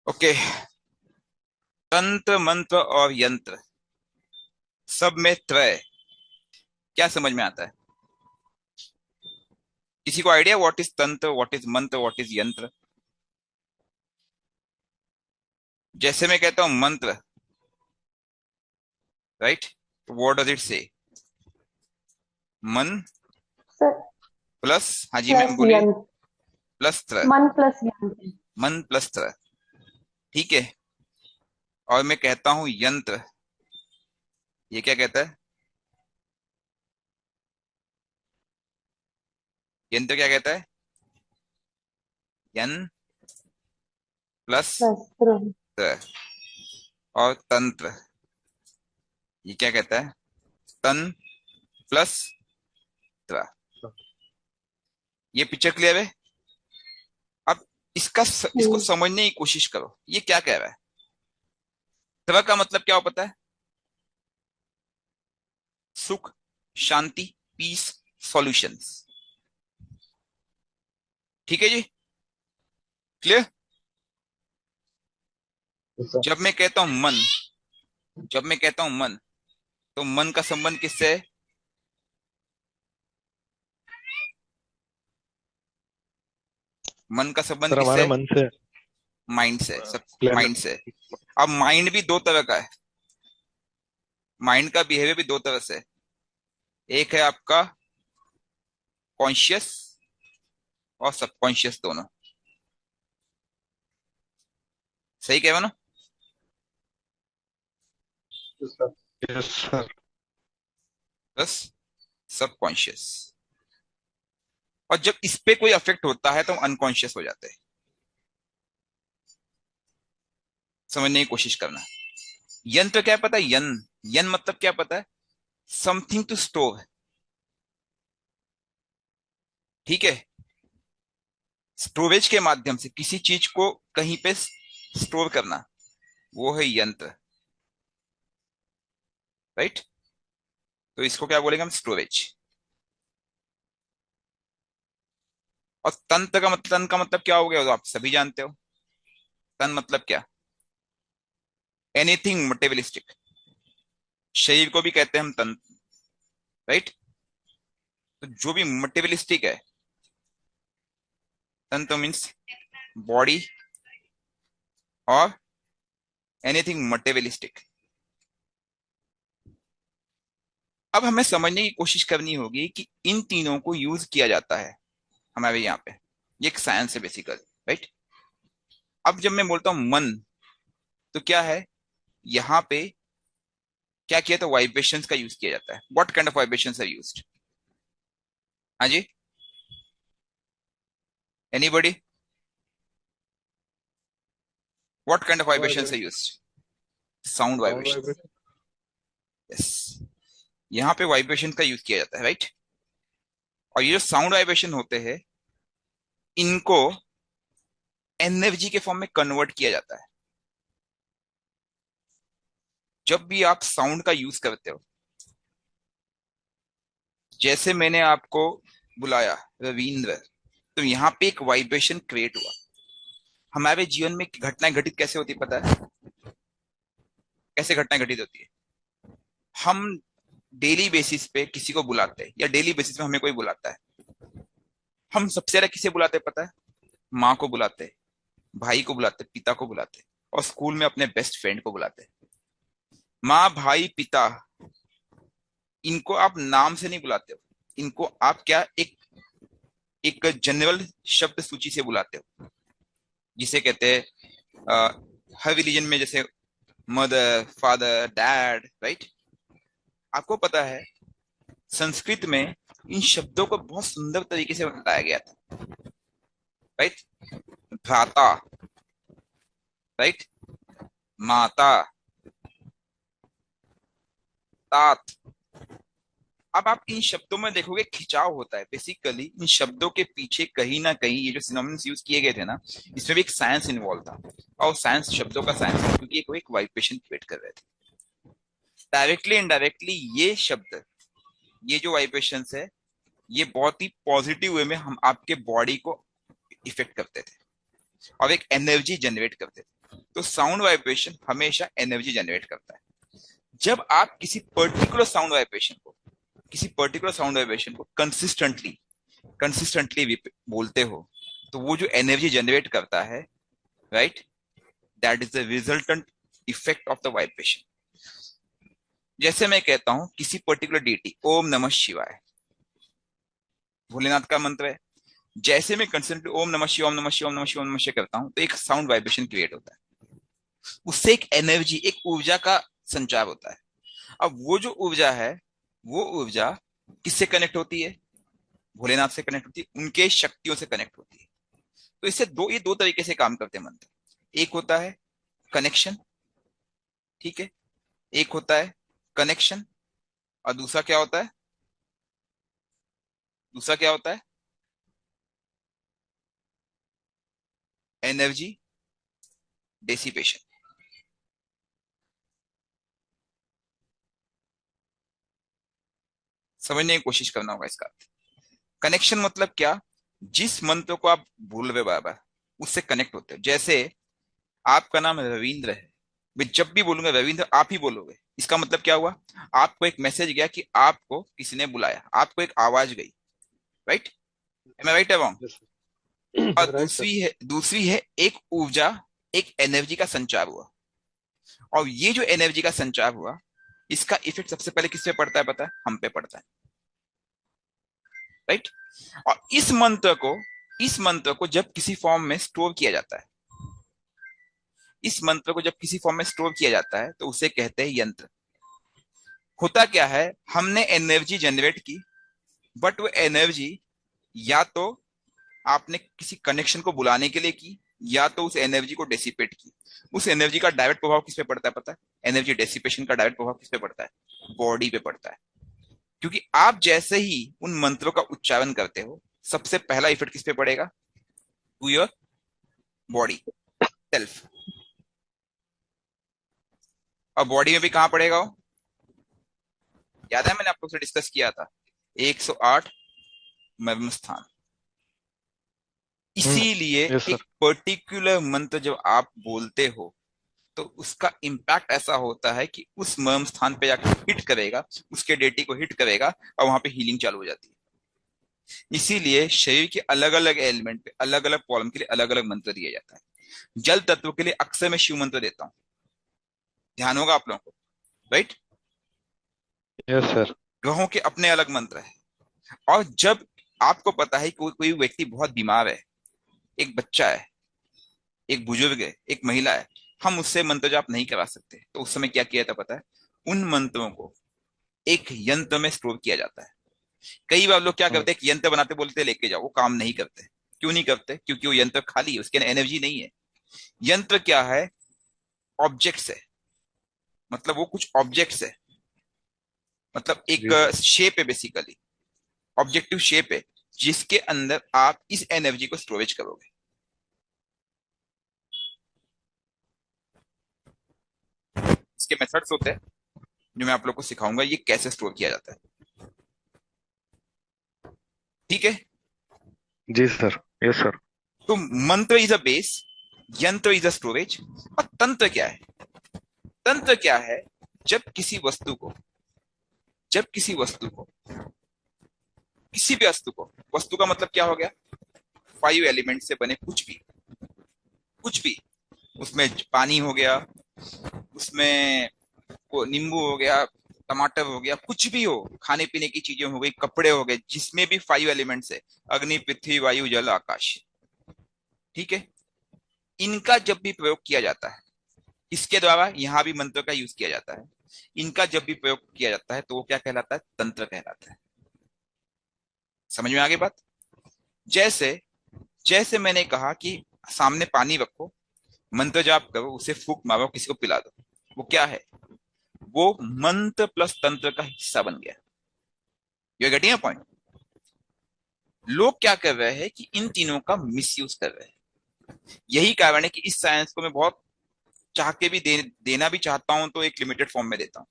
Okay. तंत्र मंत्र और यंत्र सब में त्रय क्या समझ में आता है? किसी को आइडिया व्हाट इज तंत्र, व्हाट इज मंत्र, व्हाट इज यंत्र? जैसे मैं कहता हूं मंत्र, राइट? व्हाट डज इट से? मन सर, प्लस, हाँ जी मैम प्लस बोलिए। यंत्र। प्लस त्र। मन प्लस यंत्र। मन प्लस त्र, ठीक है। और मैं कहता हूं यंत्र, ये क्या कहता है? यंत्र क्या कहता है? यन प्लस शस्त्र। त्र। और तंत्र, ये क्या कहता है? तन प्लस त्र। ये पिक्चर क्लियर है? अब इसको हम्म। समझने की कोशिश करो, ये क्या कह रहा है? त्र का मतलब क्या हो पता है? सुख, शांति, पीस, सॉल्यूशंस। ठीक है जी, क्लियर। जब मैं कहता हूं मन, जब मैं कहता हूं मन, तो मन का संबंध किससे है? मन का संबंध सर किससे हमारे है? मन से। माइंड से, सब प्लेन। माइंड से। अब माइंड भी दो तरह का है, माइंड का बिहेवियर भी दो तरह से है। एक है आपका कॉन्शियस और सबकॉन्शियस दोनों। सही कह रहा हूं ना? Yes sir. बस सबकॉन्शियस। और जब इस पे कोई अफेक्ट होता है तो हम अनकॉन्शियस हो जाते हैं। समझने की कोशिश करना। यंत्र क्या पता है? यन मतलब क्या पता है? Something to store. ठीक है, स्टोरेज के माध्यम से किसी चीज को कहीं पे स्टोर करना, वो है यंत्र, राइट? तो इसको क्या बोलेंगे हम? स्टोरेज। और तंत्र का मतलब, तन का मतलब क्या हो गया, वो आप सभी जानते हो। तन मतलब क्या? Anything materialistic. शरीर को भी कहते हैं हम तन, राइट? तो जो भी मटेरियलिस्टिक है, तन तो मीन्स बॉडी और एनीथिंग मटेरियलिस्टिक। अब हमें समझने की कोशिश करनी होगी कि इन तीनों को यूज किया जाता है हमारे यहाँ पे। ये एक साइंस है बेसिकली, राइट? अब जब मैं बोलता हूँ मन, तो क्या है यहाँ पे? क्या किया? तो वाइब्रेशंस का यूज किया जाता है। What kind of vibrations are used? हाँ जी, anybody? What kind of vibrations are used? Sound sound vibration. Vibration. Yes, यहाँ पे वाइब्रेशन का यूज किया जाता है, राइट? और ये जो साउंड वाइब्रेशन होते हैं, इनको एनर्जी के फॉर्म में कन्वर्ट किया जाता है। जब भी आप साउंड का यूज करते हो, जैसे मैंने आपको बुलाया रविंद्र, तो यहाँ पे एक वाइब्रेशन क्रिएट हुआ। हमारे जीवन में घटनाएं घटित कैसे होती है पता है? कैसे घटनाएं घटित होती है? हम डेली बेसिस पे किसी को बुलाते हैं, या डेली बेसिस पे हमें कोई बुलाता है। हम सबसे ज्यादा किसे बुलाते हैं पता है? माँ को बुलाते हैं, भाई को बुलाते हैं, पिता को बुलाते हैं, और स्कूल में अपने बेस्ट फ्रेंड को बुलाते हैं। माँ, भाई, पिता, इनको आप नाम से नहीं बुलाते हो। इनको आप क्या, एक एक जनरल शब्द सूची से बुलाते हो, जिसे कहते हैं हर रिलीजन में, जैसे मदर, फादर, डैड, राइट? आपको पता है संस्कृत में इन शब्दों को बहुत सुंदर तरीके से बताया गया था, राइट? भ्राता, राइट? माता, तात। अब आप इन शब्दों में देखोगे खिंचाव होता है। बेसिकली इन शब्दों के पीछे कहीं ना कहीं ये जो सिनोनिम्स यूज किए गए थे ना, इसमें भी एक साइंस इन्वॉल्व था। और साइंस शब्दों का साइंस है, क्योंकि एक वाइब्रेशन क्रिएट कर रहे थे। डायरेक्टली इनडायरेक्टली ये शब्द, ये जो वाइब्रेशंस है, ये बहुत ही पॉजिटिव वे में हम आपके बॉडी को इफेक्ट करते थे और एक एनर्जी जनरेट करते थे। तो साउंड वाइब्रेशन हमेशा एनर्जी जनरेट करता है। जब आप किसी पर्टिकुलर साउंड वाइब्रेशन को कंसिस्टेंटली बोलते हो, तो वो जो एनर्जी जनरेट करता है, right, that is the resultant effect of the vibration. जैसे मैं कहता हूं किसी पर्टिकुलर डीटी, ओम नमः शिवाय, भोलेनाथ का मंत्र है। जैसे मैं कंसिस्टेंटली ओम नमः शिवाय, ओम नमः शिवाय, ओम नमः शिवाय, ओम नमः शिवाय करता हूं, तो एक साउंड वाइब्रेशन क्रिएट होता है। उससे एक एनर्जी, एक ऊर्जा का संचार होता है। अब वो जो ऊर्जा है, वो ऊर्जा किससे कनेक्ट होती है? भोलेनाथ से कनेक्ट होती है, उनके शक्तियों से कनेक्ट होती है। तो इससे ये दो तरीके से काम करते हैं मंत्र। एक होता है कनेक्शन, ठीक है, एक होता है कनेक्शन, और दूसरा क्या होता है? दूसरा क्या होता है? Energy dissipation. समझने की कोशिश करना होगा इसका। कनेक्शन मतलब क्या? जिस मंत्र को आप बोल रहे हो बार बार, उससे कनेक्ट होते हो। जैसे आपका नाम रविंद्र है, मैं जब भी बोलूंगा रविंद्र, आप ही बोलोगे। इसका मतलब क्या हुआ? आपको एक मैसेज गया कि आपको किसी ने बुलाया, आपको एक आवाज गई, right? Am I right or wrong? Yes, और sir. Right, sir. दूसरी है एक ऊर्जा, एक एनर्जी का संचार हुआ। और ये जो एनर्जी का संचार हुआ, इसका इफेक्ट सबसे पहले किस पे पड़ता है पता है? हम पे पड़ता है, राइट? और इस मंत्र को जब किसी फॉर्म में स्टोर किया जाता है, इस मंत्र को जब किसी फॉर्म में स्टोर किया जाता है, तो उसे कहते हैं यंत्र। होता क्या है, हमने एनर्जी जनरेट की, बट वो एनर्जी या तो आपने किसी कनेक्शन को बुलाने के लिए की, या तो उस एनर्जी को डेसिपेट की। उस एनर्जी का डायरेक्ट प्रभाव किस पे पड़ता है पता है? एनर्जी डेसिपेशन का डायरेक्ट प्रभाव किस पे पड़ता है? बॉडी पे पड़ता है। क्योंकि आप जैसे ही उन मंत्रों का उच्चारण करते हो, सबसे पहला इफेक्ट किस पे पड़ेगा? To your body self. और बॉडी में भी कहां पड़ेगा वो? याद है मैंने आप लोग से डिस्कस किया था, 108 मर्म स्थान। इसीलिए Yes, sir. एक पर्टिकुलर मंत्र जब आप बोलते हो, तो उसका इम्पैक्ट ऐसा होता है कि उस मर्म स्थान पे जाकर हिट करेगा, उसके डेटी को हिट करेगा, और वहां पे हीलिंग चालू हो जाती है। इसीलिए शरीर के अलग अलग एलिमेंट पे, अलग अलग प्रॉब्लम के लिए अलग अलग मंत्र दिया जाता है। जल तत्व के लिए अक्सर मैं शिव मंत्र देता हूँ, ध्यान होगा आप लोगों को, राइट? Yes, sir. ग्रहों के अपने अलग मंत्र है। और जब आपको पता है कि कोई व्यक्ति बहुत बीमार है, एक बच्चा है, एक बुजुर्ग है, एक महिला है, हम उससे मंत्र जाप नहीं करा सकते, तो उस समय क्या किया था पता है? उन मंत्रों को एक यंत्र में स्टोर किया जाता है। कई बार लोग क्या Hmm. करते हैं कि यंत्र बनाते बोलते हैं लेके जाओ, वो काम नहीं करते। क्यों नहीं करते? क्योंकि वो यंत्र खाली है, उसके अंदर एनर्जी नहीं है। यंत्र क्या है? ऑब्जेक्ट्स है, मतलब वो कुछ ऑब्जेक्ट्स है, मतलब एक जी, sir. शेप है, बेसिकली ऑब्जेक्टिव शेप है, जिसके अंदर आप इस एनर्जी को स्टोरेज करोगे। इसके मेथड्स होते हैं जो मैं आप लोग को सिखाऊंगा, ये कैसे स्टोर किया जाता है, ठीक है? जी, sir. Yes, sir. तो मंत्र इज अ बेस, यंत्र इज अ स्टोरेज, और तंत्र क्या है? तंत्र क्या है? जब किसी वस्तु को, जब किसी वस्तु को, किसी भी वस्तु को, वस्तु का मतलब क्या हो गया? 5 एलिमेंट से बने कुछ भी, कुछ भी, उसमें पानी हो गया, उसमें को नींबू हो गया, टमाटर हो गया, कुछ भी हो, खाने पीने की चीजें हो गई, कपड़े हो गए, जिसमें भी 5 एलिमेंट्स है, अग्नि पृथ्वी वायु जल आकाश, ठीक है? इनका जब भी प्रयोग किया जाता है, इसके द्वारा यहां भी मंत्र का यूज किया जाता है, इनका जब भी प्रयोग किया जाता है, तो वो क्या कहलाता है? तंत्र कहलाता है। समझ में आ गई बात? जैसे जैसे मैंने कहा कि सामने पानी रखो, मंत्र जाप करो, उसे फूंक मारो, किसी को पिला दो, वो क्या है? वो मंत्र प्लस तंत्र का हिस्सा बन गया। You getting point? लोग क्या कर रहे हैं कि इन तीनों का मिसयूज कर रहे हैं। यही कारण है कि इस साइंस को मैं बहुत चाह के भी देना भी चाहता हूं, तो एक लिमिटेड फॉर्म में देता हूं,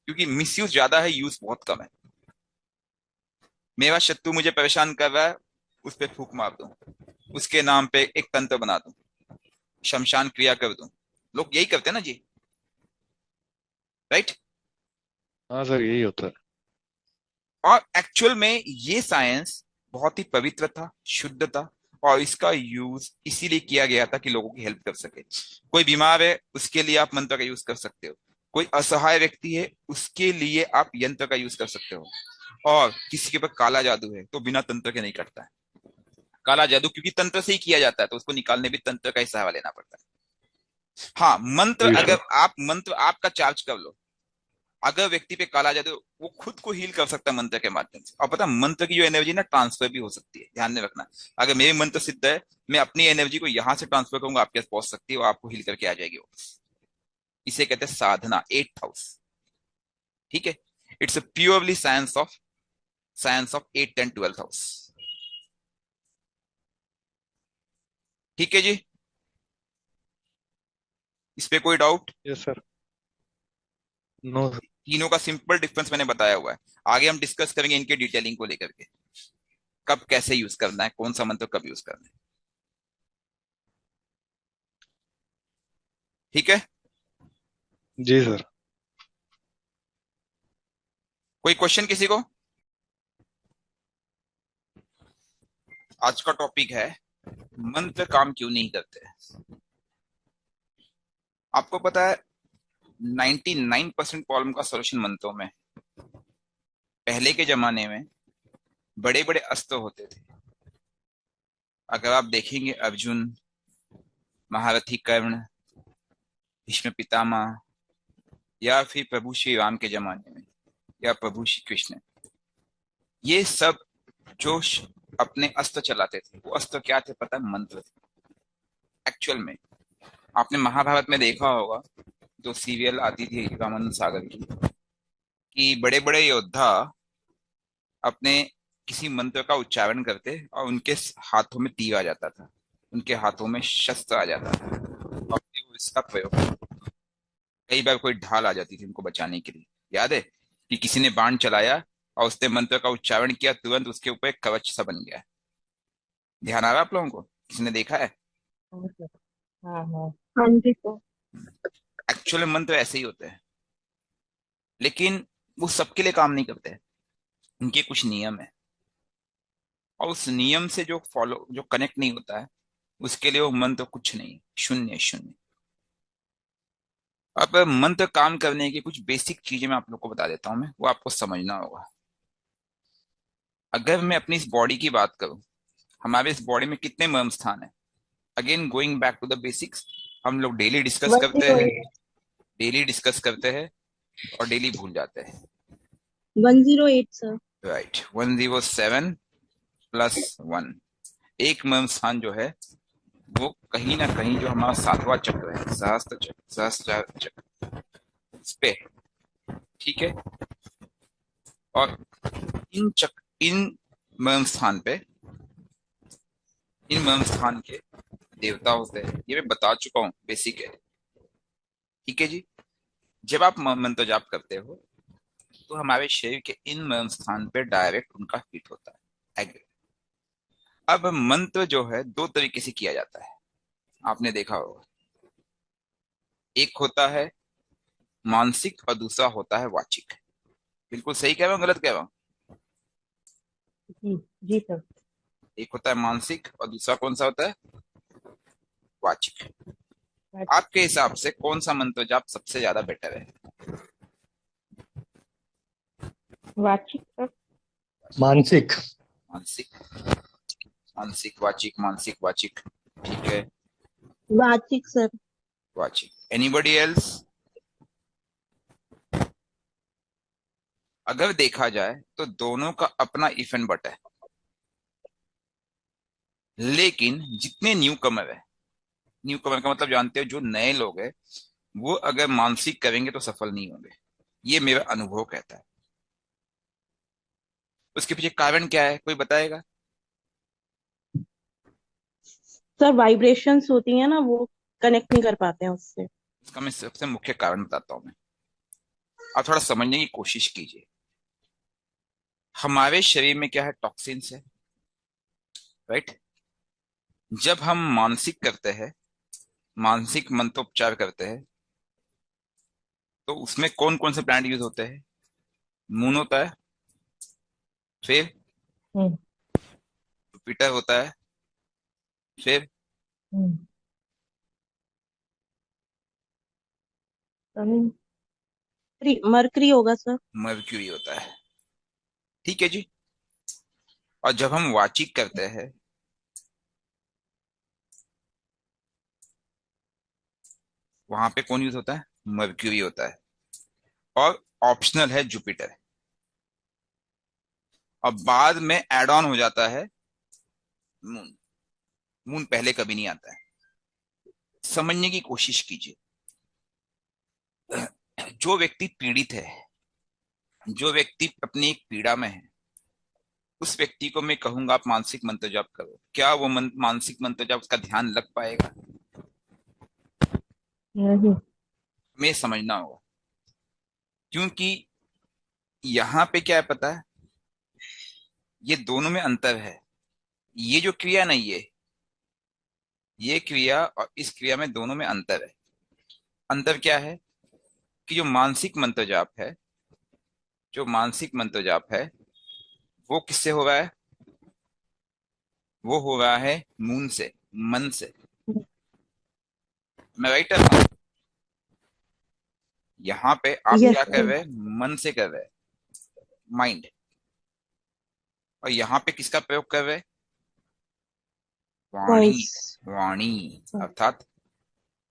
क्योंकि मिसयूज ज्यादा है, यूज बहुत कम है। मेरा शत्रु मुझे परेशान कर रहा है, उस पर फूंक मार दूं, उसके नाम पे एक तंत्र बना दूं, शमशान क्रिया कर दूं, लोग यही करते हैं ना जी, राइट। हाँ सर, यही होता है। और एक्चुअल में ये साइंस बहुत ही पवित्र था, शुद्ध था, और इसका यूज इसीलिए किया गया था कि लोगों की हेल्प कर सके। कोई बीमार है उसके लिए आप मंत्र का यूज कर सकते हो, कोई असहाय व्यक्ति है उसके लिए आप यंत्र का यूज कर सकते हो, और किसी के ऊपर काला जादू है तो बिना तंत्र के नहीं करता है। काला जादू क्योंकि तंत्र से ही किया जाता है तो उसको निकालने भी तंत्र का ही सहारा लेना पड़ता है। हाँ, मंत्र जी अगर सर। आप मंत्र आपका चार्ज कर लो, अगर व्यक्ति पे काला जादू, वो खुद को हील कर सकता है मंत्र के माध्यम से। और पता है, मंत्र की जो एनर्जी ना ट्रांसफर भी हो सकती है, ध्यान में रखना। अगर मेरे मंत्र सिद्ध है, मैं अपनी एनर्जी को यहां से ट्रांसफर करूंगा, आपके पास पहुंच सकती है और आपको हील करके आ जाएगी वो। इसे कहते हैं साधना, 8 हाउस। ठीक है, it's a purely science of 8 10 12 house. ठीक है जी, इस पे कोई doubt? Yes sir. No sir. तीनों का सिंपल डिफरेंस मैंने बताया हुआ है। आगे हम डिस्कस करेंगे इनके डिटेलिंग को लेकर के, कब कैसे यूज करना है, कौन सा मंत्र कब यूज करना है। ठीक है, जी सर। कोई क्वेश्चन किसी को? आज का टॉपिक है मंत्र काम क्यों नहीं करते। आपको पता है 99% प्रॉब्लम का सॉल्यूशन मंत्रों में है। पहले के जमाने में बड़े बड़े अस्त्र होते थे। अगर आप देखेंगे अर्जुन, महारथी कर्ण, भीष्म पितामह, या फिर प्रभु श्री राम के जमाने में, या प्रभु श्री कृष्ण, ये सब जो अपने अस्त्र चलाते थे, वो अस्त्र क्या थे पता है? मंत्र थे एक्चुअल में। आपने महाभारत में देखा होगा, जो सीरियल आती थी रामानंद सागर की, कि बड़े बड़े योद्धा अपने किसी मंत्र का उच्चारण करते और उनके हाथों में तीर आ जाता था, उनके हाथों में शस्त्र आ जाता था, और फिर वो इसका प्रयोग, कई बार कोई ढाल आ जाती थी उनको बचाने के लिए। याद है कि किसी ने बाण चलाया और उसने मंत्र का उच्चारण किया, तुरंत उसके ऊपर एक कवच सा बन गया। ध्यान आ रहा है आप लोगों को? किसी ने देखा है? हाँ सर। हाँ हाँ। हाँ जी सर। एक्चुअल मंत्र ऐसे ही होते हैं, लेकिन वो सबके लिए काम नहीं करते हैं। उनके कुछ नियम है, और उस नियम से जो कनेक्ट नहीं होता है, उसके लिए वो मंत्र कुछ नहीं, शून्य शून्य। अब मंत्र काम करने की कुछ बेसिक चीजें मैं आप लोग को बता देता हूं, मैं वो आपको समझना होगा। अगर मैं अपनी इस बॉडी की बात करूं, हमारे इस बॉडी में कितने मर्म स्थान है? Again going back to the basics, हम लोग डेली डिस्कस वन करते जीरो हैं, एट डेली डिस्कस करते हैं और डेली भूल जाते हैं। 108 सर। राइट, 107+1। एक मर्म स्थान जो है, वो कहीं ना कहीं जो हमारा सातवां चक्र है, सहस्त्र चक्र, इस पे। ठीक है, और इन मर्म स्थान पे, इन मर्म स्थान के देवता होते हैं, ये मैं बता चुका हूँ, बेसिक है। ठीक है जी, जब आप मंत्र जाप करते हो तो हमारे शरीर के इन मर्म स्थान पे डायरेक्ट उनका हिट होता है। एग्री? अब मंत्र जो है दो तरीके से किया जाता है, आपने देखा होगा। एक होता है मानसिक और दूसरा होता है वाचिक। बिल्कुल सही कह रहा हूँ, गलत कह रहा हूँ? जी। जी सर। एक होता है मानसिक और दूसरा कौन सा होता है? वाचिक। वाचिक। आपके हिसाब से कौन सा मंत्र जाप सबसे ज्यादा बेटर है? वाचिक सर। मानसिक। मानसिक, मानसिक वाचिक, मानसिक वाचिक। ठीक है, वाचिक सर। वाचिक। Anybody else? अगर देखा जाए तो दोनों का अपना इफ एंड बट है, लेकिन जितने न्यू कमर है, न्यू कमर का मतलब जानते हो, जो नए लोग हैं, वो अगर मानसिक करेंगे तो सफल नहीं होंगे। ये मेरा अनुभव कहता है। उसके पीछे कारण क्या है, कोई बताएगा? सर वाइब्रेशंस होती है ना, वो कनेक्ट नहीं कर पाते हैं उससे। इसका मैं सबसे मुख्य कारण बताता हूं मैं, आप थोड़ा समझने की कोशिश कीजिए। हमारे शरीर में क्या है? टॉक्सिन्स है, राइट। जब हम मानसिक करते हैं मानसिक मंत्रोपचार करते हैं तो उसमें कौन कौन से प्लांट यूज होते हैं? मून होता है, फिर हम्म जुपिटर होता है, फिर हम्म मरकरी होगा सर। मर्क्यूरी होता है। ठीक है जी। और जब हम वाचिक करते हैं वहां पे कौन यूज होता है? मर्क्यूरी होता है। और ऑप्शनल है जुपिटर। अब बाद में एड ऑन हो जाता है मून। मून पहले कभी नहीं आता है। समझने की कोशिश कीजिए। जो व्यक्ति पीड़ित है, जो व्यक्ति अपनी एक पीड़ा में है, उस व्यक्ति को मैं कहूंगा आप मानसिक मंत्र जाप करो, क्या वो मानसिक मंत्र जाप उसका ध्यान लग पाएगा? नहीं। मैं समझना होगा। क्योंकि यहाँ पे क्या है पता है, ये दोनों में अंतर है। ये जो क्रिया नहीं है, ये क्रिया और इस क्रिया में दोनों में अंतर है। अंतर क्या है कि जो मानसिक मंत्र जाप है, जो मानसिक मंत्र जाप है वो किससे हो रहा है? वो हो रहा है मून से, मन से। मैं राइट है? यहाँ पे आप यस क्या कर सर। रहे हैं? मन से कर रहे हैं, माइंड। और यहाँ पे किसका प्रयोग कर रहे हैं? वाणी। वॉइस। वाणी अर्थात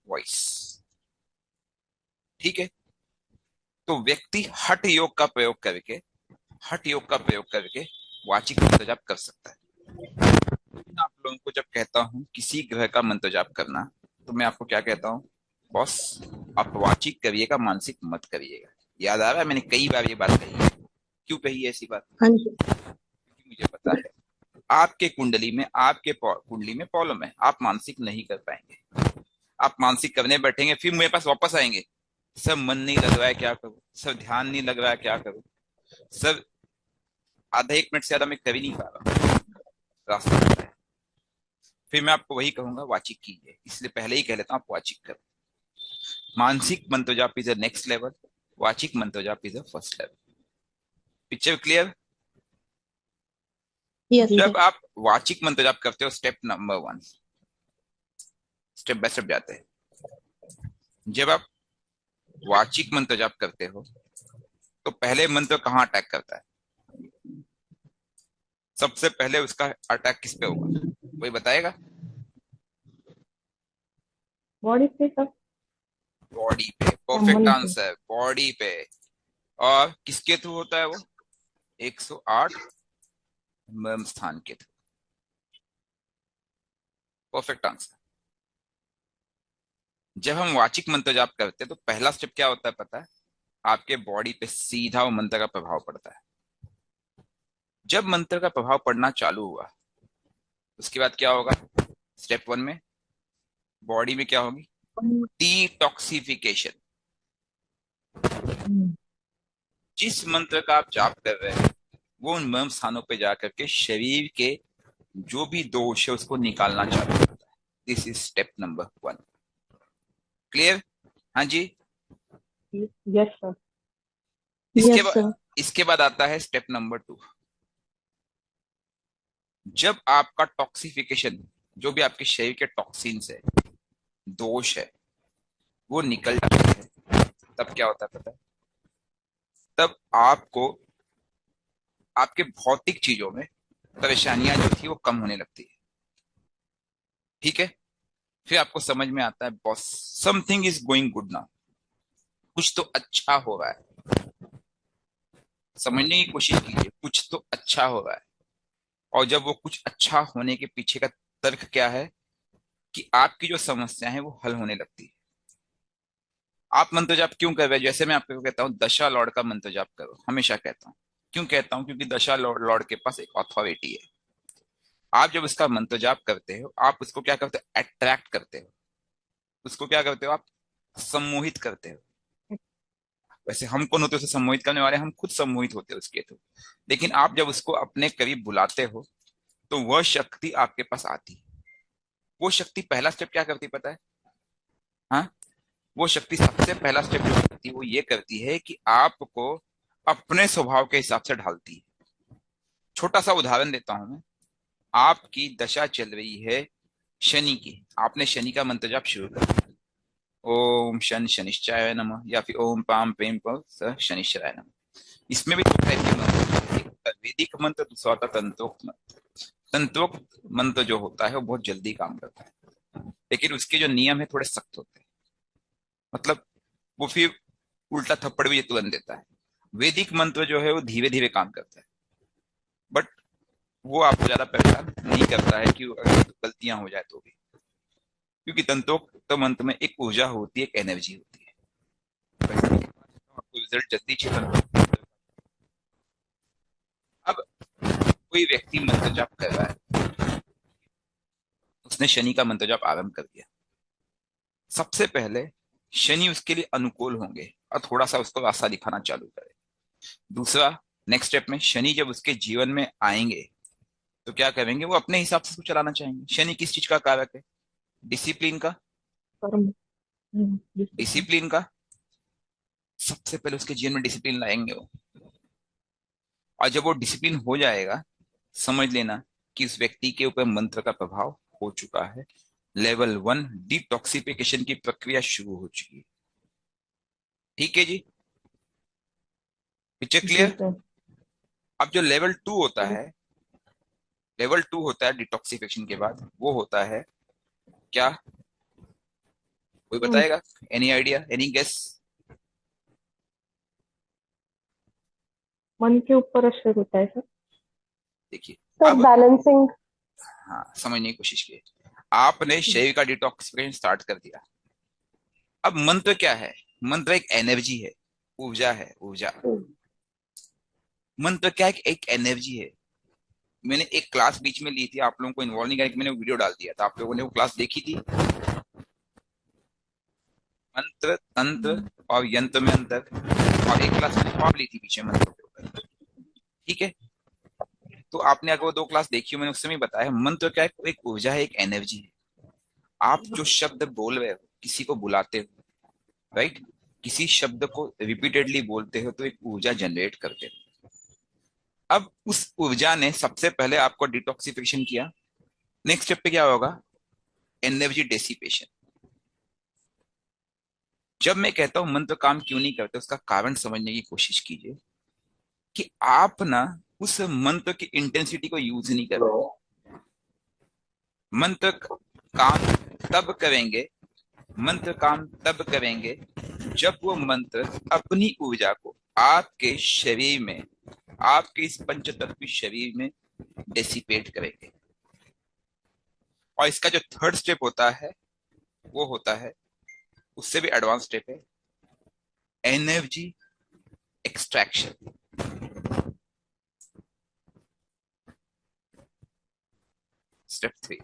वॉइस। ठीक है। तो व्यक्ति हठ योग का प्रयोग करके, हठ योग का प्रयोग करके वाचिक मंत्र जाप कर सकता है। लेकिन आप लोगों को जब कहता हूं किसी ग्रह का मंत्र जाप करना, तो मैं आपको क्या कहता हूँ? बॉस, आप वाचिक करिएगा, मानसिक मत करिएगा। याद आ रहा है मैंने कई बार ये बात कही है। क्यों कही है ऐसी बात? हाँ जी। क्योंकि मुझे पता है आपके कुंडली में, आपके कुंडली में प्रॉब्लम है, आप मानसिक नहीं कर पाएंगे। आप मानसिक करने बैठेंगे फिर मेरे पास वापस आएंगे, सर मन नहीं लग रहा है क्या करूं, सर ध्यान नहीं लग रहा है क्या करूं, सर आधा एक मिनट से ज्यादा मैं कर ही नहीं पा रहा, रास्ता पता है। फिर मैं आपको वही कहूंगा वाचिक कीजिए। इसलिए पहले ही कह लेता हूं आप वाचिक करो। मानसिक मंत्र जाप इज अ नेक्स्ट लेवल, वाचिक मंत्र जाप is a first level. Picture clear? Yes sir. जब आप वाचिक मंत्र जाप करते हो, step number 1, step by step जाते हैं। जब आप वाचिक मंत्र जाप करते हो तो पहले मंत्र कहाँ अटैक करता है? सबसे पहले उसका अटैक किस पे होगा, कोई बताएगा? बॉडी पे सर। बॉडी पे। या परफेक्ट मन पे। आंसर, बॉडी पे। और किसके थ्रू होता है वो? 108 मर्म स्थान के थ्रू। Perfect answer. जब हम वाचिक मंत्र जाप करते हैं तो पहला स्टेप क्या होता है पता है? आपके बॉडी पे सीधा वो मंत्र का प्रभाव पड़ता है। जब मंत्र का प्रभाव पड़ना चालू हुआ, उसके बाद क्या होगा? स्टेप 1 में बॉडी में क्या होगी? डिटॉक्सिफिकेशन। हम्म, जिस मंत्र का आप जाप कर रहे हैं वो उन मर्म स्थानों पे जाकर के शरीर के जो भी दोष है उसको निकालना चालू करता है। This is step number 1। Clear? हाँ जी। Yes sir. इसके यस बाद, सर। इसके बाद आता है स्टेप नंबर 2। जब आपका टॉक्सिफिकेशन, जो भी आपके शरीर के टॉक्सिन्स है, दोष है, वो निकल जाते हैं, तब क्या होता है पता है? तब आपको आपके भौतिक चीजों में परेशानियां जो थी वो कम होने लगती है। ठीक है। फिर आपको समझ में आता है boss, something is going good now, कुछ तो अच्छा हो रहा है। समझने की कोशिश कीजिए, कुछ तो अच्छा हो रहा है। और जब वो कुछ अच्छा होने के पीछे का तर्क क्या है कि आपकी जो समस्या है वो हल होने लगती है। आप मंत्र जाप क्यों कर रहे हैं? जैसे मैं आपको कहता हूँ दशा लॉर्ड का मंत्र जाप करो, हमेशा कहता हूँ। क्यों कहता हूँ? क्योंकि दशा लॉर्ड के पास एक अथॉरिटी है। आप जब उसका मंत्र जाप करते हो, आप उसको क्या करते हो? अट्रैक्ट करते हो। उसको क्या करते हो आप? सम्मोहित करते हो। वैसे हम कौन होते हैं उसे सम्मोहित करने वाले? हम खुद सम्मोहित होते हैं उसके थ्रू। लेकिन आप जब उसको अपने करीब बुलाते हो तो वह शक्ति आपके पास आती है। वो शक्ति पहला स्टेप क्या करती पता है? हाँ, वो शक्ति सबसे पहला स्टेप जो करती है वो ये करती है कि आपको अपने स्वभाव के हिसाब से ढालती है। छोटा सा उदाहरण देता हूं मैं। आपकी दशा चल रही है शनि की, आपने शनि का मंत्र जाप शुरू कर दिया, ओम शन शनिश्चाय नमः, या फिर ओम पाम पेम प स शनिश्चराय नमः। इसमें भी दो टाइप के मंत्र हैं, एक होता है वैदिक मंत्र, दूसरा होता है तंत्रोक्त मंत्र। तंत्रोक्त मंत्र जो होता है वो बहुत जल्दी काम करता है, लेकिन उसके जो नियम है थोड़े सख्त होते हैं। मतलब वो फिर उल्टा थप्पड़ भी तुरंत देता है। वैदिक मंत्र जो है वो धीरे धीरे काम करता है, बट वो आपको ज्यादा परेशान नहीं करता है कि अगर गलतियां हो जाए तो भी, क्योंकि तंत्रोक्त मंत्र में एक ऊर्जा होती है, एक एनर्जी होती है। वैसे आपको रिजल्ट जल्दी चाहिए। अब कोई व्यक्ति मंत्र जाप कर रहा है, उसने शनि का मंत्र जाप आरंभ कर दिया। सबसे पहले शनि उसके लिए अनुकूल होंगे और थोड़ा सा उसको रास्ता दिखाना चालू करे। दूसरा, नेक्स्ट स्टेप में शनि जब उसके जीवन में आएंगे तो क्या करेंगे, वो अपने हिसाब से उसको चलाना चाहेंगे। शनि किस चीज का कारक है? डिसिप्लिन का। कर्म। डिसिप्लिन। डिसिप्लिन का सबसे पहले उसके जीवन में डिसिप्लिन लाएंगे वो। और जब वो डिसिप्लिन हो जाएगा, समझ लेना कि उस व्यक्ति के ऊपर मंत्र का प्रभाव हो चुका है। लेवल 1 डिटॉक्सिफिकेशन की प्रक्रिया शुरू हो चुकी है। ठीक है जी, पिक्चर जी क्लियर? सर। अब जो लेवल 2 होता है डिटॉक्सिफिकेशन के बाद, वो होता है क्या? कोई हम्म, बताएगा? Any idea, any guess? मन के ऊपर असर होता है सर। देखिए, सर अब बैलेंसिंग। हाँ, समझने की कोशिश की। आपने शरीर का डिटॉक्सिफिकेशन स्टार्ट कर दिया। अब मंत्र क्या है? मंत्र एक एनर्जी है, ऊर्जा है, ऊर्जा। मंत्र क्या है? एक एनर्जी है। मैंने एक क्लास बीच में ली थी, आप लोगों को इन्वॉल्व नहीं करके मैंने वीडियो डाल दिया था, आप लोगों ने वो क्लास देखी थी? मंत्र, तंत्र और यंत्र में अंतर। और एक क्लास मैंने और ली थी पीछे मंत्र के ऊपर। ठीक है, तो आपने अगर वो दो क्लास देखी हो, मैंने उस समय बताया मंत्र क्या है, एक ऊर्जा है, एक एनर्जी है। आप जो शब्द बोल रहे हो, किसी को बुलाते हो, राइट, किसी शब्द को रिपीटेडली बोलते हो तो एक ऊर्जा जनरेट करते हो। अब उस ऊर्जा ने सबसे पहले आपको डिटॉक्सिफिकेशन किया। नेक्स्ट स्टेप पे क्या होगा? Energy dissipation. जब मैं कहता हूं मंत्र काम क्यों नहीं करते, उसका कारण समझने की कोशिश कीजिए कि आप ना उस मंत्र की इंटेंसिटी को यूज नहीं कर रहे। मंत्र काम तब करेंगे, मंत्र काम तब करेंगे जब वो मंत्र अपनी ऊर्जा को आपके शरीर में, आपके इस पंच तत्वी शरीर में डेसिपेट करेंगे। और इसका जो थर्ड स्टेप होता है वो होता है, उससे भी एडवांस स्टेप है, एनर्जी एक्सट्रैक्शन। स्टेप 3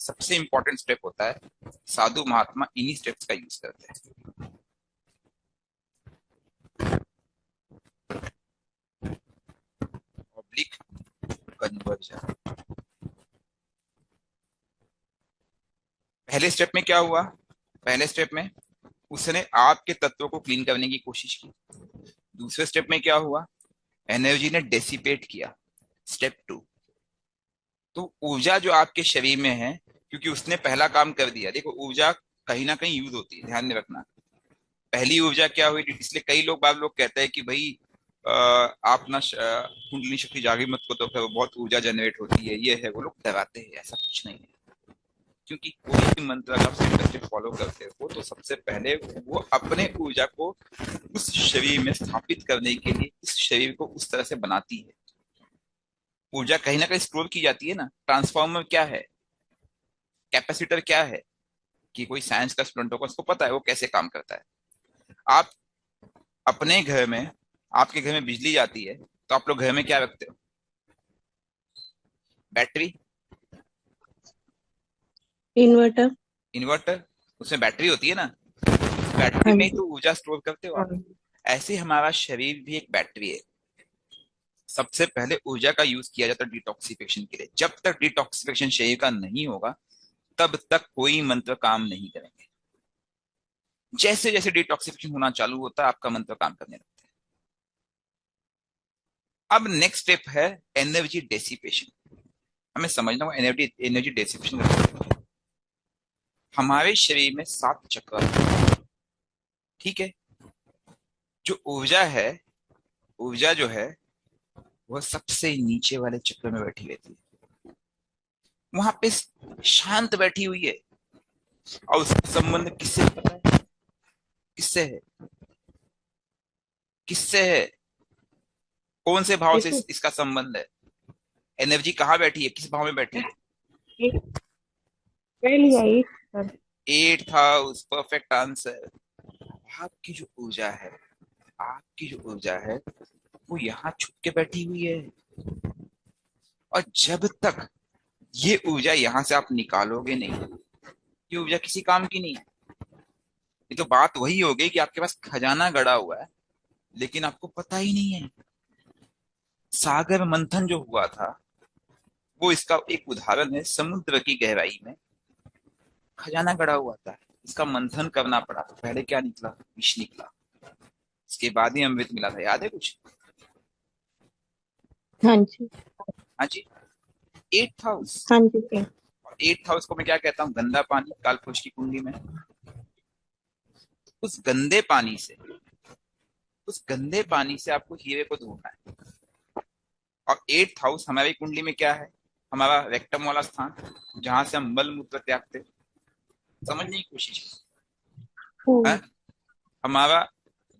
सबसे इंपॉर्टेंट स्टेप होता है। साधु महात्मा इन्हीं स्टेप्स का यूज करते हैं। Oblique conversion. पहले स्टेप में क्या हुआ? पहले स्टेप में उसने आपके तत्वों को क्लीन करने की कोशिश की। दूसरे स्टेप में क्या हुआ? एनर्जी ने डेसिपेट किया। स्टेप 2, तो ऊर्जा जो आपके शरीर में है, क्योंकि उसने पहला काम कर दिया। देखो, ऊर्जा कहीं ना कहीं यूज होती है, ध्यान में रखना। पहली ऊर्जा क्या हुई? इसलिए कई लोग, बाग लोग कहते हैं कि भाई आप ना कुंडली शक्ति जागी मत को तो फिर बहुत ऊर्जा जनरेट होती है, ये है, वो लोग डराते हैं। ऐसा कुछ नहीं है, क्योंकि कोई भी मंत्र अगर आप स्टेप बाय स्टेप फॉलो करते हो तो सबसे पहले वो अपने ऊर्जा को उस शरीर में स्थापित करने के लिए उस शरीर को उस तरह से बनाती है। ऊर्जा कहीं ना कहीं स्टोर की जाती है ना। ट्रांसफार्मर क्या है, कैपेसिटर क्या है, कि कोई साइंस का स्टूडेंट होगा उसको पता है वो कैसे काम करता है। आप अपने घर में, आपके घर में बिजली जाती है तो आप लोग घर में क्या रखते हो? बैटरी। इन्वर्टर। इन्वर्टर, उसमें बैटरी होती है ना, उस बैटरी हाँ में ही जी। तो ऊर्जा स्टोर करते हो आप। हाँ। ऐसे हमारा शरीर भी एक बैटरी है। सबसे पहले ऊर्जा का यूज किया जाता है डिटॉक्सिफिकेशन के लिए। जब तक डिटॉक्सिफिकेशन शरीर का नहीं होगा तब तक कोई मंत्र काम नहीं करेंगे। जैसे जैसे डिटॉक्सिफिकेशन होना चालू होता है आपका मंत्र काम करने लगता है। अब नेक्स्ट स्टेप है एनर्जी डेसिपेशन। हमें समझना होगा एनर्जी एनर्जी डेसिपेशन। हमारे शरीर में 7 चक्र हैं, ठीक है। जो ऊर्जा है, ऊर्जा जो है वह सबसे नीचे वाले चक्र में बैठी रहती है, वहां पे शांत बैठी हुई है। और उसका संबंध किससे है पता है? किससे है? किससे है? कौन से भाव से देखो, इसका संबंध है? एनर्जी कहाँ बैठी है, किस भाव में बैठी है? एक पहली आई sir. 8th house, perfect answer. आपकी जो ऊर्जा है, आपकी जो ऊर्जा है वो यहाँ छुप के बैठी हुई है। और जब तक ये ऊर्जा यहां से आप निकालोगे नहीं, ये ऊर्जा किसी काम की नहीं है। ये तो बात वही हो गई कि आपके पास खजाना गड़ा हुआ है लेकिन आपको पता ही नहीं है। सागर मंथन जो हुआ था वो इसका एक उदाहरण है। समुद्र की गहराई में खजाना गड़ा हुआ था, इसका मंथन करना पड़ा। तो पहले क्या निकला? विष निकला। इसके बाद ही अमृत मिला था। याद है कुछ? हाँ जी। हाँ जी। 8th house. हाँ जी सर। 8th हाउस को मैं क्या कहता हूँ? गंदा पानी। कालपुरुष की कुंडली में उस गंदे पानी से, उस गंदे पानी से आपको हीरे को धोना है। और 8th हाउस हमारी कुंडली में क्या है? हमारा रेक्टम वाला स्थान, जहां से हम मल मूत्र त्यागते। समझने की कोशिश है। हम्म। हमारा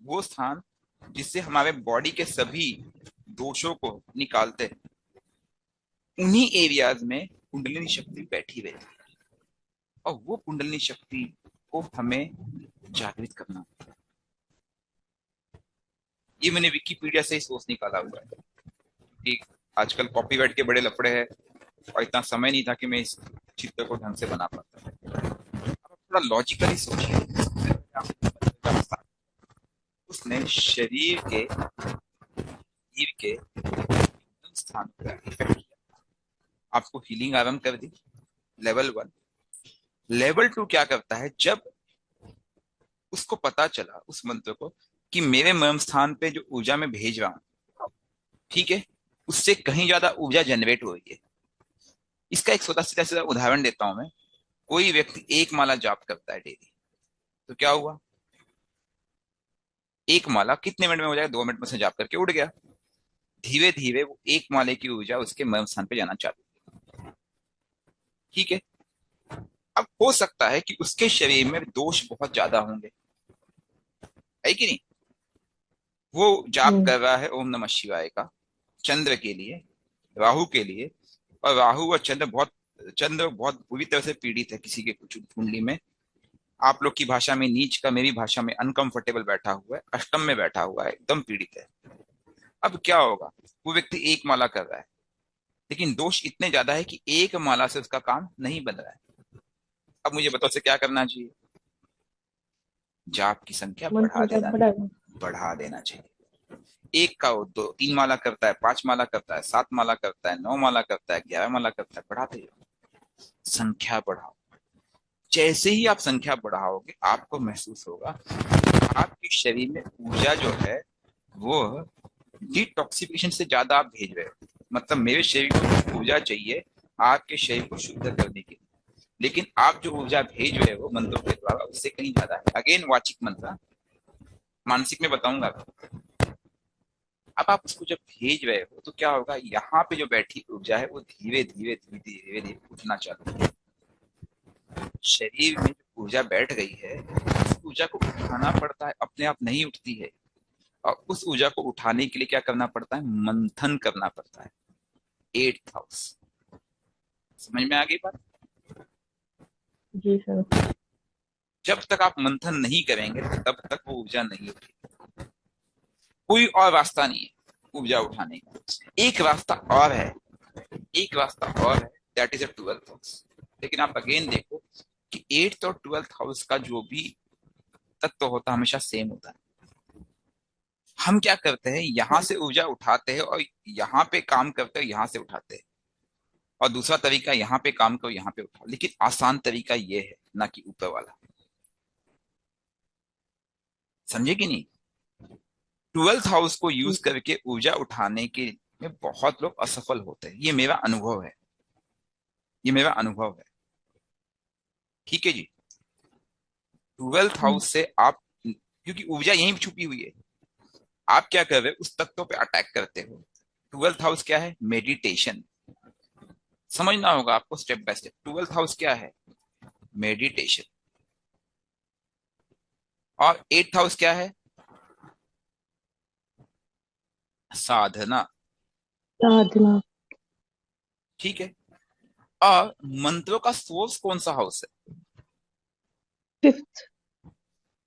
वो स्थान जिससे हमारे बॉडी के सभी दोषों को निकालते हैं। उन्हीं एरियाज में कुंडलिनी शक्ति बैठी रहती है। और वो कुंडलिनी शक्ति को हमें जागृत करना। ये मैंने विकिपीडिया से ही सोच निकाला हुआ है कि आजकल कॉपीराइट के बड़े लफड़े हैं और इतना समय नहीं था कि मैं इस चित्र को ढंग से बना पाता। अब थोड़ा लॉजिकली सोचिए। उसने शरीर के स्थान पर इफेक्ट किया, आपको हीलिंग आरंभ कर दी। लेवल 1। लेवल 2 क्या करता है? जब उसको पता चला, उस मंत्र को, कि मेरे मर्म स्थान पे जो ऊर्जा मैं भेज रहा हूं, ठीक है, उससे कहीं ज्यादा ऊर्जा जनरेट हो रही है। इसका एक छोटा सीधा सीधा उदाहरण देता हूं मैं। कोई व्यक्ति 1 माला जाप करता है डेली, तो क्या हुआ? 1 माला कितने मिनट में हो जाएगा? 2 मिनट में से जाप करके उड़ गया। धीरे धीरे वो 1 माले की ऊर्जा उसके मर्म स्थान पे जाना चालू, ठीक है। अब हो सकता है कि उसके शरीर में दोष बहुत ज्यादा होंगे, है कि नहीं? वो जाप हम्म। कर रहा है ओम नमः शिवाय का चंद्र के लिए, राहु के लिए। और राहु और चंद्र बहुत बुरी तरह से पीड़ित है किसी के कुछ कुंडली में। आप लोग की भाषा में नीच का, मेरी भाषा में अनकंफर्टेबल बैठा हुआ है, अष्टम में बैठा हुआ है, एकदम पीड़ित है। अब क्या होगा? वो व्यक्ति 1 माला कर रहा है लेकिन दोष इतने ज्यादा है कि 1 माला से उसका काम नहीं बन रहा है। अब मुझे बताओ से क्या करना चाहिए? जाप की संख्या मंथन जब बढ़ा। बढ़ा देना चाहिए। 1 का वो 2 3 माला करता है, 5 माला करता है, 7 माला करता है, 9 माला करता है, 11 माला करता है। बढ़ाते जाओ, संख्या बढ़ाओ। जैसे ही आप संख्या बढ़ाओगे आपको महसूस होगा आपके शरीर में ऊर्जा जो है वो डिटॉक्सिफिकेशन से ज्यादा आप भेज रहे हो। मतलब मेरे शरीर को ऊर्जा चाहिए आपके शरीर को शुद्ध करने के लिए, लेकिन आप जो ऊर्जा भेज रहे हो मंत्रों के द्वारा उससे कहीं ज्यादा है। अगेन वाचिक मंत्र, मानसिक में बताऊंगा। अब आप उसको जब भेज रहे हो तो क्या होगा? यहाँ पे जो बैठी ऊर्जा है वो धीरे धीरे धीरे धीरे धीरे उठना चालू है। शरीर में जो ऊर्जा बैठ गई है उस ऊर्जा को उठाना पड़ता है, अपने आप नहीं उठती है। और उस ऊर्जा को उठाने के लिए क्या करना पड़ता है? मंथन करना पड़ता है। 8th house. समझ में आ गई बात? जी सर। जब तक आप मंथन नहीं करेंगे तब तक वो ऊर्जा नहीं उठेगी। कोई और रास्ता नहीं है ऊर्जा उठाने का। एक रास्ता और है, एक रास्ता और है, that is a 12th house. लेकिन आप अगेन देखो कि 8th और 12th हाउस का जो भी तत्व होता है हमेशा सेम होता है। हम क्या करते हैं? यहां से ऊर्जा उठाते हैं और यहाँ पे काम करते हैं, यहां से उठाते हैं। और दूसरा तरीका यहाँ पे काम करो, यहाँ पे उठाओ। लेकिन आसान तरीका ये है, ना कि ऊपर वाला। समझे कि नहीं? 12th हाउस को यूज करके ऊर्जा उठाने के में बहुत लोग असफल होते हैं। ये मेरा अनुभव है, ये मेरा अनुभव है। ठीक है जी। 12th हाउस से आप, क्योंकि ऊर्जा यहीं छुपी हुई है, आप क्या कर रहे हो, उस तत्वों पे अटैक करते हो। 12th हाउस क्या है? मेडिटेशन। समझना होगा आपको step by step. 12th house क्या है? मेडिटेशन। और 8th हाउस क्या है? साधना। साधना। ठीक है। और मंत्रों का सोर्स कौन सा हाउस है? 5th।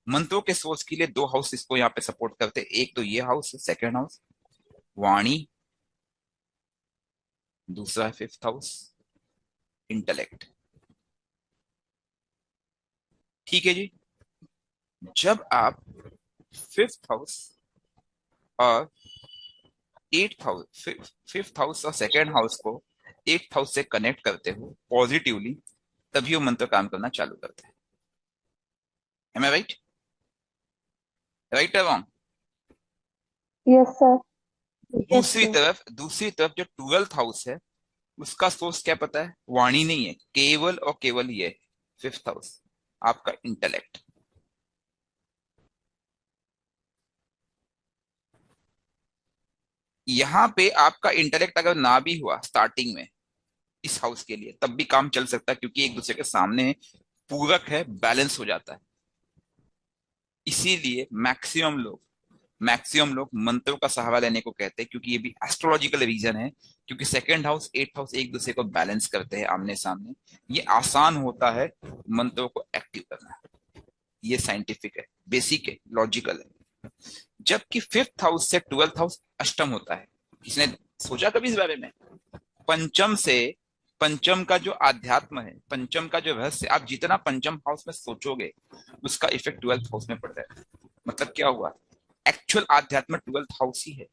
मंत्रों के सोर्स के लिए दो हाउस इसको यहाँ पे सपोर्ट करते हैं। एक तो ये हाउस है, सेकंड हाउस वाणी, दूसरा है 5th हाउस इंटेलेक्ट। ठीक है जी। जब आप 5th हाउस और 5th हाउस और सेकंड हाउस को 8th हाउस से कनेक्ट करते हो पॉजिटिवली, तभी वो मंत्र काम करना चालू करते हैं। M I right? राइट है wrong? Yes sir. Yes sir. दूसरी तरफ जो 12th हाउस है, उसका सोर्स क्या पता है? वाणी नहीं है, केवल और केवल ये 5th हाउस, आपका इंटेलेक्ट। यहां पे आपका इंटेलेक्ट अगर ना भी हुआ स्टार्टिंग में इस हाउस के लिए, तब भी काम चल सकता है, क्योंकि एक दूसरे के सामने पूरक है, बैलेंस हो जाता है। इसीलिए मैक्सिमम लोग मंत्रों का सहारा लेने को कहते हैं, क्योंकि ये भी एस्ट्रोलॉजिकल रीजन है। क्योंकि सेकंड हाउस 8th हाउस एक दूसरे को बैलेंस करते हैं आमने सामने। ये आसान होता है मंत्रों को एक्टिव करना। ये साइंटिफिक है, बेसिक है, लॉजिकल है। जबकि 5th हाउस से 12th हाउस अष्टम होता है। किसने सोचा कभी इस बारे में? पंचम से, पंचम का जो आध्यात्म है, पंचम का जो रहस्य, आप जितना पंचम हाउस में सोचोगे उसका इफेक्ट 12th हाउस में पड़ता है। मतलब क्या हुआ? एक्चुअल आध्यात्म 12th हाउस ही है।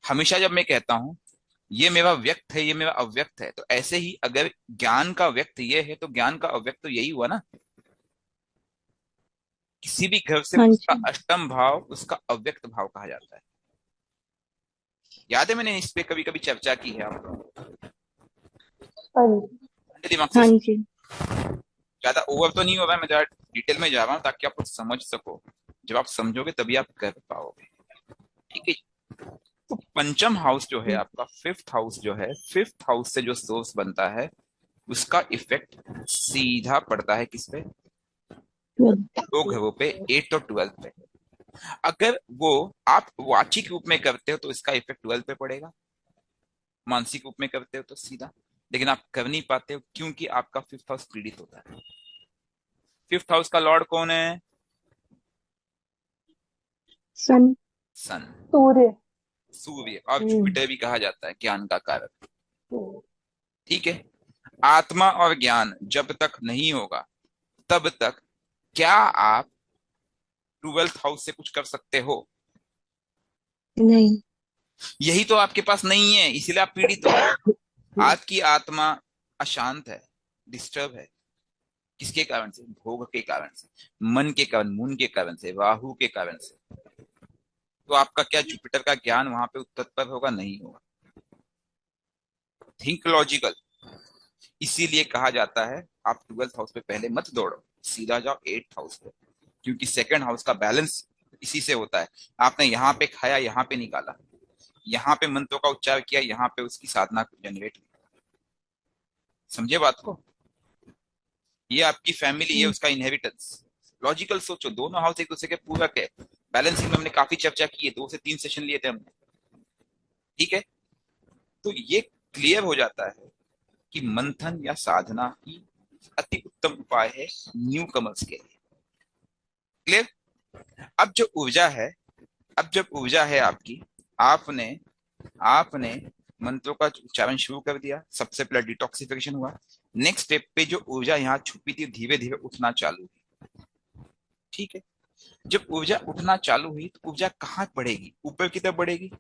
हमेशा जब मैं कहता हूं ये मेरा व्यक्त है, ये मेरा अव्यक्त है, तो ऐसे ही अगर ज्ञान का व्यक्त ये है, तो ज्ञान का अव्यक्त तो यही हुआ ना। किसी भी घर से हाँ उसका जी। अष्टम भाव उसका अव्यक्त भाव कहा जाता है। याद है मैंने इस पे कभी कभी चर्चा की है आप लोगों हाँ जी। ने? दिमाग से हाँ सुन। जी। ज्यादा ओवर तो नहीं हो रहा है, मैं ज्यादा डिटेल में जा रहा हूँ ताकि आप कुछ समझ सको। जब आप समझोगे तभी आप कर पाओगे। ठीक है। तो पंचम हाउस जो है आपका, 5th हाउस जो है, 5th हाउस से जो सोर्स बनता है उसका इफेक्ट सीधा पड़ता है किस पे? 12th। दो घरों पे, 8th और 12th पे। अगर वो आप वाचिक रूप में करते हो तो इसका इफेक्ट 12th पे पड़ेगा, मानसिक रूप में करते हो तो सीधा। लेकिन आप कर नहीं पाते हो क्योंकि आपका 5th हाउस पीड़ित होता है। 5th हाउस का लॉर्ड कौन है? सन। सन। सूर्य। सूर्य। और हम्म। जुपिटर भी कहा जाता है ज्ञान का कारक। हम्म। ठीक है। आत्मा और ज्ञान जब तक नहीं होगा तब तक क्या आप 12th हाउस से कुछ कर सकते हो? नहीं। यही तो आपके पास नहीं है, इसीलिए आप पीड़ित हो। आपकी आत्मा अशांत है, डिस्टर्ब है। किसके कारण से? भोग के कारण से, मन के कारण, मून के कारण से, राहु के कारण से। तो आपका क्या जुपिटर का ज्ञान वहां पे उत्तर होगा? नहीं होगा। Think logical. इसीलिए कहा जाता है आप 12th हाउस पे पहले मत दौड़ो, सीधा जाओ 8th हाउस पे। क्योंकि सेकंड हाउस का बैलेंस इसी से होता है। आपने यहाँ पे खाया, यहाँ पे निकाला, यहाँ पे मंत्रों का उच्चार किया, यहाँ पे उसकी साधना जनरेट। समझे बात को? ये आपकी फैमिली, ये उसका इनहेरिटेंस। लॉजिकल सोचो, दोनों हाउस एक दूसरे के पूरक है। बैलेंसिंग में हमने काफी चर्चा की है, 2 से 3 सेशन लिए थे हमने। ठीक है। तो ये क्लियर हो जाता है कि मंथन या साधना ही अति उत्तम उपाय है न्यू कमर्स के लिए। क्लियर? अब जो ऊर्जा है, अब जब ऊर्जा है आपकी, आपने आपने मंत्रों का उच्चारण शुरू कर दिया, सबसे पहले डिटॉक्सिफिकेशन हुआ। नेक्स्ट स्टेप पे जो ऊर्जा यहाँ छुपी थी धीरे धीरे उठना चालू हुई। ठीक है। जब ऊर्जा उठना चालू हुई तो ऊर्जा कहाँ बढ़ेगी? ऊपर की तरफ बढ़ेगी।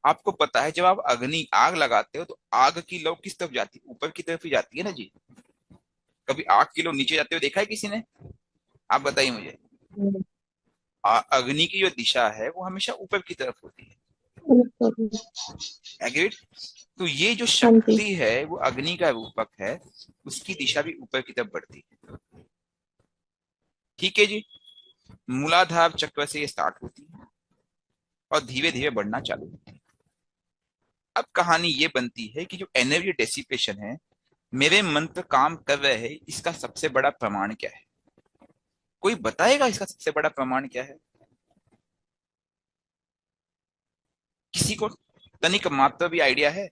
आपको पता है जब आप अग्नि आग लगाते हो तो आग की लौ किस तरफ जाती है? ऊपर की तरफ ही जाती है ना जी। कभी आग की लौ नीचे जाते हुए देखा है किसी ने? आप बताइए मुझे। हम्म, अग्नि की जो दिशा है वो हमेशा ऊपर की तरफ होती है। एग्रीड? तो ये जो हाँ जी। शक्ति है वो अग्नि का रूपक है, उसकी दिशा भी ऊपर की तरफ बढ़ती है। ठीक है जी। मूलाधार चक्र से ये स्टार्ट होती है और धीरे धीरे बढ़ना चालू होती है। अब कहानी ये बनती है कि जो एनर्जी डेसिपेशन है, मेरे मंत्र काम कर रहे हैं, इसका सबसे बड़ा प्रमाण क्या है? कोई बताएगा इसका सबसे बड़ा प्रमाण क्या है? किसी को तनिक मात्र भी आइडिया है?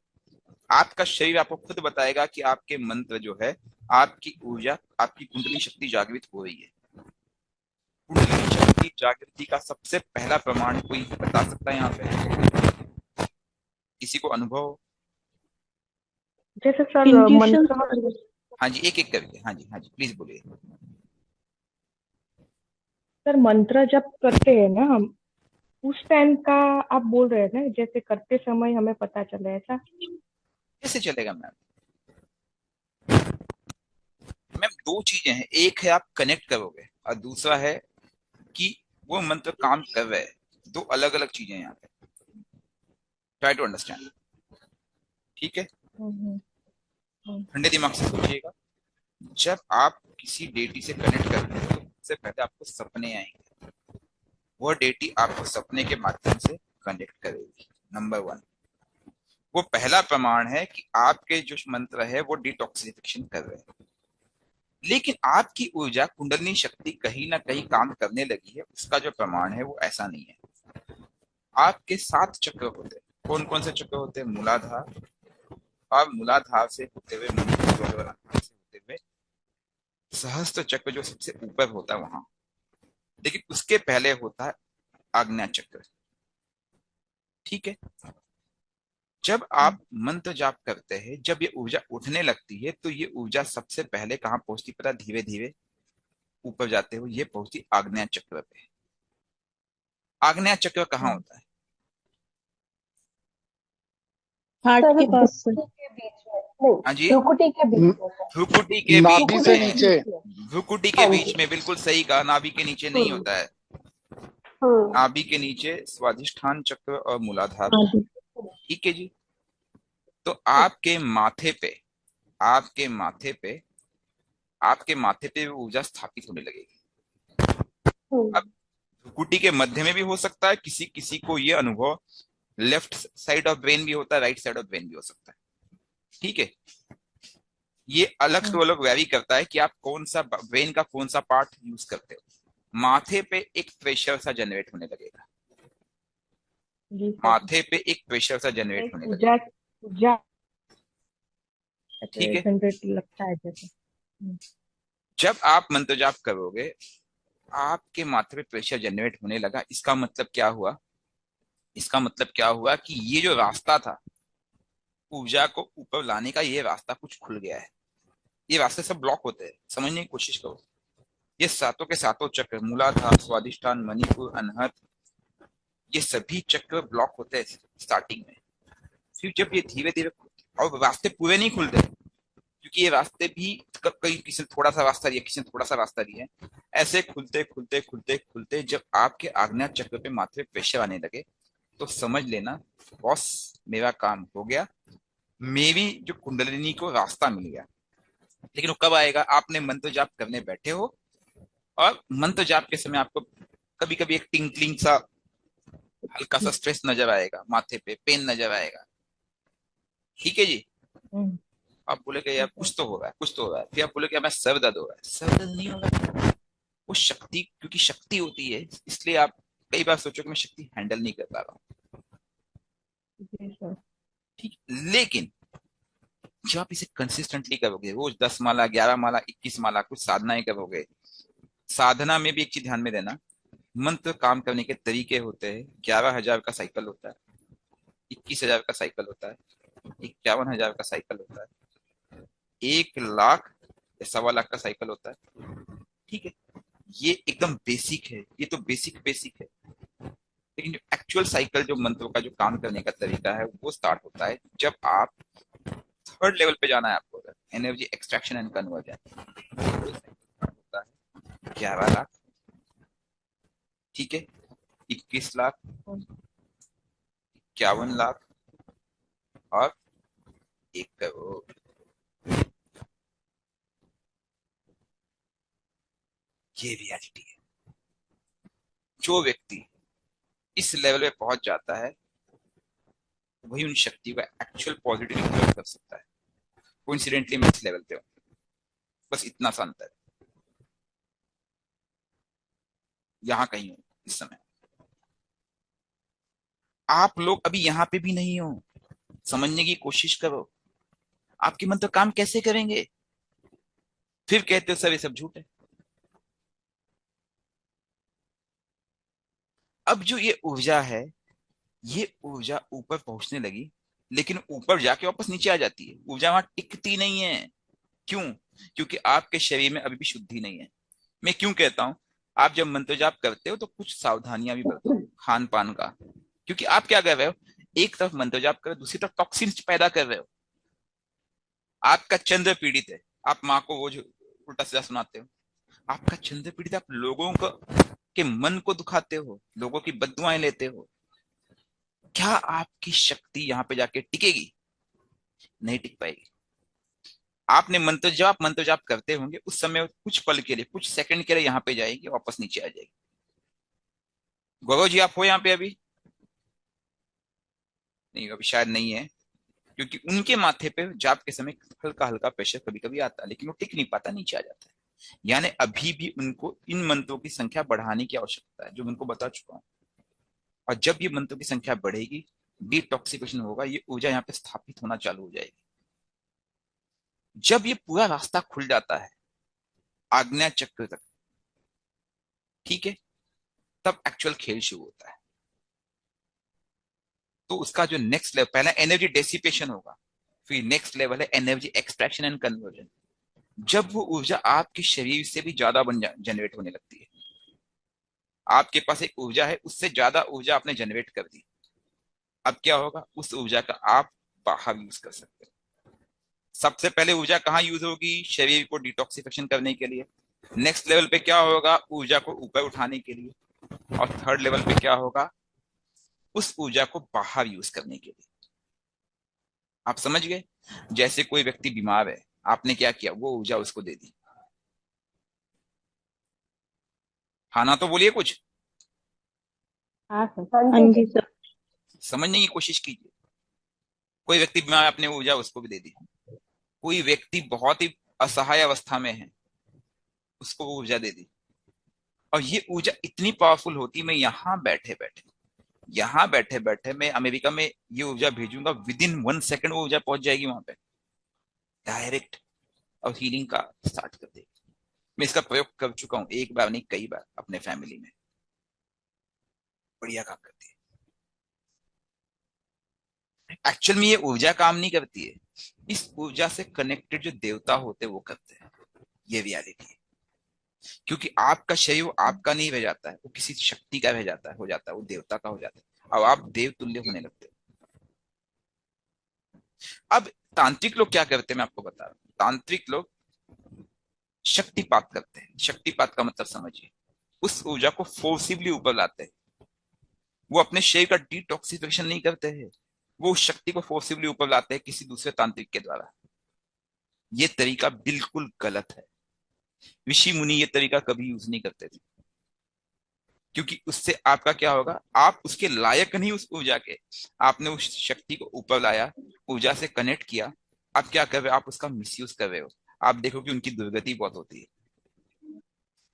आपका शरीर आपको खुद बताएगा कि आपके मंत्र जो है, आपकी ऊर्जा, आपकी कुंडली शक्ति जागृत हो रही है। कुंडली शक्ति जागृति का सबसे पहला प्रमाण कोई बता सकता है यहाँ पे? किसी को अनुभव हो? जैसे सर इंट्यूशन। मंत्र, हाँ जी, एक एक करके। हाँ जी, हाँ जी, प्लीज बोलिए। सर मंत्र जब करते हैं ना हम, उस टाइम का आप बोल रहे हैं ना, जैसे करते समय हमें पता चले ऐसा। कैसे चलेगा मैम? मैम दो चीजें हैं, एक है आप कनेक्ट करोगे और दूसरा है कि वो मंत्र काम कर रहे हैं। दो अलग अलग चीजें हैं यहाँ पे। Try to understand. ठीक है? हम्म, हम्म, ठंडे दिमाग से सोचिएगा। जब आप किसी डेटी से कनेक्ट करते हैं तो सबसे पहले आपको सपने आएंगे। वह डेटी आपको सपने के माध्यम से कनेक्ट करेगी। नंबर वन, वो पहला प्रमाण है कि आपके जो मंत्र है वो डिटॉक्सिफिकेशन कर रहे हैं। लेकिन आपकी ऊर्जा कुंडलिनी शक्ति कहीं ना कहीं काम करने लगी है, उसका जो प्रमाण है वो ऐसा नहीं है। आपके 7 चक्र होते हैं। कौन कौन से चक्र होते हैं? मूलाधार, और मूलाधार से होते हुए मणिपुर और अनाहत से होते हुए सहस्त्र चक्र जो सबसे ऊपर होता है वहां। लेकिन उसके पहले होता है आज्ञा चक्र। ठीक है? जब आप मंत्र जाप करते हैं, जब ये ऊर्जा उठने लगती है तो ये ऊर्जा सबसे पहले कहाँ पहुंचती पता? धीरे धीरे ऊपर जाते हुए ये पहुंचती आग्नेय चक्र पे। आग्नेय चक्र कहाँ हम्म। होता है? हार्ट सर के पास से। भ्रुकुटी के बीच में, नहीं हाँ जी, भ्रुकुटी के बीच में सर। भ्रुकुटी के नाभि बीच से भ्रुकुटी के में। नीचे। बीच में। भ्रुकुटी के हाँ बीच जी। में, बिल्कुल सही कहा, नाभि के नीचे नहीं हम्म, होता है। हम्म, नाभि के नीचे स्वादिष्ठान चक्र और मूलाधार हाँ होता जी। है। ठीक है जी। तो आपके माथे पे, आपके माथे पे, आपके माथे पे वो ऊर्जा स्थापित होने लगेगी। हम्म, अब भ्रुकुटी के मध्य में भी हो सकता है, किसी किसी को ये अनुभव लेफ्ट साइड ऑफ ब्रेन भी होता है, राइट साइड ऑफ ब्रेन भी हो सकता है। ठीक है? ये अलग हम्म, टू अलग वैरी करता है कि आप कौन सा ब्रेन का कौन सा पार्ट यूज करते हो। माथे पे एक प्रेशर सा जनरेट होने लगेगा। जी सर। माथे पे एक प्रेशर सा जनरेट एक होने ऊर्जा, लगेगा। ऊर्जा ठीक है? जनरेट लगता है जैसे। जब आप मंत्र जाप करोगे, आपके माथे पे प्रेशर जनरेट होने लगा, इसका मतलब क्या हुआ? इसका मतलब क्या हुआ कि ये जो रास्ता था ऊर्जा को ऊपर लाने का, ये रास्ता कुछ खुल गया है। ये रास्ते सब ब्लॉक होते हैं, समझने की कोशिश करो। ये सातों के सातों चक्र, मूलाधार, स्वादिष्ठान, मणिपुर, अनहत, ये सभी चक्र ब्लॉक होते हैं स्टार्टिंग में। फिर जब ये धीरे धीरे, और रास्ते पूरे नहीं खुलते, क्योंकि ये रास्ते भी कई, किसी ने थोड़ा सा रास्ता दिया, किसी ने थोड़ा सा रास्ता दिया, ऐसे खुलते खुलते खुलते खुलते जब आपके आज्ञा चक्र पे माथे पे प्रेशर आने लगे, तो समझ लेना बॉस, मेरा काम हो गया, मेरी जो कुंडलिनी को रास्ता मिल गया। लेकिन वो कब आएगा? आपने मंत्र जाप करने बैठे हो और मंत्र जाप के समय आपको कभी कभी एक टिंकलिंग सा, हल्का सा स्ट्रेस नजर आएगा, माथे पे पेन नजर आएगा। ठीक है जी? हम्म, आप बोलेगे यार ठीक है। कुछ तो हो रहा है, कुछ तो हो रहा है। फिर आप बोलेगे मैं सर दर्द हो रहा है। सर दर्द नहीं होगा, वो शक्ति, क्योंकि शक्ति होती है, इसलिए आप कई बार सोचो कि मैं शक्ति हैंडल नहीं कर पा रहा हूँ। जी सर। ठीक, लेकिन जब आप इसे कंसिस्टेंटली करोगे, रोज 10 माला, 11 माला, 21 माला, कुछ साधनाएं करोगे। साधना में भी एक चीज ध्यान में देना, मंत्र काम करने के तरीके होते हैं। 11,000 का साइकिल होता है, 21,000 का साइकिल होता है, 51,000 का साइकिल होता है, 1 लाख या 1.25 लाख का साइकिल होता है। ठीक है? ये एकदम बेसिक है, ये तो बेसिक बेसिक है। लेकिन जो एक्चुअल साइकिल, जो मंत्रों का जो काम करने का तरीका है, वो स्टार्ट होता है जब आप थर्ड लेवल पे जाना है आपको, एनर्जी एक्सट्रैक्शन एंड कन्वर्जन। होता है 11 लाख, ठीक है, 21 लाख, 51 लाख और 1 करोड़। ये रियलिटी है। जो व्यक्ति इस लेवल पे पहुंच जाता है वही उन शक्तियों का एक्चुअल पॉजिटिव इन्फ्लुएंस कर सकता है। कोइंसिडेंटली मैं इस लेवल पे हूँ, बस इतना सा अंतर है। यहां कहीं हूँ इस समय। आप लोग अभी यहां पे भी नहीं हो। समझने की कोशिश करो, आपके मंत्र काम कैसे करेंगे? फिर कहते हो सर ये सब झूठ है। अब जो ये ऊर्जा है, ये ऊर्जा ऊपर पहुंचने लगी, लेकिन ऊपर जाके वापस नीचे आ जाती है। ऊर्जा वहां टिकती नहीं है। क्यों? क्योंकि आपके शरीर में अभी भी शुद्धि नहीं है। मैं क्यों कहता हूं, आप जब मंत्र जाप करते हो तो कुछ सावधानियां भी बरतो खान पान का। क्योंकि आप क्या कर रहे हो, एक तरफ मंत्र जाप कर रहे हो, दूसरी तरफ टॉक्सिन्स पैदा कर रहे हो। आपका चंद्र पीड़ित है, आप माँ को वो जो उल्टा सीधा सुनाते हो। आपका चंद्र पीड़ित है, आप लोगों को के मन को दुखाते हो, लोगों की बददुआएं लेते हो। क्या आपकी शक्ति यहाँ पे जाके टिकेगी? नहीं टिक पाएगी। आपने मंत्र जाप करते होंगे, उस समय कुछ पल के लिए, कुछ सेकंड के लिए यहाँ पे जाएगी, वापस नीचे आ जाएगी। गौरव जी आप हो यहाँ पे अभी? नहीं, अभी शायद नहीं है, क्योंकि उनके माथे पे जाप के समय हल्का हल्का प्रेशर कभी कभी आता है, लेकिन वो टिक नहीं पाता, नीचे आ जाता है। यानी अभी भी उनको इन मंत्रों की संख्या बढ़ाने की आवश्यकता है, जो मैं उनको बता चुका हूँ। और जब ये मंत्रों की संख्या बढ़ेगी, डिटॉक्सिफिकेशन होगा, ये ऊर्जा यहाँ पे स्थापित होना चालू हो जाएगी। जब ये पूरा रास्ता खुल जाता है आज्ञा चक्र तक, ठीक है, तब एक्चुअल खेल शुरू होता है। तो उसका जो नेक्स्ट लेवल, पहला एनर्जी डेसिपेशन होगा, फिर नेक्स्ट लेवल है एनर्जी एक्सट्रैक्शन एंड कन्वर्जन। जब वो ऊर्जा आपके शरीर से भी ज्यादा जनरेट होने लगती है, आपके पास एक ऊर्जा है, उससे ज्यादा ऊर्जा आपने जनरेट कर दी, अब क्या होगा, उस ऊर्जा का आप बाहर यूज कर सकते हो। सबसे पहले ऊर्जा कहाँ यूज होगी? शरीर को डिटॉक्सिफिकेशन करने के लिए। नेक्स्ट लेवल पे क्या होगा? ऊर्जा को ऊपर उठाने के लिए। और थर्ड लेवल पे क्या होगा? उस ऊर्जा को बाहर यूज करने के लिए। आप समझ गए? जैसे कोई व्यक्ति बीमार है, आपने क्या किया, वो ऊर्जा उसको दे दी। हाँ ना, तो बोलिए कुछ, हाँ सर। हाँ जी सर। समझने की कोशिश कीजिए। कोई व्यक्ति बीमार है, आपने ऊर्जा उसको भी दे दी। कोई व्यक्ति बहुत ही असहाय अवस्था में है, उसको वो ऊर्जा दे दी। और ये ऊर्जा इतनी पावरफुल होती, मैं यहाँ बैठे बैठे मैं अमेरिका में ये ऊर्जा भेजूंगा, विद इन 1 सेकंड वो ऊर्जा पहुंच जाएगी वहां पे डायरेक्ट, और हीलिंग का स्टार्ट कर देगी। मैं इसका प्रयोग कर चुका हूँ, एक बार नहीं कई बार अपने फैमिली में। बढ़िया काम करती है। एक्चुअल में ये ऊर्जा काम नहीं करती है, इस ऊर्जा से कनेक्टेड जो देवता होते हैं वो करते हैं। ये रियलिटी है। क्योंकि आपका शरीर आपका नहीं रह जाता है, वो किसी शक्ति का रह जाता है, हो जाता है, वो देवता का हो जाता है, और आप देव तुल्य होने लगते हो। अब तांत्रिक लोग क्या करते हैं, मैं आपको बता रहा हूँ। तांत्रिक लोग शक्तिपात करते हैं। शक्तिपात का मतलब समझिए, उस ऊर्जा को फोर्सिबली ऊपर लाते हैं। वो अपने शरीर का डिटॉक्सिफिकेशन नहीं करते हैं, वो उस शक्ति को फोर्सिबली ऊपर लाते हैं किसी दूसरे तांत्रिक के द्वारा। ये तरीका बिल्कुल गलत है। ऋषि मुनि ये तरीका कभी यूज नहीं करते थे, क्योंकि उससे आपका क्या होगा, आप उसके लायक नहीं उस ऊर्जा के। आपने उस शक्ति को ऊपर लाया, ऊर्जा से कनेक्ट किया, आप क्या कर रहे हो, आप उसका मिसयूज कर रहे हो। आप देखो कि उनकी दुर्गति बहुत होती है,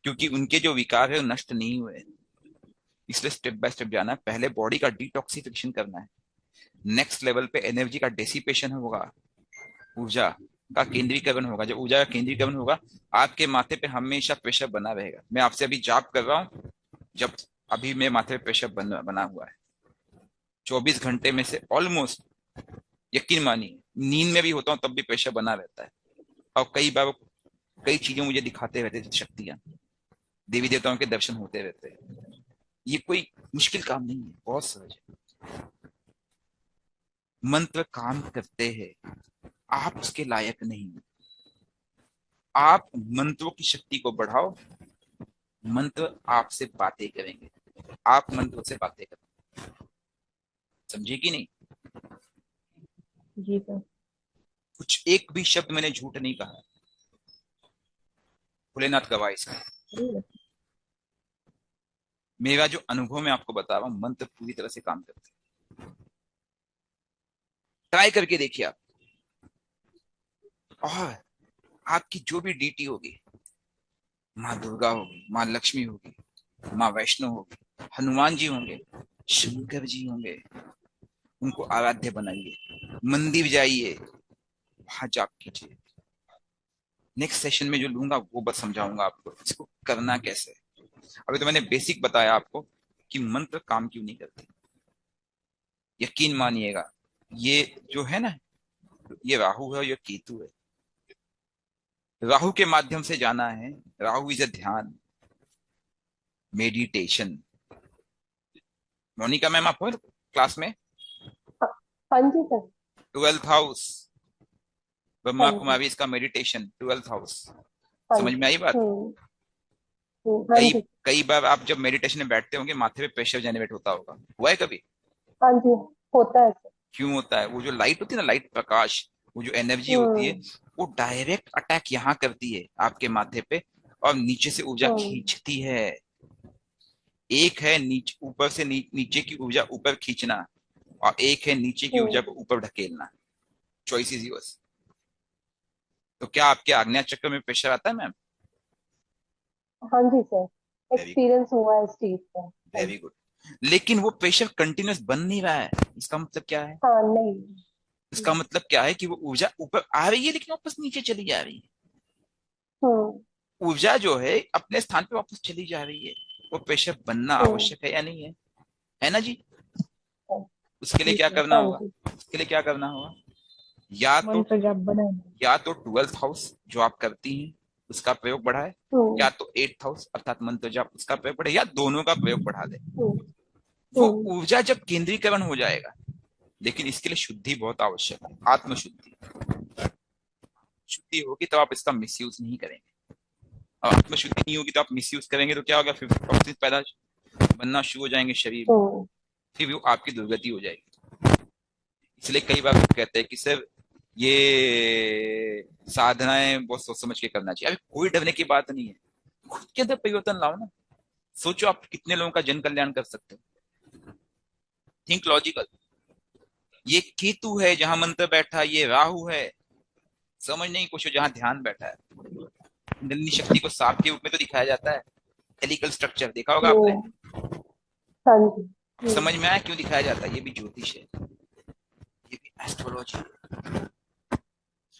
क्योंकि उनके जो विकार है वो नष्ट नहीं हुए। इसलिए स्टेप बाय स्टेप जाना है। पहले बॉडी का डिटॉक्सिफिकेशन करना है, नेक्स्ट लेवल पे एनर्जी का डेसिपेशन होगा, ऊर्जा का केंद्रीकरण होगा। जब ऊर्जा का केंद्रीकरण होगा, आपके माथे पे हमेशा प्रेशर बना रहेगा। मैं आपसे अभी जाप कर रहा हूँ, जब अभी मेरे माथे पे प्रेशर बना हुआ है, 24 घंटे में से ऑलमोस्ट, यकीन मानिए, नींद में भी होता हूँ तब भी प्रेशर बना रहता है। और कई बार कई चीजें मुझे दिखाते रहते हैं, शक्तियां, देवी देवताओं के दर्शन होते रहते हैं। ये कोई मुश्किल काम नहीं है, बहुत सहज है। मंत्र काम करते हैं, आप उसके लायक नहीं। आप मंत्रों की शक्ति को बढ़ाओ, मंत्र आपसे बातें करेंगे। आप मंत्र से बातें करें। समझे कि नहीं? जी सर। कुछ एक भी शब्द मैंने झूठ नहीं कहा। भोलेनाथ गवाह इसका। मेरा जो अनुभव मैं आपको बता रहा हूं, मंत्र पूरी तरह से काम करते हैं। ट्राई करके देखिए आप। और आपकी जो भी डीटी होगी, माँ दुर्गा होगी, माँ लक्ष्मी होगी, माँ वैष्णो होगी, हनुमान जी होंगे, शंकर जी होंगे, उनको आराध्य बनाइए, मंदिर जाइए, वहां जाप कीजिए। नेक्स्ट सेशन में जो लूंगा वो बस समझाऊंगा आपको इसको करना कैसे है। अभी तो मैंने बेसिक बताया आपको कि मंत्र काम क्यों नहीं करते। यकीन मानिएगा, ये जो है ना, ये राहु है और ये केतु है। राहु के माध्यम से जाना है। राहु इज अ ध्यान, मेडिटेशन। मोनिका मैम, आप हो क्लास में? हाँ जी सर। 12th हाउस, हाँ ब्रह्मा जी। कुमारी, इसका मेडिटेशन 12th हाउस। हाँ समझ जी। में आई बात? हाँ कई जी। कई बार आप जब मेडिटेशन में बैठते होंगे, माथे पे प्रेशर जनरेट होता होगा, हुआ है कभी? हाँ जी, होता है सर। क्यों होता है? वो जो लाइट होती है ना, लाइट प्रकाश, वो जो एनर्जी होती है, हम्म। वो डायरेक्ट अटैक यहाँ करती है आपके माथे पे, और नीचे से ऊर्जा हम्म। खींचती है। एक है नीचे ऊपर से नीचे की ऊर्जा ऊपर खींचना, और एक है नीचे की ऊर्जा हम्म। को ऊपर ढकेलना। Choice is yours. तो क्या आपके आज्ञा चक्र में प्रेशर आता है मैम? हाँ जी सर, वेरी गुड, एक्सपीरियंस हुआ है इस चीज का। हाँ वेरी जी। गुड। लेकिन वो प्रेशर कंटिन्यूस बन नहीं रहा है। इसका मतलब क्या है? हाँ नहीं। इसका मतलब क्या है कि वो ऊर्जा ऊपर आ रही है लेकिन वापस नीचे चली जा रही है। हम्म। ऊर्जा जो है अपने स्थान पे वापस चली जा रही है। वो प्रेशर बनना हम्म। आवश्यक है या नहीं है? है ना जी? हाँ उसके लिए जी क्या सर। करना हाँ होगा? जी। उसके लिए क्या करना होगा? या तो मंत्र जप बनाए। या तो 12th हाउस जो आप करती हैं उसका प्रयोग बढ़ाए, हम्म। या तो 8th हाउस अर्थात मंत्र जाप उसका प्रयोग बढ़े, या दोनों का प्रयोग बढ़ा दे। हम्म। वो हम्म। ऊर्जा जब केंद्रीकरण हो जाएगा, लेकिन इसके लिए शुद्धि बहुत आवश्यक है, आत्मशुद्धि। शुद्धि होगी तो आप इसका मिसयूज नहीं करेंगे, और आत्मशुद्धि नहीं होगी तो आप मिसयूज करेंगे तो क्या होगा? फिर टॉक्सिन पैदा बनना शुरू हो जाएंगे शरीर में, हम्म। फिर वो आपकी दुर्गति हो जाएगी। इसलिए कई बार लोग कहते हैं कि सर ये साधनाएं बहुत सोच समझ के करना चाहिए। अभी कोई डरने की बात नहीं है, खुद के अंदर परिवर्तन लाओ ना। सोचो आप कितने लोगों का जन कल्याण कर सकते हो। Think logical. ये केतु है जहां मंत्र बैठा, ये राहु है समझने की कोशिश, जहां ध्यान बैठा है। कुंडलिनी शक्ति को सांप के रूप में तो दिखाया जाता है, हेलिकल स्ट्रक्चर देखा होगा आपने। हम्म। हाँ जी। समझ में आया क्यों दिखाया जाता है? ये भी ज्योतिष है, ये भी एस्ट्रोलॉजी है।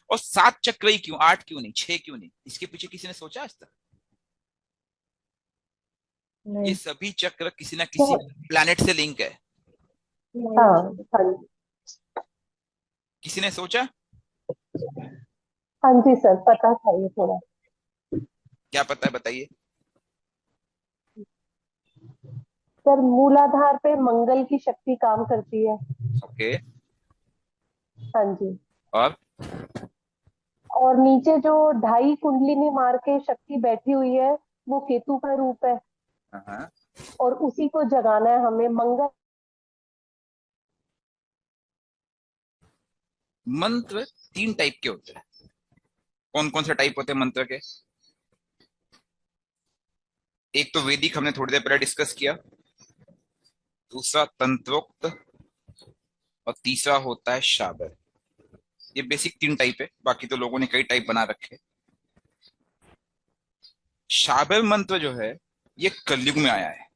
और 7 चक्र ही क्यों, 8 क्यों नहीं, 6 क्यों नहीं? इसके पीछे किसी ने सोचा आज तक? ये नहीं। सभी चक्र किसी ना किसी तो प्लैनेट से लिंक है। हाँ। हाँ जी। किसी ने सोचा? हाँ जी सर, पता था ये थोड़ा। क्या पता है बताइए। सर मूलाधार पे मंगल की शक्ति काम करती है। ओके। हाँ जी। और और नीचे जो ढाई कुंडलिनी मार के शक्ति बैठी हुई है, वो केतु का रूप है। हाँ, और उसी को जगाना है हमें। मंगल मंत्र 3 टाइप के होते हैं। कौन कौन से टाइप होते हैं मंत्र के? एक तो वैदिक, हमने थोड़ी देर पहले डिस्कस किया। दूसरा तंत्रोक्त, और तीसरा होता है शाबर। ये बेसिक 3 टाइप है, बाकी तो लोगों ने कई टाइप बना रखे। शाबर मंत्र जो है ये कलयुग में आया है।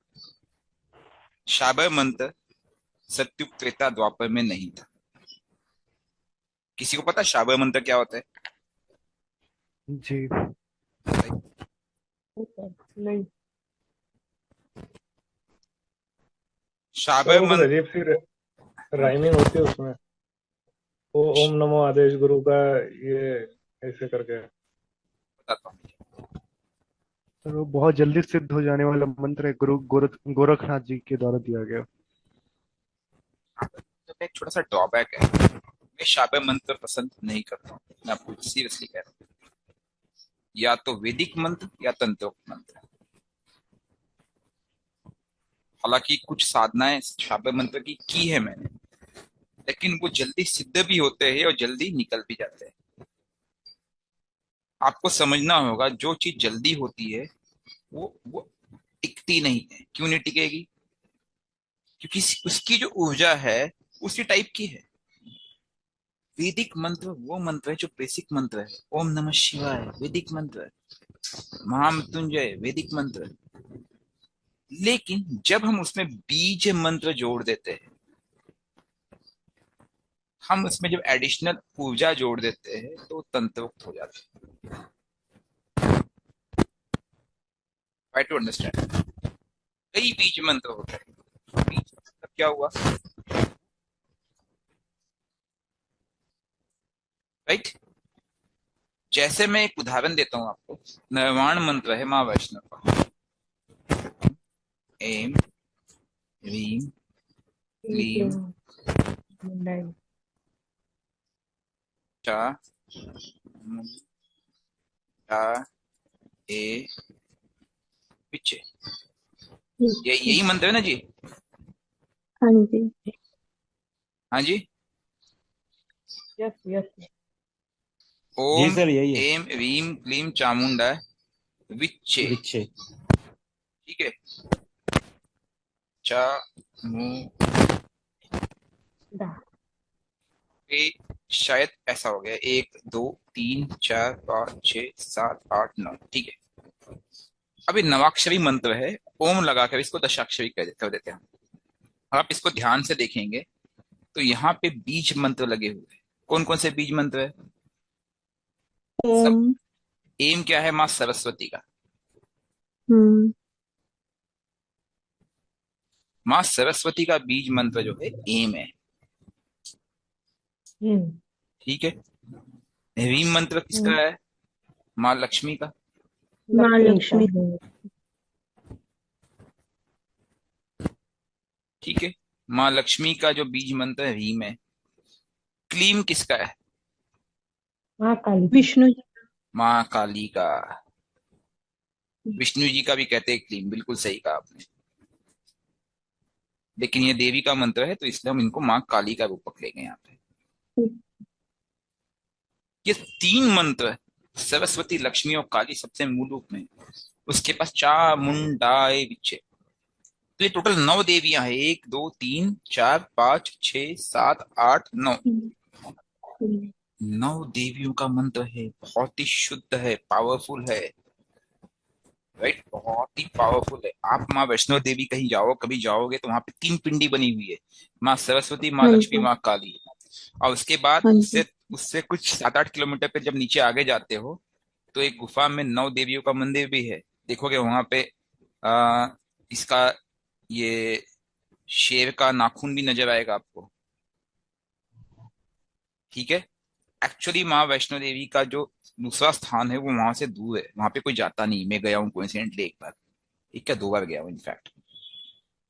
शाबर मंत्र सत्युग त्रेता द्वापर में नहीं था। किसी को पता शाबर मंत्र क्या होता है? जी। नहीं। सर शाबर वो कुछ मंत्र, अजीब सी राइमिंग होती है उसमें। वो ओम नमो आदेश गुरु का, ये ऐसे करके। बताता हूँ। सर वो बहुत जल्दी सिद्ध हो जाने वाला मंत्र है, गोरखनाथ जी के द्वारा दिया गया। तो एक छोटा सा ड्रॉबैक है, मैं शाबर मंत्र पसंद नहीं करता हूँ। मैं आपको सीरियसली कह रहा हूँ। या तो वैदिक मंत्र या तंत्रोक्त मंत्र। हालांकि कुछ साधनाएं शाब्द मंत्र की है मैंने, लेकिन वो जल्दी सिद्ध भी होते हैं और जल्दी निकल भी जाते हैं। आपको समझना होगा जो चीज जल्दी होती है वो टिकती नहीं है। क्यों नहीं टिकेगी? क्योंकि उसकी जो ऊर्जा है उसी टाइप की है। वैदिक मंत्र वो मंत्र है जो बेसिक मंत्र है। ओम नमः शिवाय वैदिक मंत्र है, महामृत्युंजय वैदिक मंत्र है। लेकिन जब हम उसमें बीज मंत्र जोड़ देते हैं, हम उसमें जब एडिशनल ऊर्जा जोड़ देते हैं तो तंत्रोक्त हो जाते हैं। Try to understand. कई बीज मंत्र होते हैं। बीज मंत्र क्या हुआ? राइट। जैसे मैं एक उदाहरण देता हूं आपको। निर्वाण मंत्र है माँ वैष्णव का। एम ह्रीम क्लीम चा मु चा ए पिछे। यही मंत्र है ना जी? हाँ जी। हाँ जी। Yes yes. जी ओम सर यही है। एम ह्रीम क्लीम चामुंडा विच्चे। विच्छे। ठीक है। चा मु ए, शायद ऐसा हो गया। 1 2 3 4 5 6 7 8 9। ठीक है। अभी नवाक्षरी मंत्र है। ओम लगाकर इसको दशाक्षरी कर देते हैं। आप इसको ध्यान से देखेंगे तो यहाँ पे बीज मंत्र लगे हुए हैं। कौन कौन से बीज मंत्र है? सब। ओम। एम क्या है? माँ सरस्वती का। हम्म। माँ सरस्वती का बीज मंत्र जो है एम है। ठीक है। ह्रीम मंत्र किसका है? माँ लक्ष्मी का। माँ लक्ष्मी। ठीक है। माँ लक्ष्मी का जो बीज मंत्र है ह्रीम है। क्लीम किसका है? माँ काली। विष्णु जी। माँ काली का। विष्णु जी का भी कहते हैं क्लीम। बिल्कुल सही कहा आपने। लेकिन ये देवी का मंत्र है तो इसलिए हम इनको माँ काली का रूपक लेंगे यहाँ पे। ये 3 मंत्र सरस्वती लक्ष्मी और काली सबसे मूल रूप में। उसके पास चामुंडाए विच्चे। तो ये टोटल 9 देवियां हैं। 1 2 3 4 5 6 7 8 9। 9 देवियों का मंत्र है। बहुत ही शुद्ध है, पावरफुल है। राइट। बहुत ही पावरफुल है। आप माँ वैष्णो देवी कहीं जाओ, कभी जाओगे तो वहां पे 3 पिंडी बनी हुई है। माँ सरस्वती, माँ हाँ लक्ष्मी, जी। माँ काली। और उसके बाद हाँ उससे जी। उससे कुछ 7-8 किलोमीटर पे जब नीचे आगे जाते हो तो एक गुफा में 9 देवियों का मंदिर भी है। देखोगे वहां पे आ, इसका ये शेर का नाखून भी नजर आएगा आपको। ठीक है। एक्चुअली माँ वैष्णो देवी का जो दूसरा स्थान है वो वहां से दूर है। वहां पे कोई जाता नहीं। मैं गया हूँ कोइंसिडेंटली एक बार, एक या 2 बार गया हूँ इनफैक्ट।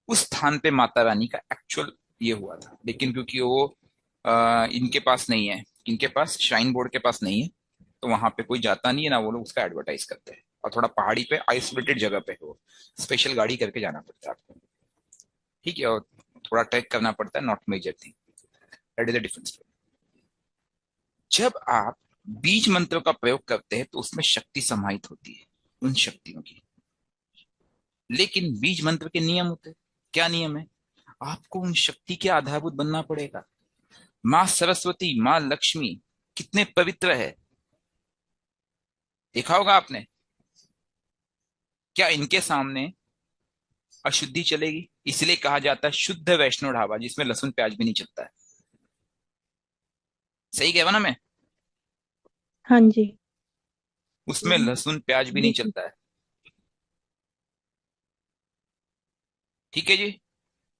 उस स्थान पे माता रानी का एक्चुअल ये हुआ था। लेकिन क्योंकि वो इनके पास नहीं है, इनके पास श्राइन बोर्ड के पास नहीं है, तो वहां पे कोई जाता नहीं है ना वो लोग उसका एडवर्टाइज करते हैं। और थोड़ा पहाड़ी पे आइसोलेटेड जगह पे है वो। स्पेशल गाड़ी करके जाना पड़ता है आपको। ठीक है। और थोड़ा ट्रैक करना पड़ता है। Not major thing. That is the difference. जब आप बीज मंत्रों का प्रयोग करते हैं तो उसमें शक्ति समाहित होती है, उन शक्तियों की। लेकिन बीज मंत्र के नियम होते हैं। क्या नियम है? आपको उन शक्ति के आधारभूत बनना पड़ेगा। माँ सरस्वती, माँ लक्ष्मी कितने पवित्र है, देखा होगा आपने। क्या इनके सामने अशुद्धि चलेगी? इसलिए कहा जाता है शुद्ध वैष्णव ढाबा जिसमें लहसुन प्याज भी नहीं चलता है। सही कह ना मैं? हाँ जी। उसमें लहसुन प्याज भी नहीं चलता है। ठीक है जी।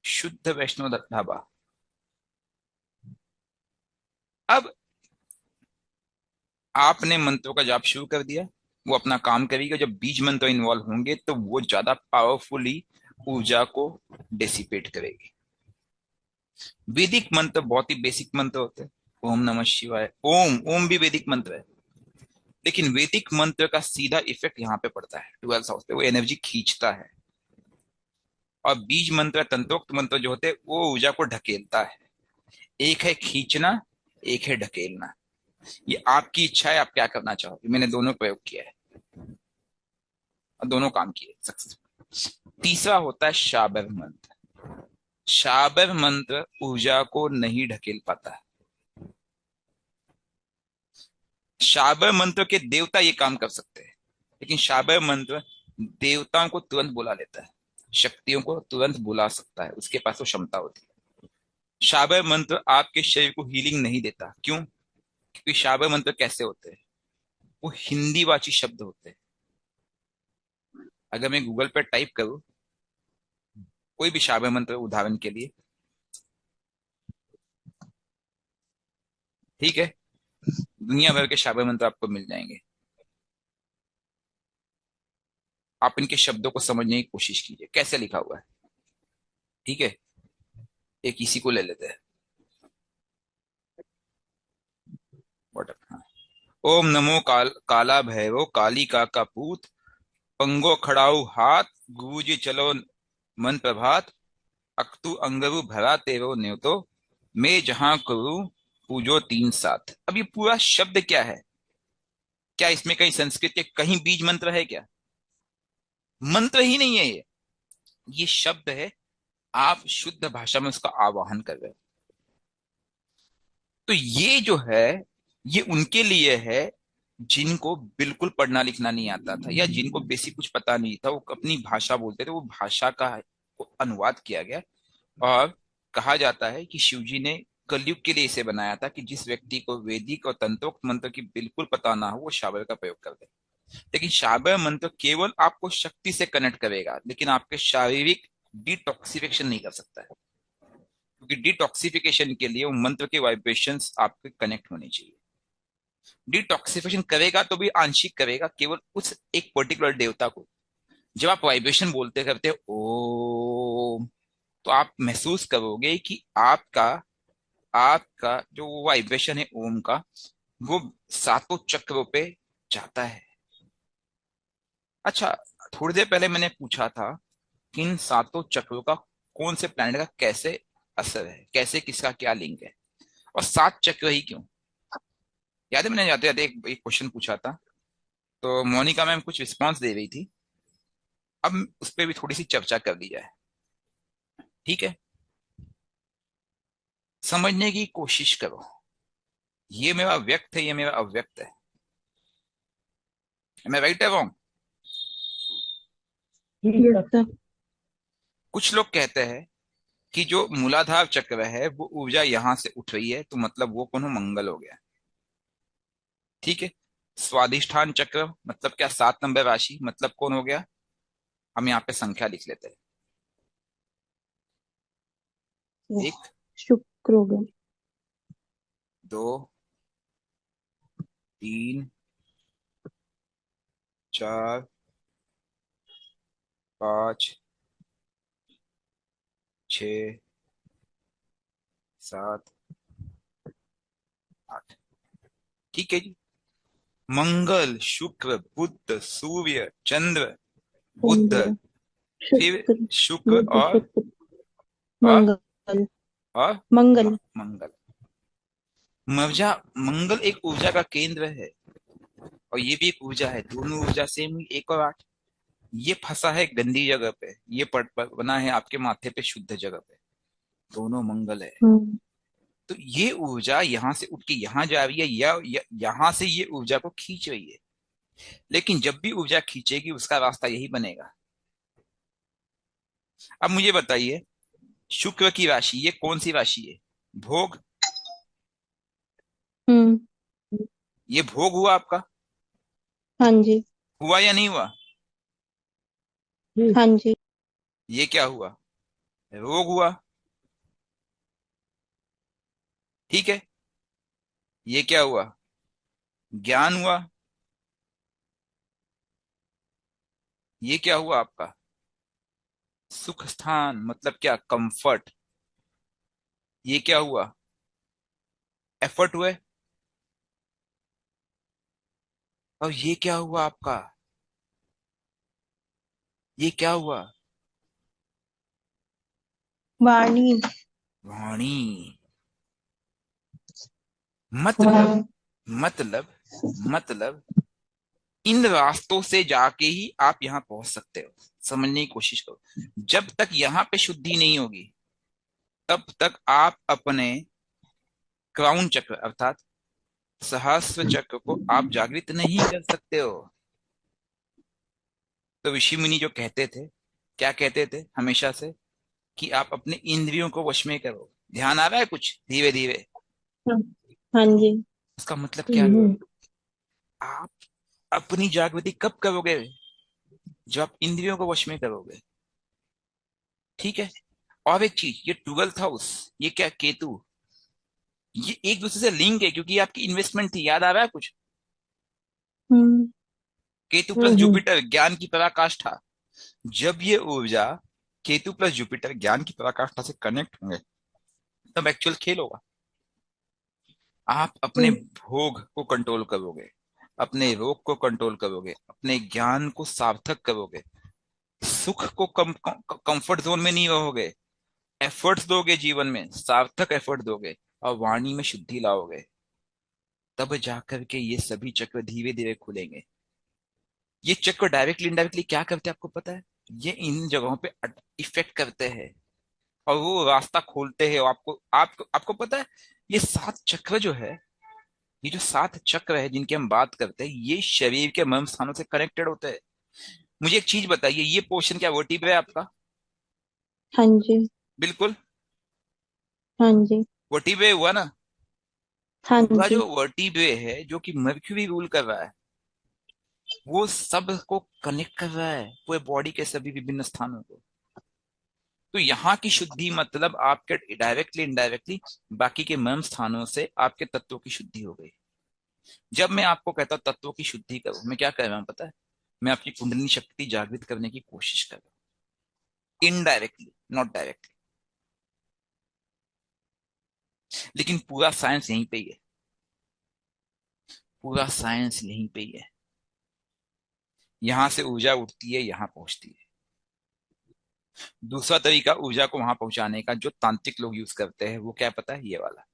शुद्ध वैष्णव ढाबा। अब आपने मंत्रों का जाप शुरू कर दिया, वो अपना काम करेगा। जब बीज मंत्र इन्वॉल्व होंगे तो वो ज्यादा पावरफुली ऊर्जा को डेसिपेट करेगी। वैदिक मंत्र बहुत ही बेसिक मंत्र होते हैं। ओम नमः शिवाय। ओम ओम भी वैदिक मंत्र है। लेकिन वैदिक मंत्र का सीधा इफेक्ट यहाँ पे पड़ता है 12th हाउस पे। वो एनर्जी खींचता है। और बीज मंत्र, तंत्रोक्त मंत्र जो होते हैं वो ऊर्जा को ढकेलता है। एक है खींचना, एक है ढकेलना। ये आपकी इच्छा है, आप क्या करना चाहोगे। मैंने दोनों प्रयोग किया है और दोनों काम किए सक्सेसफुल। तीसरा होता है शाबर मंत्र। शाबर मंत्र ऊर्जा को नहीं ढकेल पाता। शाबर मंत्र के देवता ये काम कर सकते हैं, लेकिन शाबर मंत्र देवताओं को तुरंत बुला लेता है, शक्तियों को तुरंत बुला सकता है, उसके पास वो क्षमता होती है। शाबर मंत्र आपके शरीर को हीलिंग नहीं देता। क्यों? क्योंकि शाबर मंत्र कैसे होते हैं, वो हिंदी वाची शब्द होते हैं। अगर मैं गूगल पे टाइप करूं कोई भी शाबर मंत्र उदाहरण के लिए, ठीक है, दुनिया भर के शाबर मंत्र आपको मिल जाएंगे। आप इनके शब्दों को समझने की कोशिश कीजिए कैसे लिखा हुआ है। ठीक है, एक इसी को ले लेते हैं। हाँ। ओम नमो काला भैरव कालिका का पूत, पंगो खड़ाऊ हाथ, गुरुजी चलो मन प्रभात, अक्तु अंगरु भरा तेरो न्योतो, मैं जहां करूं पूजो तीन साथ। अब ये पूरा शब्द क्या है? क्या इसमें कहीं संस्कृत के कहीं बीज मंत्र है क्या? मंत्र ही नहीं है ये शब्द है। आप शुद्ध भाषा में उसका आवाहन कर रहे हो। तो ये जो है ये उनके लिए है जिनको बिल्कुल पढ़ना लिखना नहीं आता था, या जिनको बेसिक कुछ पता नहीं था, वो अपनी भाषा बोलते थे, वो भाषा का अनुवाद किया गया। और कहा जाता है कि शिवजी ने कलयुग के लिए इसे बनाया था कि जिस व्यक्ति को वैदिक और तंत्रोक्त मंत्र की बिल्कुल पता ना हो वो शाबर का प्रयोग कर दे। लेकिन शाबर मंत्र केवल आपको शक्ति से कनेक्ट करेगा, लेकिन आपके शारीरिक डिटॉक्सिफिकेशन नहीं कर सकता है, क्योंकि डिटॉक्सिफिकेशन के लिए वो मंत्र के वाइब्रेशंस आपके कनेक्ट होने चाहिए। डिटॉक्सिफिकेशन करेगा तो भी आंशिक करेगा, केवल उस एक पर्टिकुलर देवता को। जब आप वाइब्रेशन बोलते करते हो ओम, तो आप महसूस करोगे कि आपका आपका जो वाइब्रेशन है ओम का, वो सातों चक्रों पे जाता है। अच्छा, थोड़ी देर पहले मैंने पूछा था कि इन सातों चक्रों का कौन से प्लैनेट का कैसे असर है, कैसे किसका क्या लिंक है, और सात चक्र ही क्यों? याद है मैंने जाते जाते एक क्वेश्चन पूछा था, तो मोनिका मैम कुछ रिस्पॉन्स दे रही थी। अब उस पर भी थोड़ी सी चर्चा कर ली जाए, ठीक है? समझने की कोशिश करो। ये मेरा व्यक्त है, ये मेरा अव्यक्त है। मैं राइट है रॉन्ग? Yes sir. कुछ लोग कहते हैं कि जो मूलाधार चक्र है वो ऊर्जा यहां से उठ रही है, तो मतलब वो कौन मंगल हो गया। ठीक है, स्वादिष्ठान चक्र मतलब क्या? 7 नंबर राशि मतलब कौन हो गया? हम यहाँ पे संख्या लिख लेते हैं। एक, शुक्र हो गया। दो, तीन, चार, पाँच, छ, सात, आठ। ठीक है जी। मंगल, शुक्र, बुध, सूर्य, चंद्र, बुध, चंद्र, फिर शुक्र, शुक्र बुध, और शुक्र, और मंगल, और मंगल। मंगल। मर्जा मंगल एक ऊर्जा का केंद्र है और ये भी एक ऊर्जा है। दोनों ऊर्जा सेम हुई, 1 और 8। ये फंसा है गंदी जगह पे, ये बना है आपके माथे पे शुद्ध जगह पे। दोनों मंगल है। हम्म। तो ये ऊर्जा यहाँ से उठ के यहाँ जा रही है, या यहाँ से ये ऊर्जा को खींच रही है। लेकिन जब भी ऊर्जा खींचेगी उसका रास्ता यही बनेगा। अब मुझे बताइए, शुक्र की राशि ये कौन सी राशि है? भोग। हम्म। ये भोग हुआ आपका? हाँ जी। हुआ या नहीं हुआ? हाँ जी। ये क्या हुआ? रोग हुआ। ठीक है, ये क्या हुआ? ज्ञान हुआ। ये क्या हुआ आपका? सुख स्थान मतलब क्या? कंफर्ट। ये क्या हुआ? एफर्ट हुए। और ये क्या हुआ आपका? ये क्या हुआ? वाणी। वाणी। मतलब मतलब मतलब इन रास्तों से जाके ही आप यहाँ पहुंच सकते हो। समझने की कोशिश करो। जब तक यहाँ पे शुद्धि नहीं होगी तब तक आप अपने क्राउन चक्र अर्थात सहस्त्र चक्र को आप जागृत नहीं कर सकते हो। तो ऋषि मुनि जो कहते थे, क्या कहते थे हमेशा से, कि आप अपने इंद्रियों को वश में करो। ध्यान आ रहा है कुछ धीरे धीरे? हाँ हाँ जी। उसका मतलब क्या है? हम्म। आप अपनी जागृति कब करोगे? जब आप इंद्रियों को वश में करोगे। ठीक है। और एक चीज, ये 12th हाउस, ये क्या केतु, ये एक दूसरे से लिंक है क्योंकि ये आपकी इन्वेस्टमेंट थी। याद आ रहा है कुछ? हम्म केतु प्लस जुपिटर ज्ञान की पराकाष्ठा। जब ये ऊर्जा केतु प्लस जुपिटर ज्ञान की पराकाष्ठा से कनेक्ट होंगे तब एक्चुअल खेल होगा। आप अपने हम्म भोग को कंट्रोल करोगे, अपने रोग को कंट्रोल करोगे, अपने ज्ञान को सार्थक करोगे, सुख को कंफर्ट जोन में नहीं रहोगे, एफर्ट्स दोगे, जीवन में सार्थक एफर्ट दोगे और वाणी में शुद्धि लाओगे। तब जाकर के ये सभी चक्र धीरे धीरे खुलेंगे। ये चक्र डायरेक्टली इनडायरेक्टली क्या करते हैं आपको पता है? ये इन जगहों पे इफेक्ट करते हैं और वो रास्ता खोलते हैं। और आपको पता है, ये 7 चक्र जो है, ये जो 7 चक्र है जिनकी हम बात करते हैं, ये शरीर के मर्म स्थानों से कनेक्टेड होते हैं। मुझे एक चीज बताइए, ये पोर्शन क्या वर्टिब्रा है आपका? हाँ जी। बिल्कुल हाँ जी। वर्टिब्रा हुआ ना। हाँ पूरा जी। जो वर्टिब्रा है जो कि मर्क्यूरी रूल कर रहा है, वो सब को कनेक्ट कर रहा है, पूरे बॉडी के सभी विभिन्न स्थानों को। तो यहाँ की शुद्धि मतलब आपके डायरेक्टली इनडायरेक्टली बाकी के मर्म स्थानों से आपके तत्वों की शुद्धि हो गई। जब मैं आपको कहता हूं तत्वों की शुद्धि करो, मैं क्या कह रहा हूं पता है? मैं अपनी कुंडलिनी शक्ति जागृत करने की कोशिश कर रहा हूं, इनडायरेक्टली, नॉट डायरेक्टली। लेकिन पूरा साइंस यहीं पे ही है, पूरा साइंस यहीं पे ही है। यहां से ऊर्जा उठती है, यहां पहुंचती है। दूसरा तरीका ऊर्जा को वहां पहुंचाने का जो तांत्रिक लोग यूज करते हैं, वो क्या पता है? ये वाला।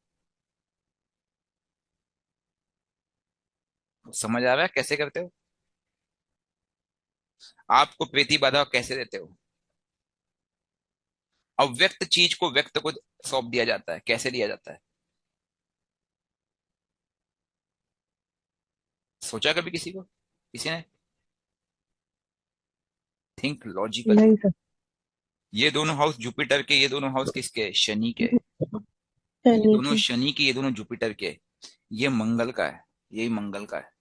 समझ आ रहा है कैसे करते हो? आपको प्रतिबाधा कैसे देते हो? अव्यक्त चीज को व्यक्त को सौंप दिया जाता है। कैसे दिया जाता है? सोचा कभी किसी को, किसी ने? Think logically. नहीं सर। ये दोनों हाउस जुपिटर के, ये दोनों हाउस किसके? शनि के। ये शनि दोनों की। शनि के, ये दोनों जुपिटर के। ये मंगल का है, यही मंगल का है।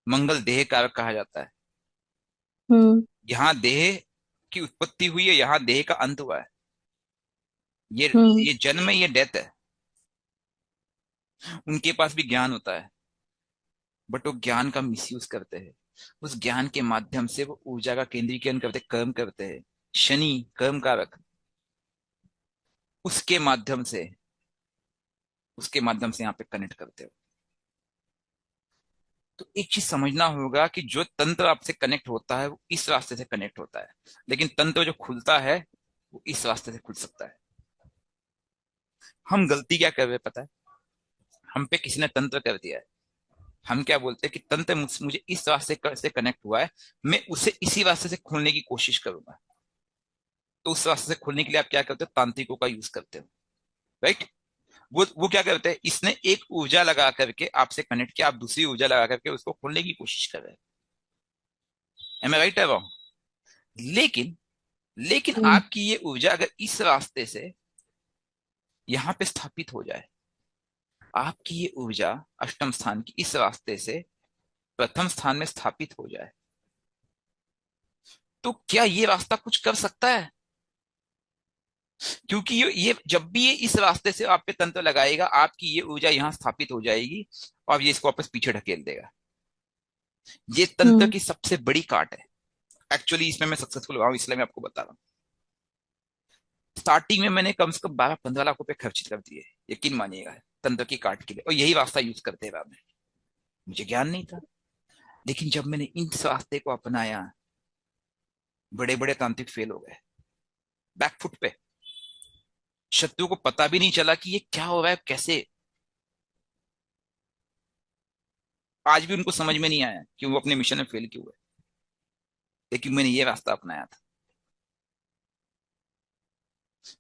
मंगल देह कारक कहा जाता है। हम्म यहाँ देह की उत्पत्ति हुई है, यहाँ देह का अंत हुआ है। ये हम्म ये जन्म है, ये डेथ है। उनके पास भी ज्ञान होता है बट वो ज्ञान का मिसयूज करते हैं। उस ज्ञान के माध्यम से वो ऊर्जा का केंद्रीकरण करते, कर्म करते हैं। शनि कर्म कारक, उसके माध्यम से, उसके माध्यम से यहाँ पे कनेक्ट करते हो। तो एक चीज समझना होगा कि जो तंत्र आपसे कनेक्ट होता है वो इस रास्ते से कनेक्ट होता है, लेकिन तंत्र जो खुलता है वो इस रास्ते से खुल सकता है। हम गलती क्या कर रहे हैं पता है? हम पे किसी ने तंत्र कर दिया है। हम क्या बोलते हैं कि तंत्र मुझे इस रास्ते से कनेक्ट हुआ है, मैं उसे इसी रास्ते से खोलने की कोशिश करूंगा। तो उस रास्ते से खोलने के लिए आप क्या करते हो? तांत्रिकों का यूज करते हो, राइट? वो क्या करते हैं, इसने एक ऊर्जा लगा करके आपसे कनेक्ट किया, आप दूसरी ऊर्जा लगा करके उसको खोलने की कोशिश कर रहे हैं। एम आई राइट है रॉन्ग? लेकिन लेकिन हम्म आपकी ये ऊर्जा अगर इस रास्ते से यहां पे स्थापित हो जाए, आपकी ये ऊर्जा अष्टम स्थान की इस रास्ते से प्रथम स्थान में स्थापित हो जाए, तो क्या ये रास्ता कुछ कर सकता है? क्योंकि ये जब भी ये इस रास्ते से आप पे तंत्र लगाएगा, आपकी ये ऊर्जा यहां स्थापित हो जाएगी और ये इसको वापस पीछे ढकेल देगा। ये तंत्र हम्म की सबसे बड़ी काट है। एक्चुअली इसमें मैं सक्सेसफुल हुआ हूं, इसलिए मैं आपको बता रहा हूँ। स्टार्टिंग में मैंने कम से कम 12-15 लाख रुपए खर्च कर दिए, यकीन मानिएगा, तंत्र की काट के लिए, और यही रास्ता यूज करते रहा मैं। मुझे ज्ञान नहीं था, लेकिन जब मैंने इस रास्ते को अपनाया, बड़े बड़े तांत्रिक फेल हो गए, बैकफुट पे। शत्रु को पता भी नहीं चला कि ये क्या हो रहा है, कैसे। आज भी उनको समझ में नहीं आया कि वो अपने मिशन में फेल क्यों हुए, लेकिन मैंने ये रास्ता अपनाया था।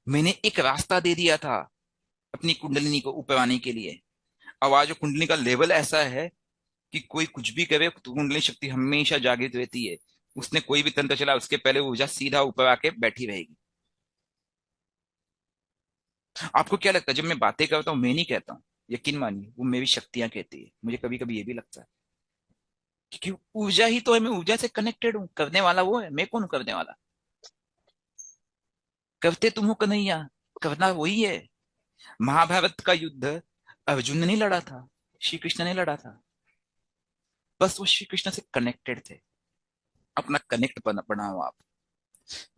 मैंने एक रास्ता दे दिया था अपनी कुंडलिनी को ऊपर आने के लिए। अब आज कुंडलिनी का लेवल ऐसा है कि कोई कुछ भी करे तो कुंडलिनी शक्ति हमेशा जागृत रहती है। उसने कोई भी तंत्र चला, उसके पहले वो ऊर्जा सीधा ऊपर आके बैठी रहेगी। आपको क्या लगता है जब मैं बातें करता हूँ, मैं नहीं कहता हूँ, यकीन मानिए वो मेरी शक्तियां कहती है। मुझे कभी कभी ये भी लगता है क्योंकि ऊर्जा ही तो है, मैं ऊर्जा से कनेक्टेड हूँ। करने वाला वो है, मैं कौन हूं करने वाला? करते तुम हो कन्हैया, करना वही है। महाभारत का युद्ध अर्जुन ने नहीं लड़ा था, श्री कृष्ण ने लड़ा था। बस वो श्री कृष्ण से कनेक्टेड थे। अपना कनेक्ट बनाओ आप।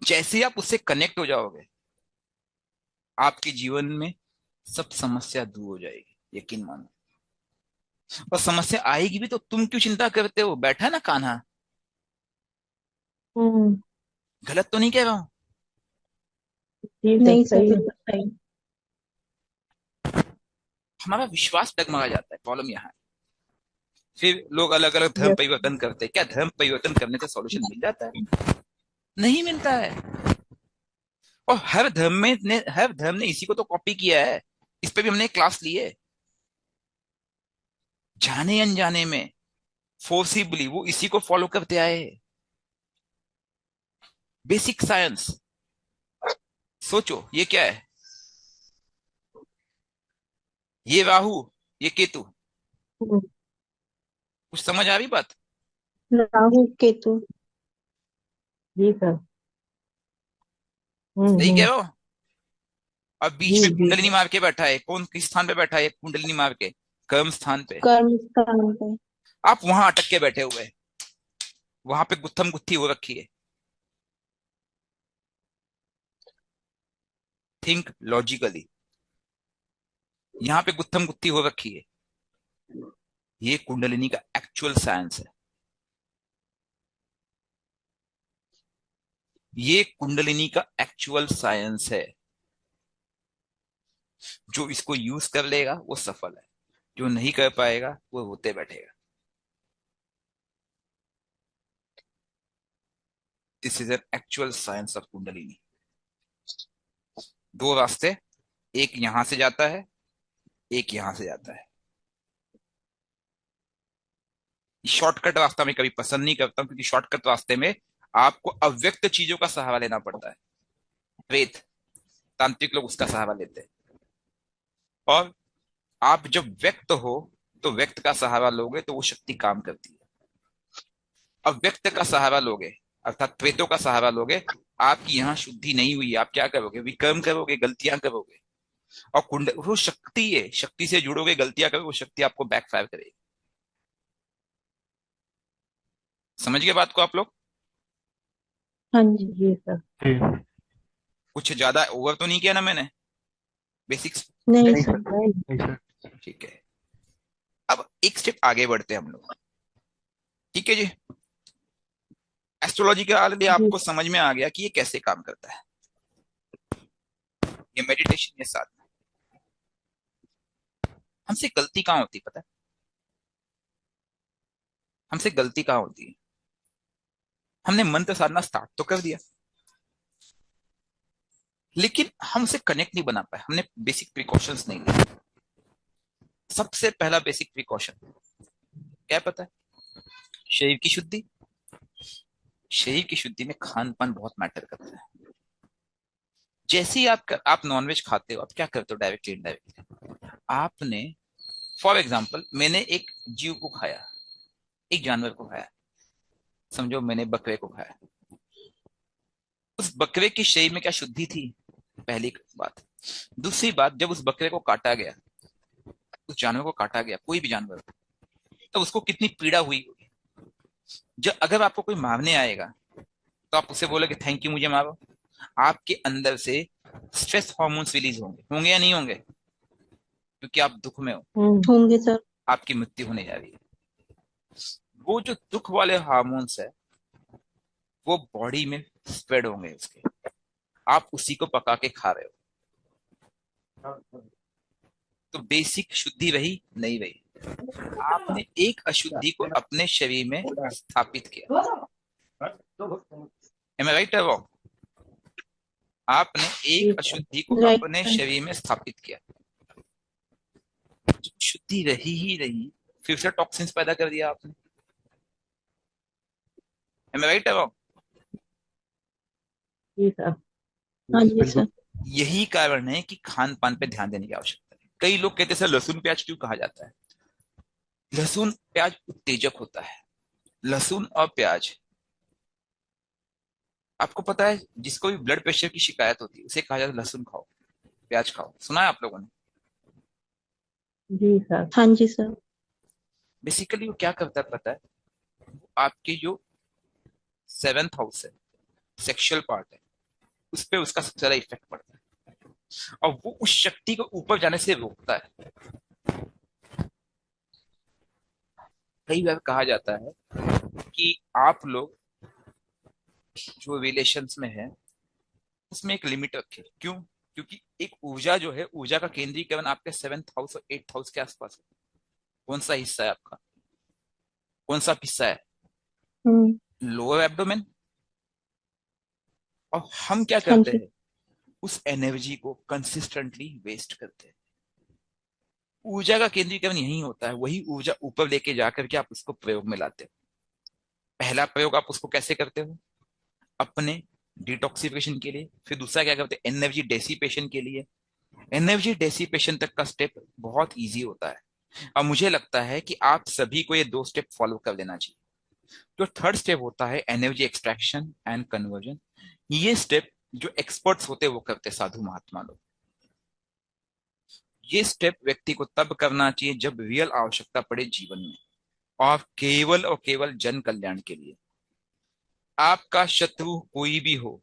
जैसे ही आप उससे कनेक्ट हो जाओगे, आपके जीवन में सब समस्या दूर हो जाएगी, यकीन मानो। और समस्या आएगी भी तो तुम क्यों चिंता करते हो? बैठा है ना कान्हा, हम्म। गलत तो नहीं कह रहा हूं? जी सर, नहीं सर, सही है। बिल्कुल सही। हमारा विश्वास डगमगा जाता है, प्रॉब्लम यहाँ है। फिर लोग अलग अलग धर्म यस। परिवर्तन करते हैं। क्या धर्म परिवर्तन करने से सॉल्यूशन मिल जाता है? नहीं मिलता है। और हर धर्म ने इसी को तो कॉपी किया है। इस पे भी हमने क्लास ली है, जाने अनजाने में, फोर्सिबली वो इसी को फॉलो करते आए हैं। Basic science. सोचो ये क्या है, ये राहु, ये केतु। हम्म, कुछ समझ आ रही बात? राहु केतु। जी सर। सही कह हम्म। रहे हो? अब बीच जी में जी कुंडलिनी सर। मार के बैठा है कौन? किस स्थान पे बैठा है कुंडलिनी मार के? कर्म स्थान पे। कर्म स्थान पे। आप वहां अटक के बैठे हुए हैं। वहां पे गुत्थम गुत्थी हो रखी है। Think logically. यहाँ पे गुत्थम गुत्थी हो रखी है। ये कुंडलिनी का एक्चुअल साइंस है। ये कुंडलिनी का एक्चुअल साइंस है। जो इसको यूज कर लेगा वो सफल है, जो नहीं कर पाएगा वो होते बैठेगा। This is an actual science of kundalini. दो रास्ते, एक यहां से जाता है, एक यहां से जाता है। शॉर्टकट रास्ता मैं कभी पसंद नहीं करता हूं, क्योंकि शॉर्टकट रास्ते में आपको अव्यक्त चीजों का सहारा लेना पड़ता है। प्रेत, तांत्रिक लोग उसका सहारा लेते हैं। और आप जब व्यक्त हो तो व्यक्त का सहारा लोगे तो वो शक्ति काम करती है। अव्यक्त का सहारा लोगे, अर्थात प्रेतों का सहारा लोगे, आपकी यहाँ शुद्धि नहीं हुई, आप क्या करोगे? विकर्म करोगे, गलतियां करोगे। और कुंड वो शक्ति है, शक्ति से जुड़ोगे, गलतियां करोगे, वो शक्ति आपको बैकफायर करेगी। समझ गए बात को आप लोग? हाँ जी। जी सर। जी। कुछ ज्यादा ओवर तो नहीं किया ना मैंने? बेसिक्स नहीं नहीं सर। सर। नहीं। नहीं सर। ठीक है। अब एक स्टेप आगे बढ़ते हैं हम लोग। ठीक है जी। एस्ट्रोलॉजी के ऑलरेडी जी। आपको समझ में आ गया कि ये कैसे काम करता है। ये मेडिटेशन, ये साधना। हमसे गलती कहाँ होती है पता है? हमसे गलती कहाँ होती है? हमने मंत्र साधना स्टार्ट तो कर दिया, लेकिन हम उसे कनेक्ट नहीं बना पाए। हमने बेसिक प्रिकॉशंस नहीं लिए। सबसे पहला बेसिक प्रिकॉशन क्या है पता है? शरीर की शुद्धि। शरीर की शुद्धि में खान पान बहुत मैटर करता है। जैसे ही आप नॉनवेज खाते हो, आप क्या करते हो? डायरेक्टली इनडायरेक्टली आपने, फॉर एग्जाम्पल, मैंने एक जीव को खाया, एक जानवर को खाया। समझो मैंने बकरे को खाया। उस बकरे की शरीर में क्या शुद्धि थी? पहली बात। दूसरी बात, जब उस बकरे को काटा गया, उस जानवर को काटा गया, कोई भी जानवर, तो उसको कितनी पीड़ा हुई होगी। जब अगर आपको कोई मारने आएगा तो आप उसे बोलोगे थैंक यू मुझे मारो। आपके अंदर से स्ट्रेस हार्मोन्स रिलीज होंगे, होंगे या नहीं होंगे? क्योंकि आप दुख में हो, होंगे सर। आपकी मृत्यु होने जा रही है। वो जो दुख वाले हार्मोन्स है वो बॉडी में स्प्रेड होंगे उसके। आप उसी को पका के खा रहे हो। तो बेसिक शुद्धि रही नहीं रही, आपने एक अशुद्धि को अपने शरीर में स्थापित किया। M I right wrong? आपने एक अशुद्धि को राइट अपने सर। शरीर में स्थापित किया, शुद्धि रही ही रही, फिर से टॉक्सिन्स पैदा कर दिया आपने। M I right wrong? Ji sir. हाँ जी बिल्कुल। सर। यही कारण है कि खान पान पे ध्यान देने की आवश्यकता है। कई लोग कहते हैं सर लहसुन प्याज क्यों कहा जाता है? लहसुन प्याज उत्तेजक होता है। लहसुन और प्याज, आपको पता है जिसको भी ब्लड प्रेशर की शिकायत होती है उसे कहा जाता है लहसुन खाओ, प्याज खाओ। सुना है आप लोगों ने? जी सर। हाँ जी सर। बेसिकली वो क्या करता है पता है? आपके जो सेवेंथ हाउस है, सेक्सुअल पार्ट है, उस पे उसका सबसे ज्यादा इफेक्ट पड़ता है और वो उस शक्ति को ऊपर जाने से रोकता है। कई बार कहा जाता है कि आप लोग जो रिलेशंस में है उसमें एक लिमिट रखें। क्यों? क्योंकि एक ऊर्जा जो है, ऊर्जा का केंद्रीकरण आपके सेवेंथ हाउस और एट्थ हाउस के आसपास है। कौन सा हिस्सा है आपका? कौन सा हिस्सा है? हम्म। Lower abdomen. और हम क्या हाँ करते जी। हैं? उस एनर्जी को कंसिस्टेंटली वेस्ट करते हैं। ऊर्जा का केंद्रीकरण यही होता है, वही ऊर्जा ऊपर लेके जाकर के आप उसको प्रयोग में लाते हो। पहला प्रयोग आप उसको कैसे करते हो? अपने डिटॉक्सिफिकेशन के लिए। फिर दूसरा क्या करते हैं? एनर्जी डेसिपेशन के लिए। एनर्जी डेसिपेशन तक का स्टेप बहुत इजी होता है और मुझे लगता है कि आप सभी को ये दो स्टेप फॉलो कर लेना चाहिए। जो थर्ड स्टेप होता है एनर्जी एक्सट्रैक्शन एंड कन्वर्जन, ये स्टेप जो एक्सपर्ट्स होते हैं वो करते हैं, साधु महात्मा लोग। ये स्टेप व्यक्ति को तब करना चाहिए जब रियल आवश्यकता पड़े जीवन में, और केवल जन कल्याण के लिए। आपका शत्रु कोई भी हो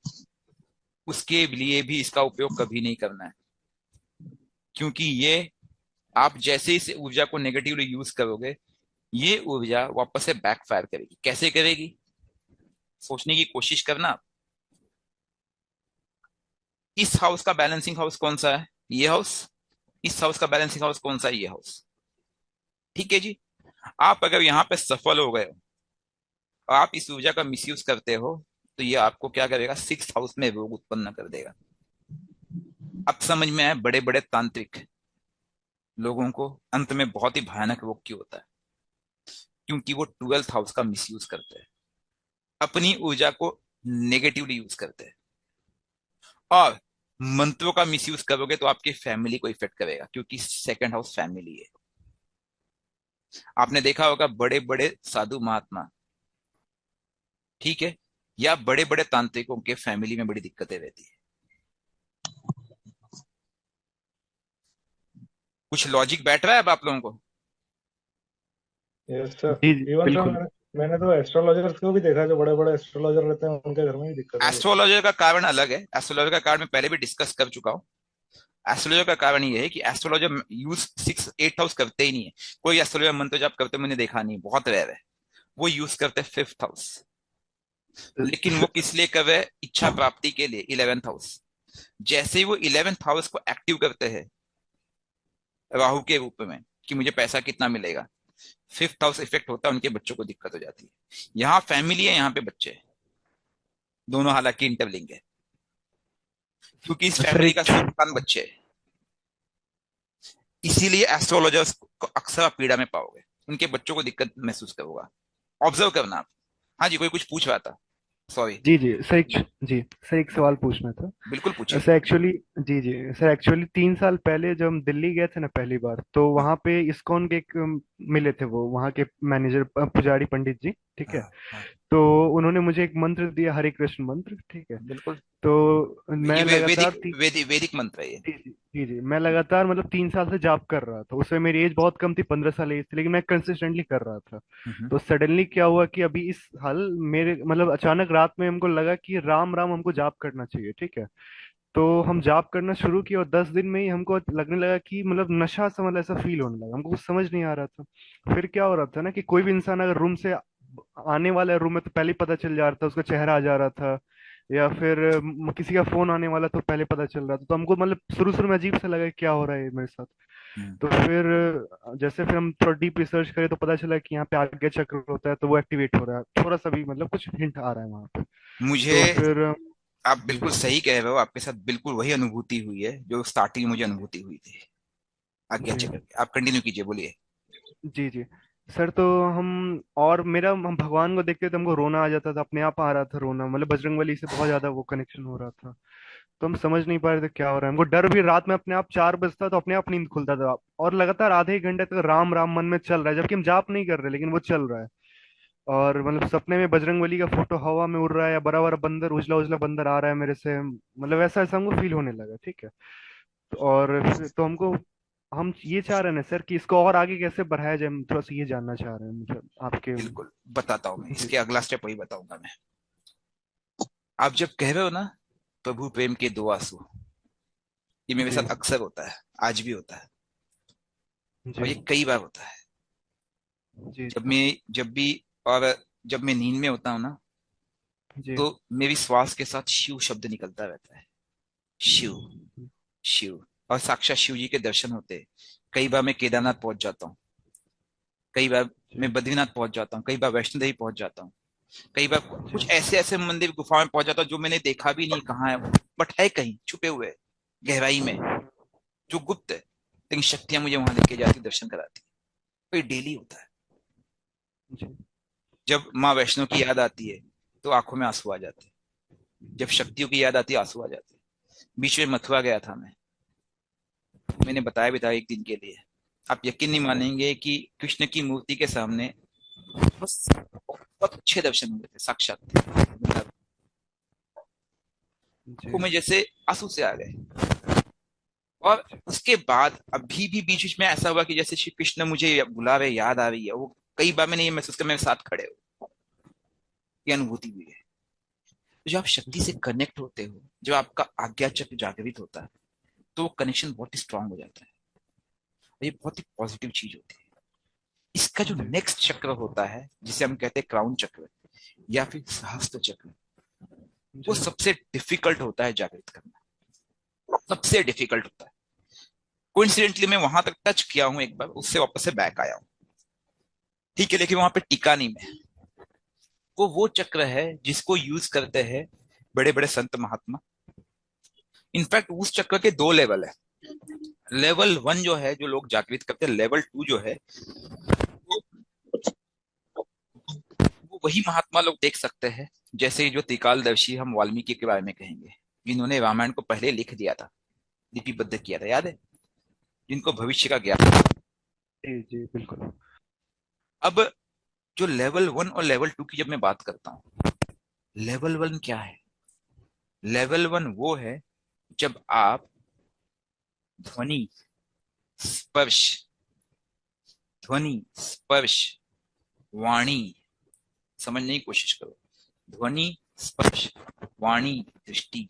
उसके लिए भी इसका उपयोग कभी नहीं करना है, क्योंकि ये आप जैसे इस ऊर्जा को नेगेटिवली यूज करोगे ये ऊर्जा वापस से बैकफायर करेगी। कैसे करेगी? सोचने की कोशिश करना। इस हाउस का बैलेंसिंग हाउस कौन सा है? ये हाउस। इस हाउस का बैलेंसिंग हाउस कौन सा है? ये हाउस। ठीक है जी। आप अगर यहाँ पे सफल हो गए हो और आप इस ऊर्जा का मिसयूज करते हो तो ये आपको क्या करेगा? सिक्स हाउस में रोग उत्पन्न कर देगा। अब समझ में आया बड़े बड़े तांत्रिक लोगों को अंत में बहुत ही भयानक रोग क्यों होता है? क्योंकि वो ट्वेल्थ हाउस का मिसयूज करते हैं, अपनी ऊर्जा को नेगेटिवली यूज करते हैं। और मंत्रों का मिसयूज करोगे तो आपकी फैमिली को इफेक्ट करेगा, क्योंकि सेकंड हाउस फैमिली है। आपने देखा होगा बड़े बड़े साधु महात्मा, ठीक है, या बड़े बड़े तांत्रिकों के फैमिली में बड़ी दिक्कतें रहती है। कुछ लॉजिक बैठ रहा है अब आप लोगों को? Yes sir. जी जी इवन सर बिल्कुल। मैंने तो एस्ट्रोलॉजर्स को भी देखा है, जो बड़े बड़े एस्ट्रोलॉजर रहते हैं उनके घर में भी दिक्कत है। एस्ट्रोलॉजर का कारण अलग है। एस्ट्रोलॉजर का कारण मैं पहले भी डिस्कस कर चुका हूँ। एस्ट्रोलॉजर का कारण ये है कि astrologer use six eight house करते ही नहीं है। कोई एस्ट्रोलॉजर मंत्र जाप करते मैंने देखा नहीं, बहुत रेयर है। वो यूज करते हैं फिफ्थ हाउस। लेकिन वो किस लिए कर रहे हैं? इच्छा प्राप्ति के लिए, इलेवेंथ हाउस। जैसे ही वो इलेवेंथ हाउस को एक्टिव करते हैं राहु के रूप में कि मुझे पैसा कितना मिलेगा, फिफ्थ हाउस इफेक्ट होता है, उनके बच्चों को दिक्कत हो जाती है। यहाँ फैमिली है, यहाँ पे बच्चे हैं, दोनों हालांकि इंटरलिंक है, क्योंकि इस सर फैमिली का एक संतान बच्चे है। इसीलिए एस्ट्रोलॉजर्स को अक्सर आप पीड़ा में पाओगे, उनके बच्चों को दिक्कत महसूस करोगा। ऑब्जर्व करना आप। हाँ जी, कोई कुछ पूछ रहा था, सॉरी। जी जी सर एक जी सर एक सवाल पूछना था। बिल्कुल पूछिए। सर एक्चुअली जी जी सर एक्चुअली 3 साल पहले जब हम दिल्ली गए थे ना पहली बार, तो हाँ वहाँ पे इस्कॉन के एक मिले थे वो वहाँ के मैनेजर पुजारी पंडित जी, ठीक है। हाँ हाँ, तो उन्होंने मुझे एक मंत्र दिया, हरे कृष्ण मंत्र, ठीक है। बिल्कुल। तो ये मैं लगातार वैदिक मंत्र है ये। जी जी जी जी मैं लगातार मतलब 3 साल से जाप कर रहा था। उसमें मेरी एज बहुत कम थी, 15 साल एज थी, लेकिन मैं कंसिस्टेंटली कर रहा था। हम्म। तो सडनली क्या हुआ कि अभी इस हाल मेरे मतलब अचानक रात में हमको लगा कि राम राम हमको जाप करना चाहिए, ठीक है। तो हम जाप करना शुरू किया और 10 दिन में ही हमको लगने लगा कि मतलब नशा सा मतलब ऐसा फील होने लगा, हमको कुछ समझ नहीं आ रहा था। फिर क्या हो रहा था ना कि कोई भी इंसान अगर रूम से आने वाला है रूम में तो पहले ही पता चल जा रहा था, उसका चेहरा आ जा रहा था। या फिर किसी का फोन आने वाला तो पहले पता चल रहा था। तो हमको मतलब शुरू शुरू में अजीब सा लगा कि क्या हो रहा है मेरे साथ। हम्म। तो फिर जैसे फिर हम थोड़ा डीप रिसर्च करें तो पता चला कि यहाँ पे आज्ञा चक्र होता है, तो वो एक्टिवेट हो रहा है, थोड़ा सा भी मतलब कुछ हिंट आ रहा है वहां पे। मुझे तो फिर आप जी बिल्कुल सही कह रहे हो, आपके साथ बिल्कुल वही अनुभूति हुई है जो स्टार्टिंग में मुझे अनुभूति हुई थी आज्ञा जी चक्र की। आप कंटिन्यू कीजिए, बोलिए। जी जी सर। तो हम और मेरा हम भगवान को देखते तो हमको रोना आ जाता था, अपने आप आ रहा था रोना, मतलब बजरंगबली से बहुत ज्यादा वो कनेक्शन हो रहा था। तो हम समझ नहीं पा रहे थे क्या हो रहा है। हमको डर भी, रात में अपने आप 4 बजता तो अपने आप नींद खुलता था, और लगातार आधे एक घंटे तक राम राम मन में चल रहा है, जबकि हम जाप नहीं कर रहे लेकिन वो चल रहा है। और मतलब सपने में बजरंगबली का फोटो हवा में उड़ रहा है, या बड़ा बड़ा बंदर, उजला उजला बंदर आ रहा है मेरे से, मतलब ऐसा ऐसा हमको फील होने लगा, ठीक है। और फिर तो हमको, हम ये चाह रहे हैं ना सर कि इसको और आगे कैसे बढ़ाया जाए, हम थोड़ा सा ये जानना चाह रहे हैं, मतलब आपके। बिल्कुल बताता हूँ मैं, जी इसके अगला स्टेप वही बताऊंगा मैं। आप जब कह रहे हो ना प्रभु प्रेम के दो आंसू, ये मेरे जी साथ अक्सर होता है, आज भी होता है, और जी ये कई बार होता है। जी जब भी और जब मैं नींद में होता हूँ ना, जी तो मेरी श्वास के साथ शिव शब्द निकलता रहता है। शिव, शिव। और साक्षात शिव जी के दर्शन होते हैं। कई बार मैं केदारनाथ पहुंच जाता हूँ, कई बार जी मैं बद्रीनाथ पहुंच जाता हूँ, कई बार वैष्णो देवी पहुंच जाता हूँ, कई बार जी कुछ ऐसे ऐसे मंदिर गुफाओं में पहुंच जाता हूँ जो मैंने देखा भी नहीं कहाँ है वो, बट है कहीं छुपे हुए, गहराई में, जो गुप्त है, लेकिन शक्तियां मुझे वहां लेके जाती, दर्शन कराती। तो ये डेली होता है। जी जब माँ वैष्णो की याद आती है तो आंखों में आंसू आ जाते हैं, जब शक्तियों की याद आती है आंसू आ जाते हैं। बीच में मथुरा गया था मैं, मैंने बताया भी था एक दिन के लिए। आप यकीन नहीं मानेंगे कि कृष्ण की मूर्ति के सामने बस बहुत अच्छे दर्शन हुए थे, साक्षात मतलब जी आंखों में जैसे आंसू से आ गए। और उसके बाद अभी भी बीच बीच में ऐसा हुआ कि जैसे श्री कृष्ण मुझे बुला रहे, याद आ रही है वो, कई बार मैंने ये महसूस किया मेरे साथ खड़े हो, ये अनुभूति हुई है। तो जब आप शक्ति से कनेक्ट होते हो, जब आपका आज्ञा चक्र जागृत होता है, तो वो कनेक्शन बहुत ही स्ट्रांग हो जाता है, और ये बहुत ही पॉजिटिव चीज होती है। इसका जो जी नेक्स्ट चक्र होता है जिसे हम कहते हैं क्राउन चक्र या फिर सहस्त्र चक्र, वो जी सबसे डिफिकल्ट होता है जागृत करना, सबसे डिफिकल्ट होता है। कोइंसिडेंटली मैं वहां तक टच किया हूं एक बार, उससे वापस से बैक आया हूं, ठीक है, लेकिन वहां पे टिका नहीं मैं। वो चक्र है जिसको यूज करते हैं बड़े बड़े संत महात्मा। इनफैक्ट उस चक्र के दो लेवल है। लेवल वन जो है जो लोग जागृत करते हैं, लेवल टू जो है वो, वो वही महात्मा लोग देख सकते हैं, जैसे जो त्रिकालदर्शी हम वाल्मीकि के बारे में कहेंगे, जिन्होंने रामायण को पहले लिख दिया था, लिपिबद्ध किया था, याद है, जिनको भविष्य का ज्ञान था। जी जी बिल्कुल। अब जो लेवल वन और लेवल टू की जब मैं बात करता हूँ, लेवल वन क्या है? लेवल वन वो है जब आप ध्वनि, स्पर्श, ध्वनि, स्पर्श, वाणी, समझने की कोशिश करो, ध्वनि, स्पर्श, वाणी, दृष्टि,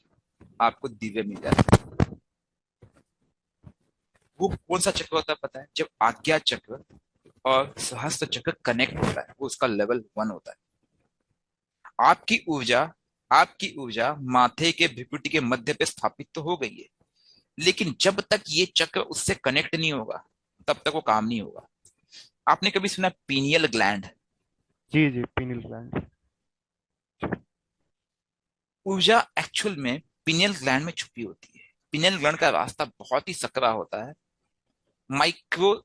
आपको दिव्य मिल जाता है। वो कौन सा चक्र होता है पता है? जब आज्ञा चक्र और सहस्त्र चक्र कनेक्ट होता है, वो उसका लेवल वन होता है। आपकी ऊर्जा, आपकी ऊर्जा माथे के भ्रुकुटी के मध्य पे स्थापित तो हो गई है, लेकिन जब तक ये चक्र उससे कनेक्ट नहीं होगा तब तक वो काम नहीं होगा। आपने कभी सुना पीनियल ग्लैंड? जी जी पीनियल ग्लैंड। ऊर्जा एक्चुअल में पीनियल ग्लैंड में छुपी होती है। पीनियल ग्लैंड का रास्ता बहुत ही सकरा होता है, माइक्रो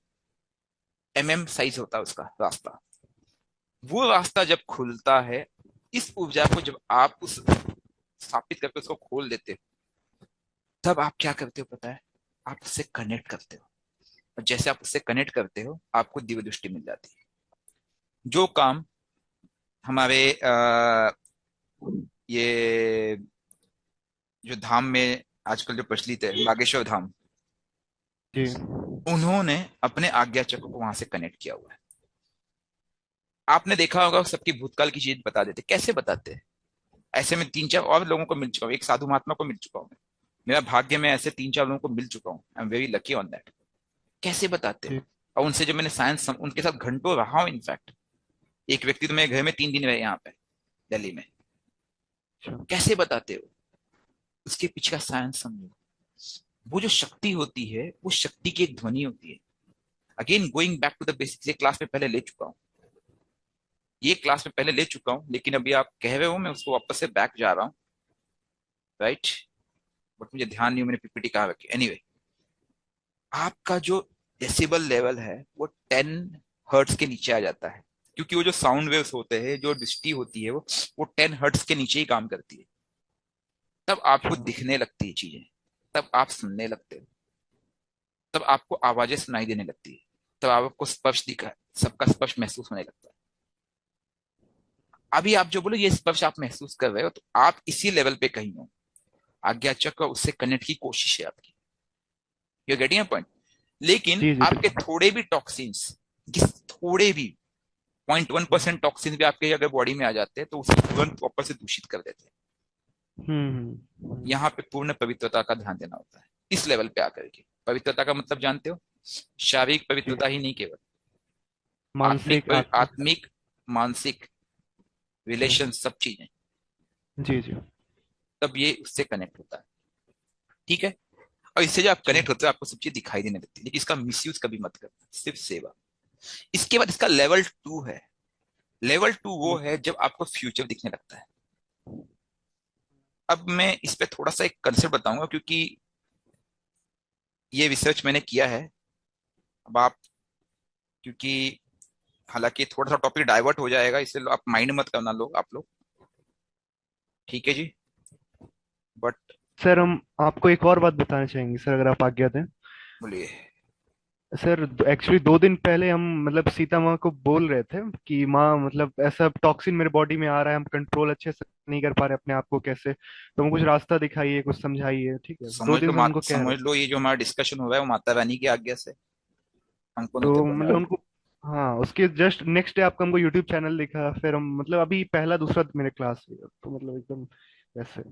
साइज होता है उसका रास्ता। वो रास्ता जब खुलता है, इस ऊर्जा को जब आप उस स्थापित करके उसको खोल देते हो, तब आप क्या करते हो पता है? आप उससे कनेक्ट करते हो, और जैसे आप उससे कनेक्ट करते हो आपको दिव्य दृष्टि मिल जाती है। जो काम हमारे ये जो धाम में आजकल जो प्रचलित है, बागेश्वर धाम, जी उन्होंने अपने आज्ञा चक्र को वहां से कनेक्ट किया हुआ है। आपने देखा होगा सबकी भूतकाल की चीज बता देते, कैसे बताते हैं? ऐसे में तीन चार और लोगों को मिल चुका हूँ, एक साधु महात्मा को मिल चुका हूँ मैं। मेरा भाग्य में ऐसे तीन चार लोगों को मिल चुका हूँ, I am very lucky on that. कैसे बताते हैं? जी और उनसे जब मैंने साइंस उनके साथ घंटों रहा हूँ, इनफैक्ट एक व्यक्ति तो मेरे घर में 3 दिन रहे यहाँ पे दिल्ली में, अच्छा। कैसे बताते हो? उसके पीछे का साइंस समझो। वो जो शक्ति होती है वो शक्ति की एक ध्वनि होती है। Again going back to the basics, ये क्लास में पहले ले चुका हूँ, ये क्लास में पहले ले चुका हूँ, लेकिन अभी आप कह रहे हो मैं उसको वापस से बैक जा रहा हूँ, राइट? बट मुझे ध्यान नहीं, मैंने पीपीटी कहाँ रखी। एनीवे, आपका जो डेसिबल लेवल है वो 10 हर्ट्स के नीचे आ जाता है, क्योंकि वो जो साउंड वेव्स होते हैं, जो दृष्टि होती है वो 10 हर्ट्स के नीचे ही काम करती है। तब आपको अच्छा। दिखने लगती है चीजें, तब आप सुनने लगते हो, तब आपको आवाजें सुनाई देने लगती है, तब आपको स्पर्श दिखा, सबका स्पर्श महसूस होने लगता है। अभी आप जो बोलो ये स्पर्श आप महसूस कर रहे हो, तो आप इसी लेवल पे कहीं हो। आज्ञा चक्र उससे कनेक्ट की कोशिश है आपकी। You getting point? लेकिन जी जी आपके बिल्कुल। थोड़े भी टॉक्सिन्स, थोड़े भी 0.1% टॉक्सिन भी आपके अगर बॉडी में आ जाते हैं तो उसे तुरंत वापस से दूषित कर देते हैं। यहाँ पे पूर्ण पवित्रता का ध्यान देना होता है इस लेवल पे आकर के। पवित्रता का मतलब जानते हो? शारीरिक जी। पवित्रता ही नहीं, केवल मानसिक, आत्मिक। आत्मिक, मानसिक, जी रिलेशन, सब चीजें। जी जी तब ये उससे कनेक्ट होता है, ठीक है? और इससे जब आप जी कनेक्ट होते हो आपको सब चीज दिखाई देने लगती है, लेकिन इसका मिसयूज कभी मत करना, सिर्फ सेवा। इसके बाद इसका लेवल 2 है। लेवल 2 वो है जब आपको फ्यूचर दिखने लगता है। अब मैं इस पे थोड़ा सा एक कंसेप्ट बताऊंगा, क्योंकि ये रिसर्च मैंने किया है। अब आप, क्योंकि हालांकि थोड़ा सा टॉपिक डाइवर्ट हो जाएगा, इसलिए आप माइंड मत करना लोग, आप लोग, ठीक है जी? बट सर, हम आपको एक और बात बताना चाहेंगे सर, अगर आप आज्ञा दें। बोलिए। सर, एक्चुअली 2 दिन पहले हम मतलब सीता माँ को बोल रहे थे कि माँ मतलब ऐसा टॉक्सिन मेरे बॉडी में आ रहा है, हम कंट्रोल अच्छे से नहीं कर पा रहे अपने आप को, कैसे, तो हम कुछ रास्ता दिखाइए, कुछ समझाइए। ठीक है, दो समझ लो दिन से उनको कह रहे समझ लो, ये जो हमारा डिस्कशन हो रहा है वो माता रानी की आज्ञा से, हम कौन होते तो बोलने मतलब वाले? उनको, हाँ, उसके जस्ट नेक्स्ट डे आपका हमको यूट्यूब चैनल दिखा, फिर हम मतलब अभी पहला दूसरा मेरे क्लास में, तो मतलब एकदम वैसे।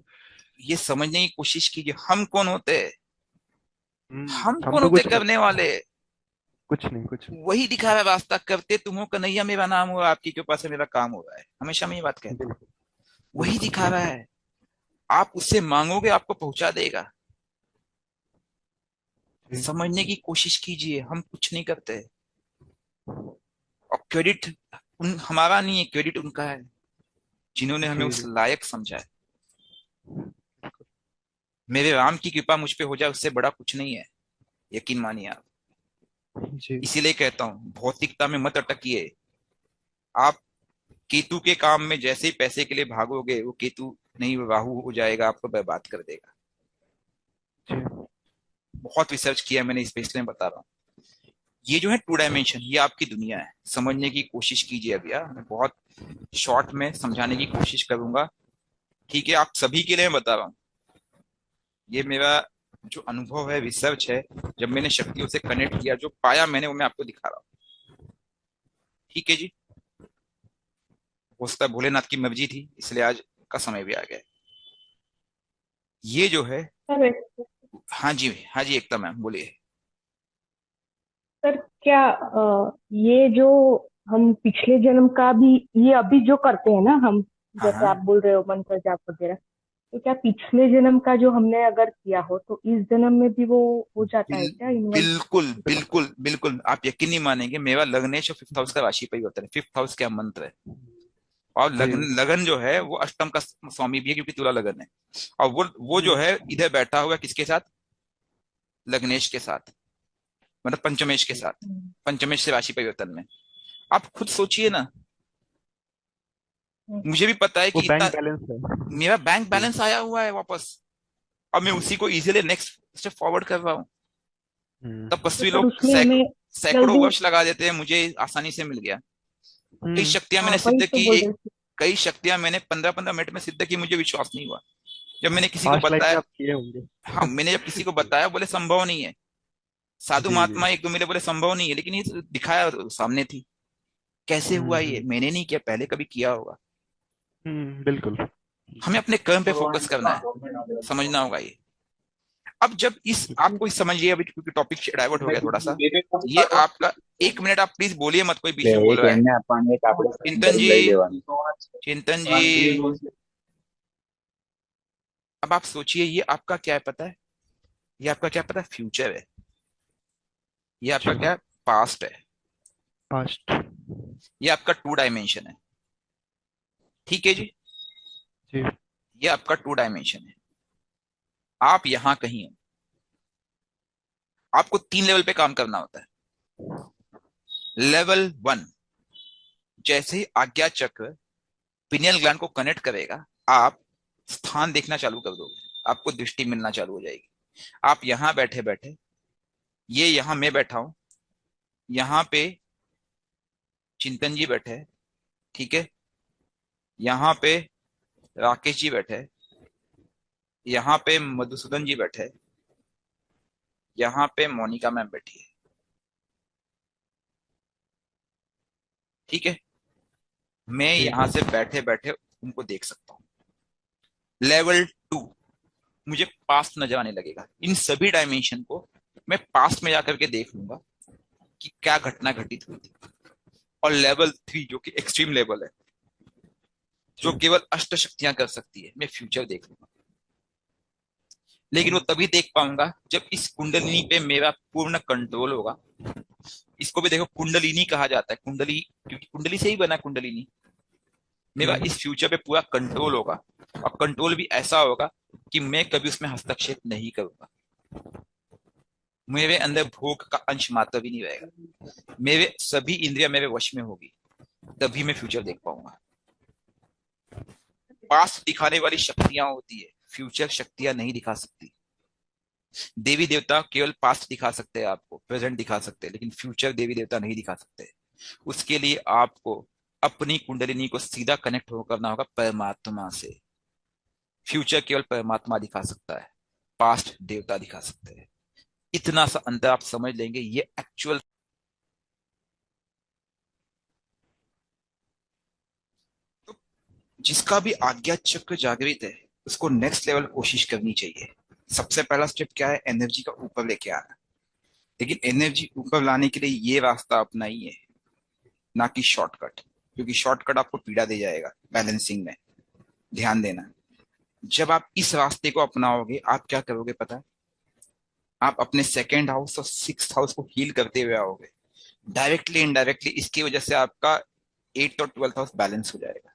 ये समझने की कोशिश कीजिए, हम कौन होते हैं? हम हम कौन तो होते कुछ नहीं, करने वाले? कुछ नहीं, कुछ नहीं। वही दिखा रहा है रास्ता, करते तुम हो कन्हैया, मेरा नाम हुआ, आपकी कृपा से मेरा काम हो रहा है। हमेशा मैं ये बात कहता हूँ, बिल्कुल वही बिल्कुल दिखा रहा है। आप उससे मांगोगे आपको पहुंचा देगा। जी समझने की कोशिश कीजिए, हम कुछ नहीं करते, और क्रेडिट हमारा नहीं है, क्रेडिट उनका है जिन्होंने हमें जी उस जी लायक समझा है। मेरे राम की कृपा मुझ पे हो जाए, उससे बड़ा कुछ नहीं है, यकीन मानिए आप। जी इसीलिए कहता हूँ भौतिकता में मत अटकिए। आप केतु के काम में जैसे ही पैसे के लिए भागोगे, वो केतु नहीं, वो राहु हो जाएगा, आपको बर्बाद कर देगा। जी बहुत रिसर्च किया मैंने इस पे, इसलिए मैं बता रहा हूँ। ये जो है 2 डायमेंशन, ये आपकी दुनिया है, समझने की कोशिश कीजिए। अब यार मैं बहुत शॉर्ट में समझाने की कोशिश करूंगा, ठीक है? आप सभी के लिए मैं बता रहा हूँ, ये मेरा जो अनुभव है, रिसर्च है, जब मैंने शक्तियों से कनेक्ट किया, जो पाया मैंने, वो मैं आपको दिखा रहा हूँ, ठीक है जी? हो सकता है भोलेनाथ की मर्जी थी, इसलिए आज का समय भी आ गया है। ये जो है, सर हाँ जी, हाँ जी, एकता मैम बोलिए। सर क्या ये जो हम पिछले जन्म का भी, ये अभी जो करते हैं ना हम, हाँ जैसे आप हाँ, बोल रहे हो मंत्र जाप वगैरह, तो क्या पिछले जन्म का जो हमने अगर किया हो तो इस जन्म में भी वो हो जाता है क्या इन्वॉल्व? बिल्कुल बिल्कुल बिल्कुल, आप यकीन नहीं मानेंगे, मेरा लग्नेश और 5th हाउस का राशि परिवर्तन है। 5th हाउस क्या मंत्र है। और जी लगन लगन जो है वो अष्टम का स्वामी भी है, क्योंकि तुला लगन है। और वो जो जी है इधर बैठा हुआ किसके साथ? लग्नेश के साथ, मतलब पंचमेश के साथ। पंचमेश से राशि परिवर्तन में आप खुद सोचिए ना। मुझे भी पता है वो कि बैंक इतना बैलेंस है। मेरा बैंक जी बैलेंस आया हुआ है वापस, अब मैं उसी को इजीली नेक्स्ट स्टेप फॉरवर्ड कर रहा हूँ। तो तपस्वी सर लोग उसमें हमें सैकड़ों जल्दी, वर्ष लगा देते हैं, मुझे आसानी से मिल गया। कई शक्तियां हाँ मैंने वही सिद्ध तो की, बोल एक रहे थे। कई शक्तियां मैंने 15-15 मिनट में सिद्ध की, मुझे विश्वास नहीं हुआ। जब मैंने किसी को पास्ट लाइफ में बताया, आप किए होंगे। हाँ, मैंने जब किसी को बताया, बोले संभव नहीं है। साधु जी जी। महात्मा एक दो मिले, बोले संभव नहीं है, लेकिन ये दिखाया सामने थी। कैसे हुआ ये? हम्म। मैंने नहीं किया, पहले कभी किया होगा। बिल्कुल। हमें अपने कर्म पे फोकस करना है, समझना होगा ये। अब जब इस आपको इस समझिए, अभी क्योंकि टॉपिक डाइवर्ट हो गया थोड़ा सा, ये आपका 1 मिनट, आप प्लीज बोलिए मत, कोई बीच में बोल रहा है। चिंतन जी, चिंतन जी, अब आप सोचिए, ये आपका क्या है पता है? ये आपका क्या पता है? फ्यूचर है। ये आपका जी। क्या है? पास्ट है। पास्ट। ये आपका टू डायमेंशन है। ठीक है जी। जी। ये आपका टू डायमेंशन है। आप यहां कहीं हो। आपको 3 लेवल पे काम करना होता है। लेवल 1, जैसे ही आज्ञा चक्र पिनियल ग्लैंड को कनेक्ट करेगा, आप स्थान देखना चालू कर दोगे। आपको दृष्टि मिलना चालू हो जाएगी। आप यहां बैठे बैठे, ये यहां मैं बैठा हूं, यहां पे चिंतन जी बैठे हैं, ठीक है, यहाँ पे राकेश जी बैठे हैं, यहाँ पे मधुसूदन जी बैठे हैं, यहाँ पे मोनिका मैम बैठी है। ठीक है, मैं जी। यहां से बैठे बैठे उनको देख सकता हूँ। लेवल 2, मुझे पास्ट नजर आने लगेगा। इन सभी डायमेंशन को मैं पास्ट में जाकर के देख लूंगा कि क्या घटना घटित हुई थी। और लेवल 3, जो कि एक्सट्रीम लेवल है, जो जी। केवल अष्ट शक्तियां कर सकती है, मैं फ्यूचर देख लूंगा। लेकिन वो तभी देख पाऊंगा जब इस कुंडलिनी पे मेरा पूर्ण कंट्रोल होगा। इसको भी देखो, कुंडलिनी कहा जाता है, कुंडली, क्योंकि कुंडली से ही बना कुंडलिनी। मेरा इस फ्यूचर पे पूरा कंट्रोल होगा, और कंट्रोल भी ऐसा होगा कि मैं कभी उसमें हस्तक्षेप नहीं करूंगा। मेरे अंदर भोग का अंश मात्र भी नहीं रहेगा। मेरे सभी इंद्रिया मेरे वश में होगी, तभी मैं फ्यूचर देख पाऊंगा। पास्ट दिखाने वाली शक्तियां होती है, फ्यूचर शक्तियां नहीं दिखा सकती। देवी देवता केवल पास्ट दिखा सकते हैं, आपको प्रेजेंट दिखा सकते हैं, लेकिन फ्यूचर देवी देवता नहीं दिखा सकते। उसके लिए आपको अपनी कुंडलिनी को सीधा कनेक्ट हो करना होगा परमात्मा से। फ्यूचर केवल परमात्मा दिखा सकता है, पास्ट देवता दिखा सकते हैं। इतना सा अंतर आप समझ लेंगे, ये एक्चुअल। तो जिसका भी आज्ञा चक्र जागृत है, उसको नेक्स्ट लेवल कोशिश करनी चाहिए। सबसे पहला स्टेप क्या है? एनर्जी का ऊपर लेके आना। लेकिन एनर्जी ऊपर लाने के लिए ये रास्ता अपनाइए, ना कि शॉर्टकट, क्योंकि शॉर्टकट आपको पीड़ा दे जाएगा बैलेंसिंग में। ध्यान देना, जब आप इस रास्ते को अपनाओगे, आप क्या करोगे पता है? आप अपने सेकेंड हाउस और सिक्स्थ हाउस को हील करते हुए आओगे, डायरेक्टली इनडायरेक्टली। इसकी वजह से आपका 8th और 12th हाउस बैलेंस हो जाएगा।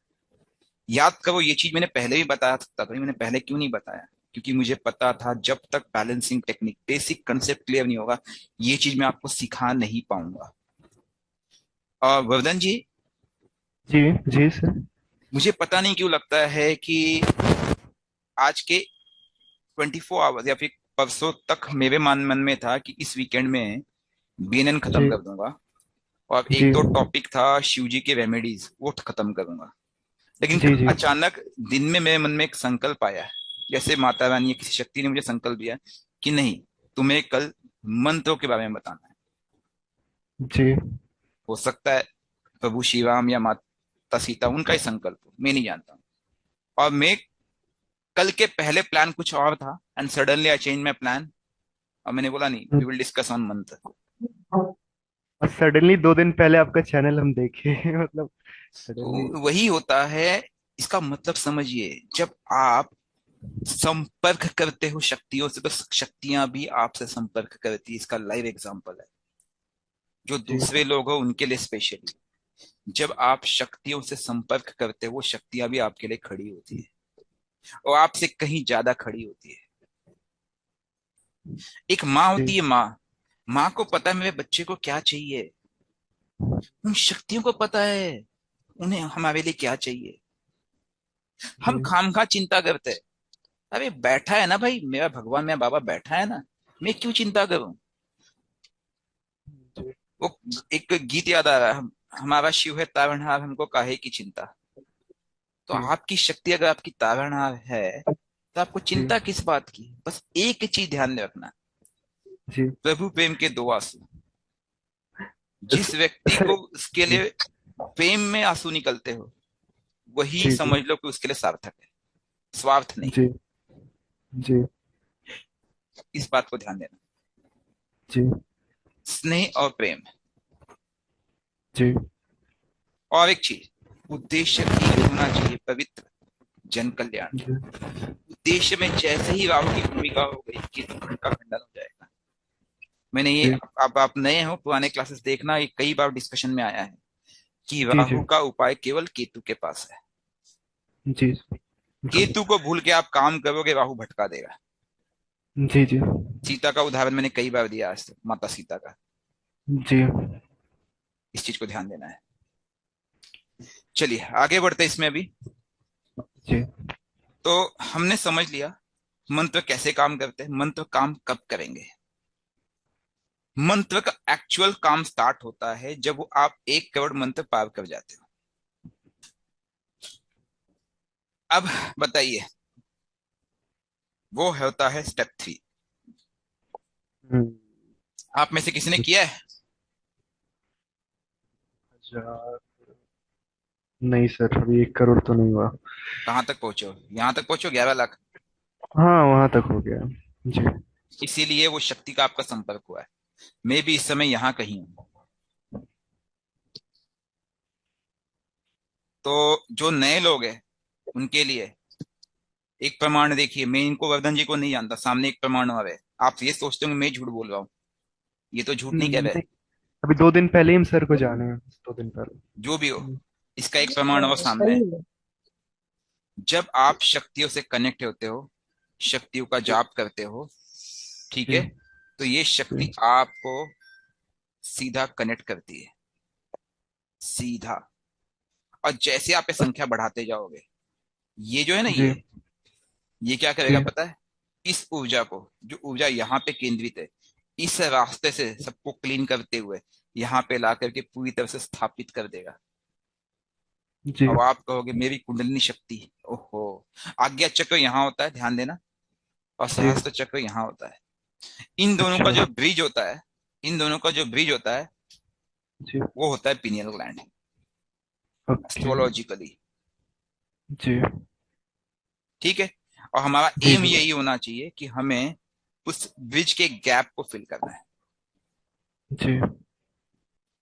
याद करो, ये चीज मैंने पहले भी बताया था, मैंने पहले क्यों नहीं बताया? क्योंकि मुझे पता था जब तक balancing technique, basic concept clear नहीं होगा, ये चीज मैं आपको सिखा नहीं पाऊंगा। और वर्धन जी, जी। जी सर। मुझे पता नहीं क्यों लगता है कि आज के 24 आवर्स या फिर परसों तक मेरे मन में था कि इस वीकेंड में बीएनएन खत्म जी। कर दूंगा, और जी। एक दो टॉपिक था शिव जी के रेमेडीज, वो खत्म करूंगा। लेकिन जी। जी। अचानक दिन में मेरे मन में एक संकल्प आया, जैसे माता रानी या किसी शक्ति ने मुझे संकल्प दिया कि नहीं, तुम्हें कल मंत्रों के बारे में बताना है। जी। हो सकता है प्रभु श्री राम या माता सीता उनका ही संकल्प हो, मैं नहीं जानता हूँ। और मैं कल के पहले प्लान कुछ और था, and suddenly I change my plan. और मैंने बोला नहीं, वी विल डिस्कस ऑन मंत्र। और सडनली 2 दिन पहले आपका चैनल हम देखे मतलब सडनली। तो वही होता है। इसका मतलब समझिए, जब आप संपर्क करते हो शक्तियों से, तो शक्तियां भी आपसे संपर्क करती है। इसका लाइव एग्जांपल है, जो जी। दूसरे लोग हो उनके लिए स्पेशली। जब आप शक्तियों से संपर्क करते हो, वो शक्तियां भी आपके लिए खड़ी होती है, और आपसे कहीं ज्यादा खड़ी होती है। एक माँ जी। होती है, माँ। माँ को पता है मेरे बच्चे को क्या चाहिए। उन शक्तियों को पता है उन्हें हमारे लिए क्या चाहिए। हम जी। खामखा चिंता करते हैं। अरे बैठा है ना भाई, मेरा भगवान, मेरा बाबा बैठा है ना, मैं क्यों चिंता करूं? जी। वो एक गीत याद आ रहा है, हमारा शिव है तारणहार, हमको काहे की चिंता। तो जी। आपकी शक्ति अगर आपकी तारणहार है, तो आपको जी। चिंता किस बात की? बस एक चीज ध्यान में रखना, जी। प्रभु प्रेम के 2 आंसू। जिस स- व्यक्ति सर। को उसके जी। लिए प्रेम में आंसू निकलते हो, वही जी। जी। समझ लो कि उसके लिए सार्थक है, स्वार्थ नहीं। जी। जी। इस बात को ध्यान देना। जी। स्नेह और प्रेम। जी। और एक चीज, उद्देश्य ठीक होना चाहिए, पवित्र। जन कल्याण। जी उद्देश्य में जैसे ही राहु की भूमिका हो गई, केतु खंड का खंडन हो जाएगा। मैंने ये, जी अब आप नए हो, पुराने क्लासेस देखना, ये कई बार डिस्कशन में आया है कि जी जी राहु का उपाय केवल केतु के पास है। जी केतु को भूल के आप काम करोगे, राहु भटका देगा। जी जी सीता का उदाहरण मैंने कई बार दिया आज तक, माता सीता का। जी इस चीज को ध्यान देना है। चलिए आगे बढ़ते हैं इसमें अभी। जी तो हमने समझ लिया मंत्र कैसे काम करते हैं, मंत्र काम कब करेंगे। मंत्र का एक्चुअल काम स्टार्ट होता है जब वो आप 1 करोड़ मंत्र पार कर जाते हो। अब बताइए, वो होता है स्टेप 3। हम्म, आप में से किसी ने किया है? 1000 नहीं सर, अभी 1 करोड़ तो नहीं हुआ। कहां तक पहुंचो? यहां तक पहुंचो, 11 लाख। हाँ वहां तक हो गया। जी इसीलिए वो शक्ति का आपका संपर्क हुआ है। मैं भी इस समय यहां कहीं हूं। तो जो नए लोग हैं उनके लिए एक प्रमाण देखिए। मैं इनको, वर्धन जी को नहीं जानता, सामने एक प्रमाण और है। आप ये सोचते होंगे मैं झूठ बोल रहा हूँ, ये तो झूठ नहीं कह रहे। नहीं, अभी 2 दिन पहले ही हम सर को जाने हैं, 2 दिन पहले। जो भी हो, इसका एक प्रमाण और सामने है। सही है। जब आप शक्तियों से कनेक्ट होते हो, शक्तियों का जाप करते हो, ठीक जी है, तो ये शक्ति जी आपको सीधा कनेक्ट करती है, सीधा। और जैसे आप ये संख्या बढ़ाते जाओगे, ये जो है ना, जी ये क्या करेगा जी पता है? इस ऊर्जा को, जो ऊर्जा यहाँ पे केंद्रित है, इस रास्ते से सबको क्लीन करते हुए यहाँ पे ला करके पूरी तरह से स्थापित कर देगा। जी अब आप कहोगे मेरी कुंडलिनी शक्ति, ओहो। आज्ञा चक्र यहाँ होता है, ध्यान देना, और जी सहस्त्र चक्र यहाँ होता है। इन दोनों का अच्छा जो ब्रिज होता है, इन दोनों का जो ब्रिज होता है, जी वो होता है पिनियल ग्लैंड, ओके एस्ट्रोलॉजिकली। जी ठीक है। और हमारा जी एम जी यही होना चाहिए कि हमें उस ब्रिज के गैप को फिल करना है। जी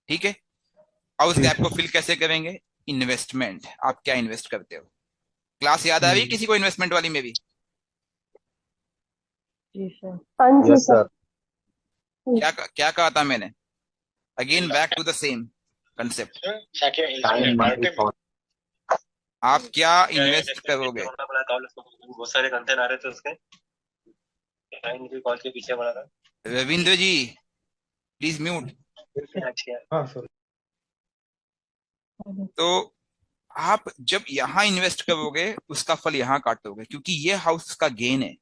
ठीक है। और उस जी गैप को फिल कैसे करेंगे? इन्वेस्टमेंट। आप क्या इन्वेस्ट करते हो? क्लास याद आ रही है हम्म, किसी को इन्वेस्टमेंट वाली में भी? जी सर। हाँ जी यस सर। सर। क्या कहा था मैंने? Again back to the same concept. Time money for आप क्या इन्वेस्ट करोगे? बहुत सारे कंटेंट आ रहे थे उसके, कॉल के पीछे बना था। रविंद्र जी प्लीज म्यूट। हाँ सर। तो आप जब यहाँ इन्वेस्ट करोगे, उसका फल यहाँ काटोगे, क्योंकि ये हाउस का गेन है।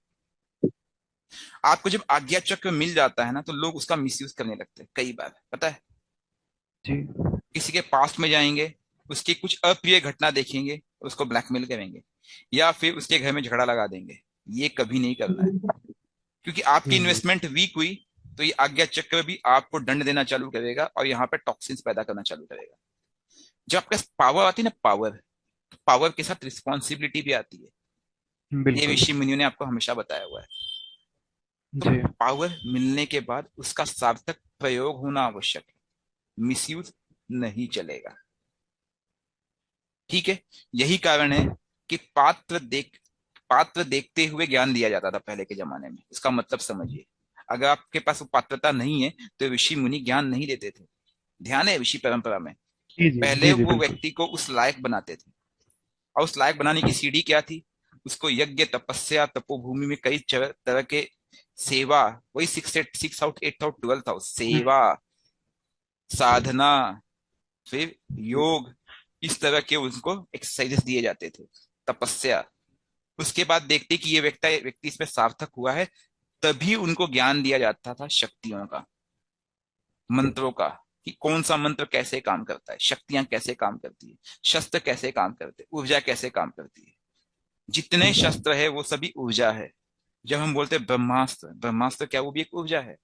आपको जब आज्ञा चक्र मिल जाता है ना, तो लोग उसका मिसयूज करने लगते हैं कई बार, पता है। जी किसी के पास्ट में जाएंगे, उसकी कुछ अप्रिय घटना देखेंगे, उसको ब्लैकमेल करेंगे, या फिर उसके घर में झगड़ा लगा देंगे। ये कभी नहीं करना है, क्योंकि आपकी हम्म, इन्वेस्टमेंट वीक हुई तो ये आज्ञा चक्र भी आपको दंड देना चालू करेगा और यहाँ पे टॉक्सिन्स पैदा करना चालू करेगा। जब आपके पास पावर आती है ना, पावर, पावर के साथ रिस्पॉन्सिबिलिटी भी आती है। ये बिल्कुल ऋषि मुनियों ने आपको हमेशा बताया हुआ है। तो जी पावर मिलने के बाद उसका सार्थक प्रयोग होना आवश्यक है, मिसयूज नहीं चलेगा। ठीक है। यही कारण है कि पात्र देखते हुए ज्ञान दिया जाता था पहले के जमाने में। इसका मतलब समझिए, अगर आपके पास वो पात्रता नहीं है तो ऋषि मुनि ज्ञान नहीं देते थे। ध्यान है ऋषि परंपरा में, जी जी पहले जी जी वो बिल्कुल व्यक्ति को उस लायक बनाते थे। और उस लायक बनाने की सीढ़ी क्या थी? उसको यज्ञ, तपस्या, तपोभूमि में कई तरह के सेवा, वही 6 आउट 8 आउट 12 था, सेवा, साधना, फिर योग, इस तरह के उनको एक्सरसाइजेस दिए जाते थे, तपस्या। उसके बाद देखते कि ये व्यक्ति इसमें सार्थक हुआ है, तभी उनको ज्ञान दिया जाता था शक्तियों का, मंत्रों का, कि कौन सा मंत्र कैसे काम करता है, शक्तियां कैसे काम करती है, शस्त्र कैसे काम करते हैं, ऊर्जा कैसे काम करती है। जितने शस्त्र है वो सभी ऊर्जा है। जब हम बोलते हैं ब्रह्मास्त्र, ब्रह्मास्त्र क्या, वो भी एक ऊर्जा है।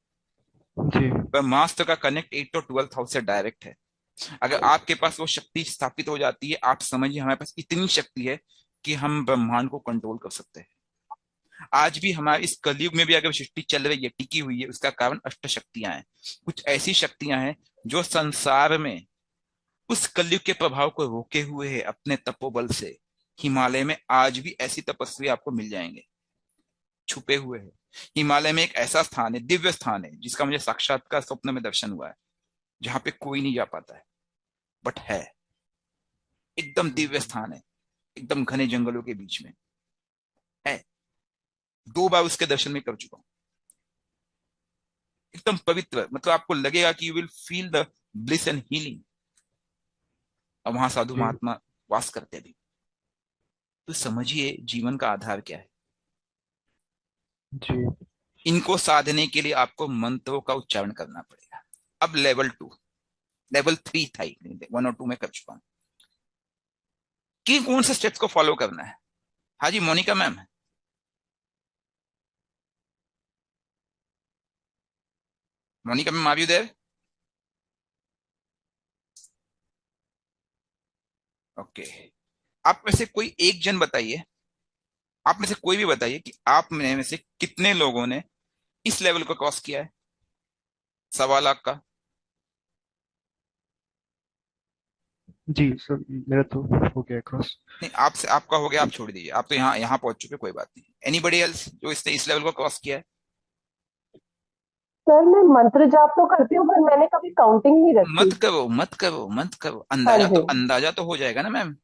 जी ब्रह्मास्त्र का कनेक्ट 8 और 12 हाउस से डायरेक्ट है। अगर आपके पास वो शक्ति स्थापित हो जाती है, आप समझिए हमारे पास इतनी शक्ति है कि हम ब्रह्मांड को कंट्रोल कर सकते हैं। आज भी हमारे इस कलयुग में भी अगर सृष्टि चल रही है, टिकी हुई है, उसका कारण अष्ट शक्तियां हैं। कुछ ऐसी शक्तियां हैं जो संसार में उस कलयुग के प्रभाव को रोके हुए है अपने तपोबल से। हिमालय में आज भी ऐसी तपस्वी आपको मिल जाएंगे, छुपे हुए हैं। हिमालय में एक ऐसा स्थान है, दिव्य स्थान है, जिसका मुझे साक्षात्कार स्वप्न में दर्शन हुआ है, जहां पे कोई नहीं जा पाता है, बट है। एकदम दिव्य स्थान है, एकदम घने जंगलों के बीच में है। 2 बार उसके दर्शन में कर चुका हूं। एकदम पवित्र, मतलब आपको लगेगा कि you will feel the bliss and healing. और वहां साधु जी महात्मा वास करते भी। तो समझिए जीवन का आधार क्या है। जी इनको साधने के लिए आपको मंत्रों का उच्चारण करना पड़ेगा। अब लेवल 2, लेवल 3 था, 1 और 2 में कर चुका हूं कि कौन से स्टेप्स को फॉलो करना है। हाँ जी Monica ma'am. Monica ma'am are you there? Okay. आप में से कोई एक जन बताइए, आप में से कोई भी बताइए कि आप में से कितने लोगों ने इस लेवल को क्रॉस किया है, 1.25 लाख का। जी सर, मेरा तो हो गया क्रॉस। नहीं, आपसे आपका हो गया, आप छोड़ दीजिए, आप तो यहाँ यहाँ पहुंच चुके, कोई बात नहीं। एनीबडी एल्स जो इसने इस लेवल को क्रॉस किया है? सर मैं मंत्र जाप तो करती हूँ पर मैंने कभी काउंटिंग नहीं रखी। मत करो मत करो मत करो, हाँ अंदाजा तो जी। अंदाजा तो हो जाएगा ना मैम।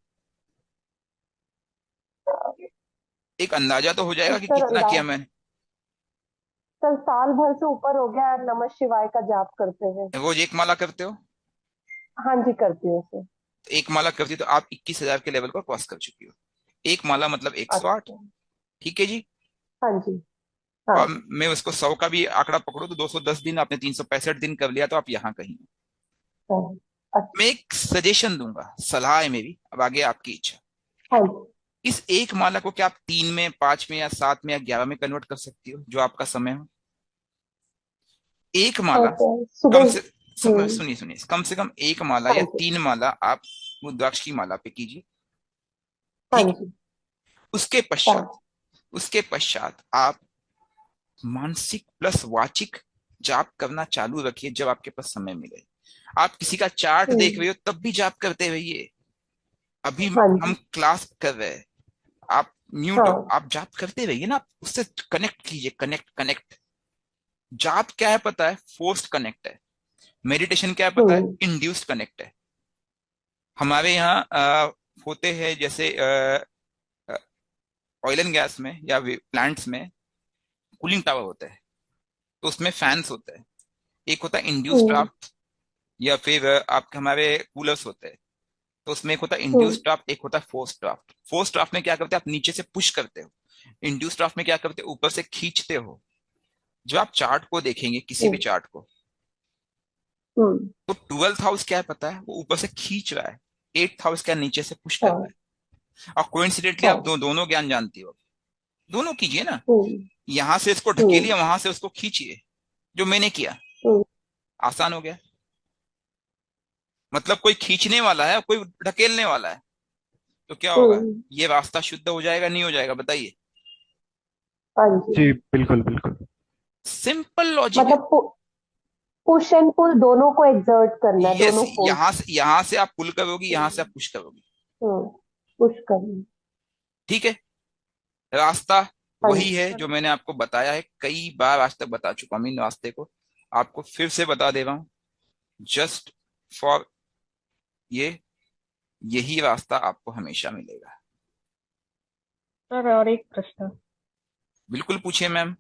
एक अंदाजा तो हो जाएगा कि सर कितना किया अंदाज मैंने। सर साल भर से ऊपर हो गया नमः शिवाय का जाप करते हुए। रोज 1 माला करते हो? हाँ जी करती हूँ सर। तो 1 माला करती तो आप 21,000 के लेवल को क्रॉस कर चुकी हो। 1 माला मतलब 108। अच्छा। ठीक है जी। हाँ जी। हाँ और मैं उसको 100 का भी आंकड़ा पकड़ू तो 210 दिन, आपने 365 दिन कर लिया, तो आप यहाँ कहीं हो। हाँ। मैं अच्छा। एक सजेशन दूंगा, सलाह है मेरी, अब आगे आपकी इच्छा। हाँ जी। इस 1 माला को क्या आप 3 में, 5 में, या 7 में, या 11 में कन्वर्ट कर सकती हो, जो आपका समय हो। 1 माला सर कम सुबह। से हम्म। सुनिए सुनिए, कम से कम 1 माला हाँ या जी। 3 माला आप रुद्राक्ष की माला पे कीजिए। हाँ ठीक है। जी। उसके हाँ पश्चात, उसके पश्चात आप मानसिक प्लस वाचिक जाप करना चालू रखिए जब आपके पास समय मिले। आप किसी का चार्ट देख रहे हो तब भी जाप करते रहिए। अभी हाँ हम जी। क्लास कर रहे हैं, आप म्यूट हो, हाँ। आप जाप करते रहिए ना, आप उससे कनेक्ट कीजिए। Connect connect. जाप क्या है पता है? फोर्स्ड कनेक्ट है। मेडिटेशन क्या है पता है? हम्म। इंड्यूस्ड कनेक्ट है। हमारे यहाँ होते हैं जैसे ऑयल एंड गैस में या प्लांट्स में कूलिंग टावर होता है, तो उसमें फैंस होते हैं। एक होता है इंड्यूस्ड हम्म। ड्राफ्ट, या फिर आपके हमारे कूलर्स होते हैं, तो उसमें एक होता है हम्म। इंड्यूस्ड ड्राफ्ट, एक होता है फोर्स्ड ड्राफ्ट। फोर्स्ड ड्राफ्ट में क्या करते हैं? आप नीचे से पुश करते हो। इंड्यूस्ड ड्राफ्ट में क्या करते हो? ऊपर से खींचते हो। जो आप चार्ट को देखेंगे, किसी भी हम्म। चार्ट को, हम्म। तो 12th हाउस क्या है पता है? वो ऊपर से खींच रहा है। 8th हाउस क्या, नीचे से पुश कर रहा हाँ। है। और कोइंसिडेंटली आप हाँ। दोनों ज्ञान जानती हो। दोनों कीजिए ना। हम्म। यहां से इसको ढकेलिए, हम्म। वहां से उसको खींचिए, जो मैंने किया। हम्म। आसान हो गया। मतलब कोई खींचने वाला है, कोई ढकेलने वाला है, तो क्या होगा? हम्म। ये रास्ता शुद्ध हो जाएगा, नहीं हो जाएगा, बताइए। हाँ जी। जी बिल्कुल बिल्कुल। सिंपल लॉजिक है। मतलब पुश एंड पुल दोनों को एक्सर्ट करना है, यस, दोनों फोर्स। यहां से आप पुल करोगी, यहां से आप हम्म। पुश करोगी। पुश करना। ठीक है। रास्ता हाँ वही जी। है जो मैंने आपको बताया है, कई बार आज तक बता चुका हूं। इन रास्ते को आपको फिर से बता दे रहा हूं, जस्ट फॉर ये, यही रास्ता आपको हमेशा मिलेगा। सर और एक प्रश्न। बिल्कुल पूछिए मैम।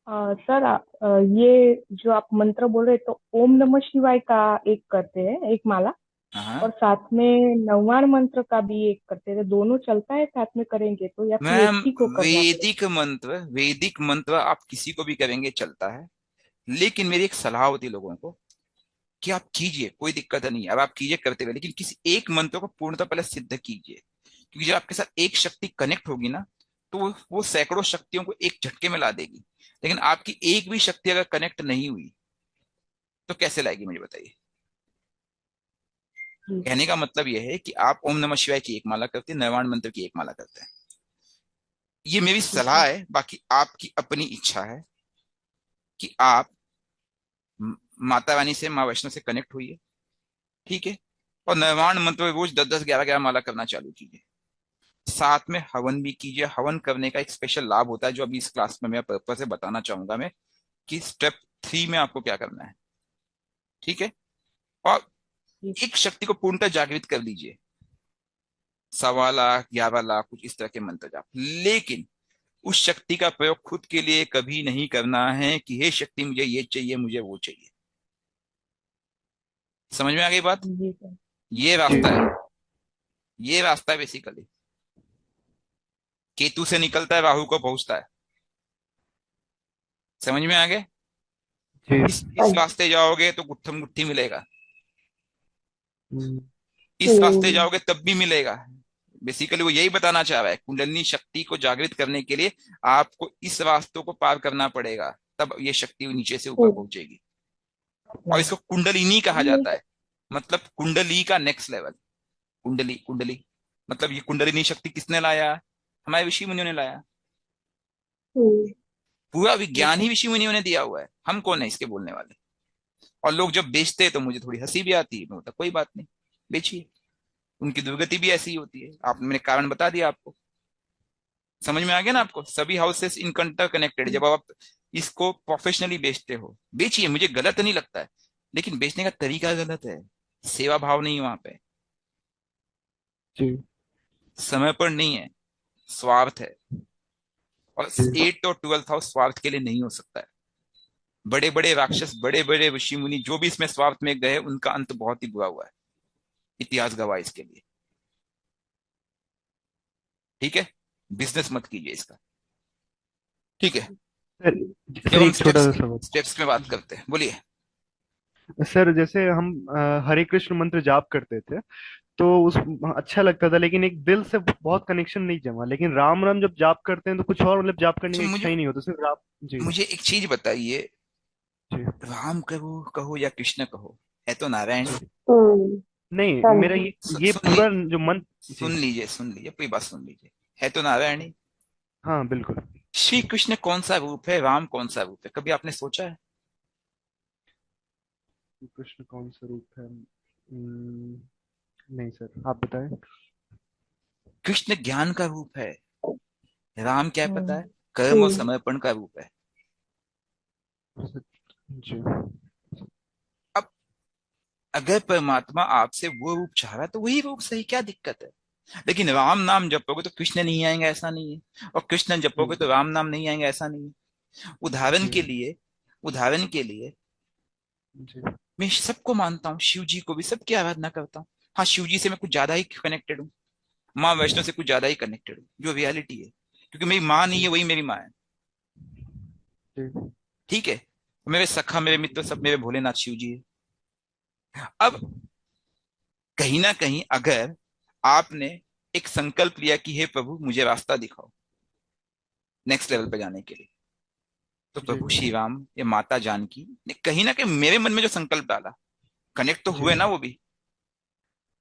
सर ये जो आप मंत्र बोल रहे तो ओम नमः शिवाय का एक करते हैं, एक माला, हाँ और साथ में नौवाण मंत्र का भी एक करते हैं, तो दोनों चलता है साथ में करेंगे तो, या फिर एक मैम, ही को करना पड़ेगा? वैदिक मंत्र आप किसी को भी करेंगे चलता है, लेकिन मेरी एक सलाह होती है लोगों को कि आप कीजिए, कोई दिक्कत नहीं है। अब आप कीजिए करते हुए, लेकिन किसी एक मंत्र को पूर्णतः पहले सिद्ध कीजिए। क्योंकि जब आपके साथ एक शक्ति कनेक्ट होगी ना, तो वो सैकड़ों शक्तियों को एक झटके में ला देगी। लेकिन आपकी एक भी शक्ति अगर कनेक्ट नहीं हुई तो कैसे लाएगी, मुझे बताइए। जी। कहने का मतलब यह है कि आप ओम नमः शिवाय की 1 माला करते हैं, नैवाण मंत्र की 1 माला करते हैं। ये मेरी ठीक सलाह है। है, बाकी आपकी अपनी इच्छा है कि आप माता रानी से, माँ वैष्णो से कनेक्ट हुई है। ठीक है। और नैवाण मंत्र रोज 10-10, 11-11 माला करना चालू कीजिए। साथ में हवन भी कीजिए। हवन करने का एक स्पेशल लाभ होता है जो अभी इस क्लास में मैं पर्पस से बताना चाहूंगा मैं, कि स्टेप 3 में आपको क्या करना है। ठीक है। और जी एक शक्ति को पूर्णतः जागृत कर लीजिए, 1.25 लाख 11 लाख कुछ इस तरह के मंत्र जाप, लेकिन उस शक्ति का प्रयोग खुद के लिए कभी नहीं करना है कि हे शक्ति मुझे ये चाहिए मुझे वो चाहिए। समझ में आ गई बात? जी सर। ये जी रास्ता है, ये रास्ता है बेसिकली। केतु से निकलता है, राहु को पहुंचता है। समझ में आ गए? जी। इस रास्ते जाओगे तो गुत्थम गुत्थी मिलेगा, हम्म, इस रास्ते जाओगे तब भी मिलेगा। बेसिकली वो यही बताना चाह रहा है, कुंडलिनी शक्ति को जागृत करने के लिए आपको इस रास्तों को पार करना पड़ेगा, तब ये शक्ति नीचे से ऊपर पहुंचेगी। और इसको कुंडलिनी कहा जाता है, मतलब कुंडली का नेक्स्ट लेवल। कुंडली कुंडली मतलब ये कुंडलिनी शक्ति किसने लाया? हमारे ऋषि मुनियों ने लाया। पूरा विज्ञान ही ऋषि मुनियों ने दिया हुआ है, हम कौन है इसके बोलने वाले। और लोग जब बेचते हैं तो मुझे थोड़ी हंसी भी आती है, मैं बोलता कोई बात नहीं, बेचिए, उनकी दुर्गति भी ऐसी ही होती है। आपने, मैंने कारण बता दिया आपको, समझ में आ गया ना आपको? सभी हाउसेस इंटर कनेक्टेड। जब आप इसको प्रोफेशनली बेचते हो, बेचिए, मुझे गलत नहीं लगता है, लेकिन बेचने का तरीका गलत है। सेवा भाव नहीं है वहां पे, जी समय पर नहीं है, स्वार्थ है। और जी 8 और 12th हाउस स्वार्थ के लिए नहीं हो सकता है। बड़े बड़े राक्षस, बड़े बड़े ऋषि मुनि जो भी इसमें स्वार्थ में गए, उनका अंत बहुत ही बुरा हुआ है, इतिहास गवाह इसके लिए। ठीक है, बिजनेस मत कीजिए इसका। ठीक है, सर। जब सर हम एक छोटा स्टेप्स सा सवाल। स्टेप्स में बात करते हैं, बोलिए। सर जैसे हम हरे कृष्ण मंत्र जाप करते थे तो उस अच्छा लगता था, लेकिन एक दिल से बहुत कनेक्शन नहीं जमा। लेकिन राम राम जब जाप करते हैं तो कुछ और मतलब जाप करने तो की इच्छा मुझे ही नहीं होता, सिर्फ राम। जी मुझे एक चीज बताइए, जी। राम कहो कहो या कृष्ण कहो, है तो नारायण ही। नहीं, मेरा ये सुन पूरा ली जो मन। जी। सुन लीजिए, पूरी बात सुन लीजिए, है तो नारायण ही। हाँ बिल्कुल। श्री कृष्ण कौन सा रूप है, राम कौन सा रूप है, कभी आपने सोचा है? कृष्ण कौन सा रूप है? नहीं सर, आप बताएं। कृष्ण ज्ञान का रूप है, राम क्या है पता है? कर्म और समर्पण का रूप है। जी अब अगर परमात्मा आपसे वो रूप चाह रहा है तो वही रूप सही, क्या दिक्कत है? लेकिन राम नाम जपोगे तो कृष्ण नहीं आएंगे ऐसा नहीं है, और कृष्ण जपोगे तो राम नाम नहीं आएंगे ऐसा नहीं है। उदाहरण जी के लिए, उदाहरण के लिए, जी मैं सबको मानता हूँ, शिव जी को भी सबकी आराधना करता हूँ। हाँ, शिव जी से मैं कुछ ज्यादा ही कनेक्टेड हूँ, माँ वैष्णो से कुछ ज्यादा ही कनेक्टेड हूँ, जो रियलिटी है, क्योंकि मेरी माँ नहीं है, जी वही मेरी माँ है। जी ठीक है, मेरे सखा, मेरे मित्र सब मेरे भोलेनाथ शिव जी है। अब कहीं ना कहीं अगर आपने एक संकल्प लिया कि हे प्रभु मुझे रास्ता दिखाओ नेक्स्ट लेवल पे जाने के लिए, तो जी प्रभु श्री राम या माता जानकी ने कहीं ना कहीं मेरे मन में जो संकल्प डाला, कनेक्ट तो जी। हुए ना वो भी।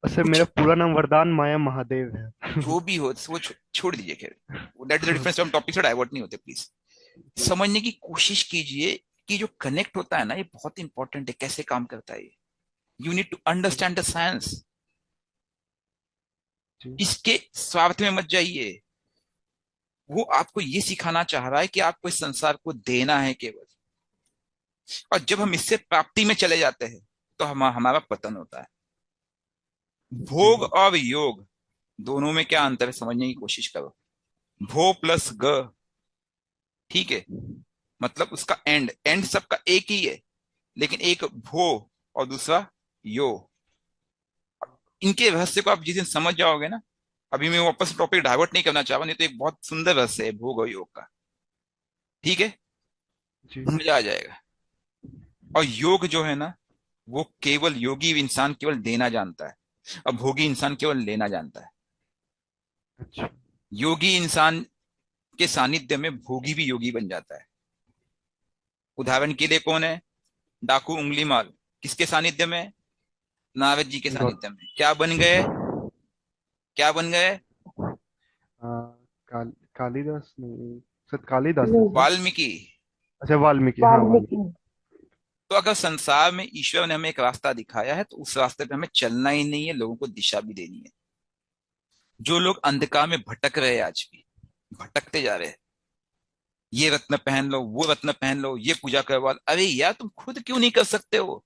सर कुछ मेरा पूरा नाम वरदान माया महादेव है। जो भी हो वो छोड़ दीजिए, खैर दैट इज द डिफरेंस। हम टॉपिक से डाइवर्ट नहीं होते प्लीज। जी समझने की कोशिश कीजिए कि जो कनेक्ट होता है ना, ये बहुत इंपॉर्टेंट है, कैसे काम करता है ये। You need to understand the science. जी इसके स्वार्थ में मत जाइए। वो आपको ये सिखाना चाह रहा है कि आपको इस संसार को देना है केवल, और जब हम इससे प्राप्ति में चले जाते हैं तो हमारा पतन होता है। जी भोग और योग दोनों में क्या अंतर है समझने की कोशिश करो। भो प्लस ग, ठीक है, मतलब उसका एंड, एंड सबका एक ही है, लेकिन एक भो और दूसरा यो। इनके रहस्य को आप जिस दिन समझ जाओगे ना, अभी मैं वापस टॉपिक डाइवर्ट नहीं करना चाह रहा, नहीं तो एक बहुत सुंदर रहस्य है भोग और योग का। ठीक है, जी। मजा आ जाएगा। और योग जो है ना, वो केवल योगी इंसान केवल देना जानता है, और भोगी इंसान केवल लेना जानता है। अच्छा। योगी इंसान के सानिध्य में भोगी भी योगी बन जाता है। उदाहरण के लिए कौन है? डाकू उंगली माल, किसके सानिध्य में? नारद जी के गौत सानिध्य में क्या बन गए? क्या बन गए? आ, कालिदास नहीं, सर कालिदास है सर। वाल्मीकि। अच्छा वाल्मीकि, हाँ वाल्मीकि। वाल्मीकि। तो अगर संसार में ईश्वर ने हमें एक रास्ता दिखाया है तो उस रास्ते पे हमें चलना ही नहीं है, लोगों को दिशा भी देनी है। जो लोग अंधकार में भटक रहे हैं, आज भी भटकते जा रहे हैं, ये रत्न पहन लो, वो रत्न पहन लो, ये पूजा करवा लो। अरे यार, तुम खुद क्यों नहीं कर सकते हो?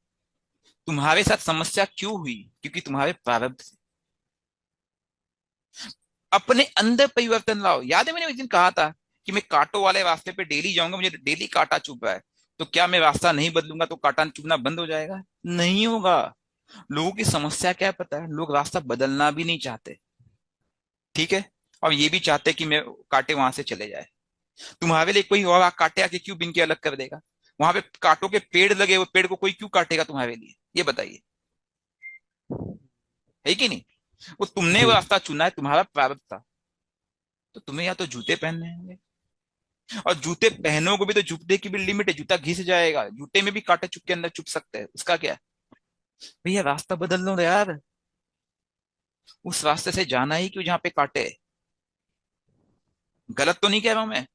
तुम्हारे साथ समस्या क्यों हुई? क्योंकि तुम्हारे प्रारब्ध से। अपने अंदर परिवर्तन लाओ। याद है मैंने एक दिन कहा था कि मैं कांटों वाले रास्ते पे डेली जाऊंगा, मुझे डेली कांटा चुभ रहा है, तो क्या मैं रास्ता नहीं बदलूंगा तो कांटा चुभना बंद हो जाएगा? नहीं होगा। लोगों की समस्या क्या है पता है? लोग रास्ता बदलना भी नहीं चाहते, ठीक है, और ये भी चाहते कि मैं कांटे वहां से चले जाए। तुम्हारे लिए कोई और कांटे आके क्यों बिन के अलग कर देगा? वहां पे कांटों के पेड़ लगे, वो पेड़ को कोई क्यों काटेगा तुम्हारे लिए? ये बताइए, है कि नहीं? वो तुमने वो जी। रास्ता चुना है, तुम्हारा प्रारब्ध था। तो तुम्हें या तो जूते पहनने होंगे, और जूते पहनोगे भी तो जूते की भी लिमिट है, जूता घिस जाएगा, जूते में भी कांटे चुप के अंदर चुप सकते हैं, उसका क्या? भैया रास्ता बदल लो यार। उस रास्ते से जाना ही क्यों जहाँ पे कांटे हैं? गलत तो नहीं कह रहा हूं मैं?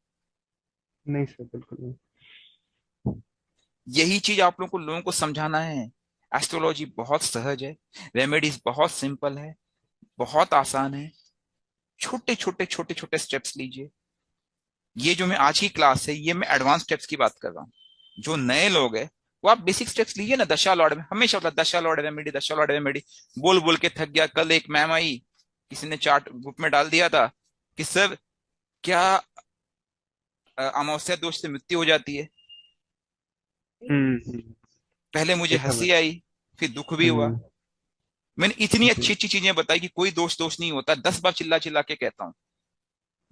नहीं सर, बिल्कुल नहीं। यही चीज आप लोगों को समझाना है। एस्ट्रोलॉजी बहुत सहज है, रेमेडीज बहुत सिंपल है, बहुत आसान है। छोटे छोटे छोटे छोटे स्टेप्स लीजिए। ये जो मैं आज की क्लास है, ये मैं एडवांस स्टेप्स की बात कर रहा हूँ। जो नए लोग हैं, वो आप बेसिक स्टेप्स लीजिए ना। दशा लॉर्ड में हमेशा होता है, दशा लॉर्ड रेमेडी, दशा लॉर्ड रेमेडी, बोल बोल के थक गया। कल एक मैम आई, किसी ने चार्ट ग्रुप में डाल दिया था कि सर, क्या अमावस्या दोष से मृत्यु हो जाती है? हम्म। पहले मुझे देखा मैं। हंसी आई, फिर दुख भी हुआ। हम्म। मैंने इतनी जी। अच्छी अच्छी चीजें बताई कि कोई दोष दोष नहीं होता, 10 बार चिल्ला चिल्ला के कहता हूं,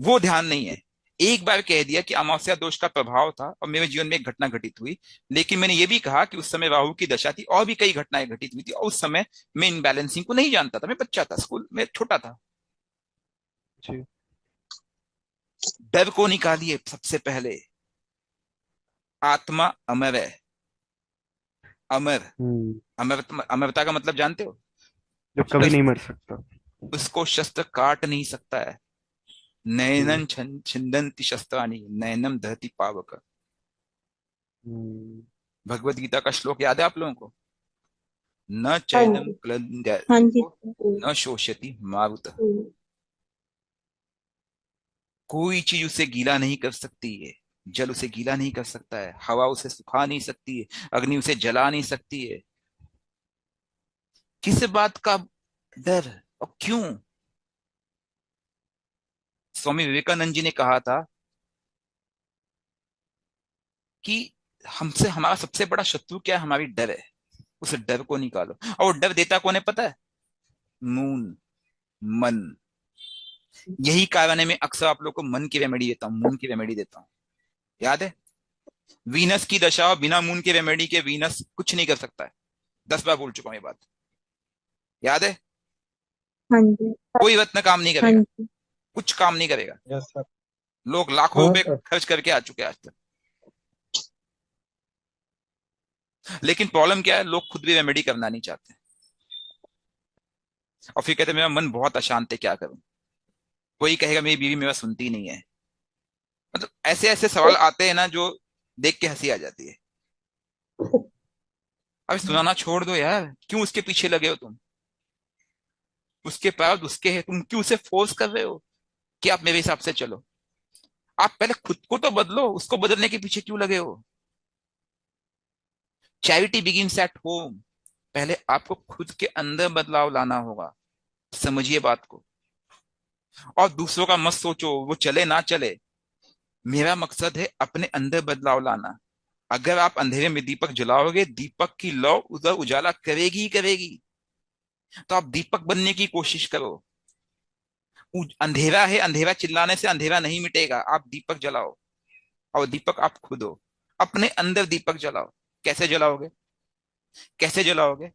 वो ध्यान नहीं है। एक बार कह दिया कि अमावस्या दोष का प्रभाव था और मेरे जीवन में एक घटना घटित हुई, लेकिन मैंने ये भी कहा कि उस समय राहु की दशा थी और भी कई घटनाएं घटित हुई थी, और उस समय मैं इनबैलेंसिंग को नहीं जानता था, मैं बच्चा था, स्कूल में छोटा था। जी। डर को निकालिए सबसे पहले। आत्मा अमर है, अमर। हम्म। अमर, अमरता का मतलब जानते हो? जो कभी नहीं मर सकता। उसको शस्त्र काट नहीं सकता है। जी। नैनन छिंदन्ति शस्त्राणि, नैनम दहति पावक। हम्म। भगवत गीता का श्लोक याद है आप लोगों को? न हाँ चैनम जी। हाँ जी। न शोषयति मारुतः। हम्म। कोई चीज उसे गीला नहीं कर सकती है। जल उसे गीला नहीं कर सकता है, हवा उसे सुखा नहीं सकती है, अग्नि उसे जला नहीं सकती है। किस बात का डर और क्यों? स्वामी विवेकानंद जी ने कहा था कि हमसे हमारा सबसे बड़ा शत्रु क्या है? हमारी डर है। उस डर को निकालो। और वो डर देता कौन है पता है? मून, मन। यही कारण है मैं अक्सर आप लोग को मन की रेमेडी देता हूँ, मून की रेमेडी देता हूँ। याद है? वीनस की दशा और बिना मून के रेमेडी के वीनस कुछ नहीं कर सकता है। 10 बार बोल चुका हूं ये बात। याद है? हाँ जी। कोई रत्न काम नहीं हाँ करेगा, जी। कुछ काम नहीं करेगा। Yes sir. लोग लाखों हाँ रुपए सर। खर्च करके आ चुके हैं आज तक। लेकिन प्रॉब्लम क्या है? लोग खुद भी रेमेडी करना नहीं चाहते, और फिर कहते हैं, मेरा मन बहुत अशांत है, क्या करूं? कोई कहेगा मेरी बीवी मेरा सुनती नहीं है। मतलब ऐसे ऐसे सवाल आते हैं ना, जो देख के हंसी आ जाती है। अब सुनाना छोड़ दो यार, क्यों उसके पीछे लगे हो तुम? उसके प्रारब्ध उसके है, तुम क्यों उसे फोर्स कर रहे हो कि आप मेरे हिसाब से चलो? आप पहले खुद को तो बदलो, उसको बदलने के पीछे क्यों लगे हो? Charity begins at home. पहले आपको खुद के अंदर बदलाव लाना होगा, समझिए बात को। और दूसरों का मत सोचो, वो चले ना चले। मेरा मकसद है अपने अंदर बदलाव लाना। अगर आप अंधेरे में दीपक जलाओगे, दीपक की लौ उधर उजाला करेगी ही करेगी। तो आप दीपक बनने की कोशिश करो। अंधेरा है, अंधेरा चिल्लाने से अंधेरा नहीं मिटेगा। आप दीपक जलाओ, और दीपक आप खुद हो। अपने अंदर दीपक जलाओ। कैसे जलाओगे? कैसे जलाओगे?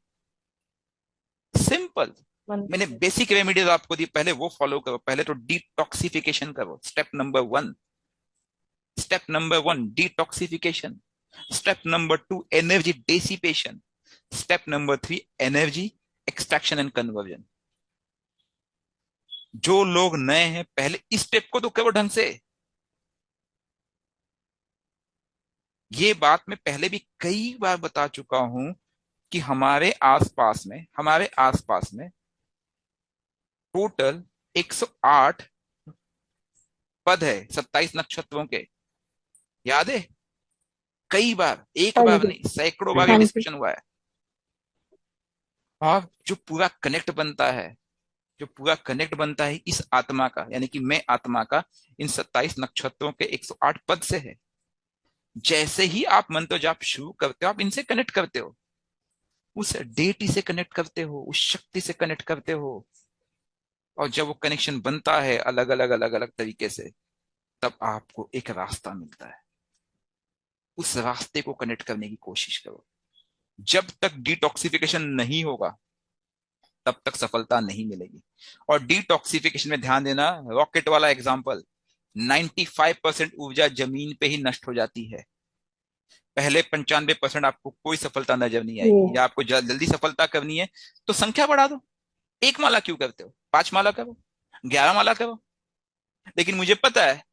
सिंपल। मैंने मंत्र। बेसिक रेमेडीज आपको दी, पहले वो फॉलो करो। पहले तो डिटॉक्सिफिकेशन करो, step number 1। Step number 1 detoxification. Step number 2 energy dissipation. Step number 3 energy extraction and conversion. जो लोग नए हैं, पहले इस स्टेप को तो करो ढंग से। ये बात मैं पहले भी कई बार बता चुका हूं कि हमारे आसपास में टोटल 108 पद है 27 नक्षत्रों के, याद है? कई बार, एक हाँ बार जी। नहीं, सैकड़ों बार ये हाँ जी। डिस्कशन हुआ है। और जो पूरा कनेक्ट बनता है, जो पूरा कनेक्ट बनता है इस आत्मा का, यानी कि मैं आत्मा का, इन 27 नक्षत्रों के 108 पद से है। जैसे ही आप मंत्र जाप शुरू करते हो, आप इनसे कनेक्ट करते हो, उस डेटी से कनेक्ट करते हो, उस शक्ति से कनेक्ट करते हो। और जब वो कनेक्शन बनता है अलग अलग अलग अलग तरीके से, तब आपको एक रास्ता मिलता है। उस रास्ते को कनेक्ट करने की कोशिश करो। जब तक डिटॉक्सिफिकेशन नहीं होगा, तब तक सफलता नहीं मिलेगी। और डिटॉक्सिफिकेशन में ध्यान देना, रॉकेट वाला एग्जांपल, 95% ऊर्जा जमीन पे ही नष्ट हो जाती है। पहले 95% आपको कोई सफलता नजर नहीं आएगी। या आपको जल्दी सफलता करनी है तो संख्या बढ़ा दो। 1 माला क्यों करते हो? 5 माला करो, 11 माला करो। लेकिन मुझे पता है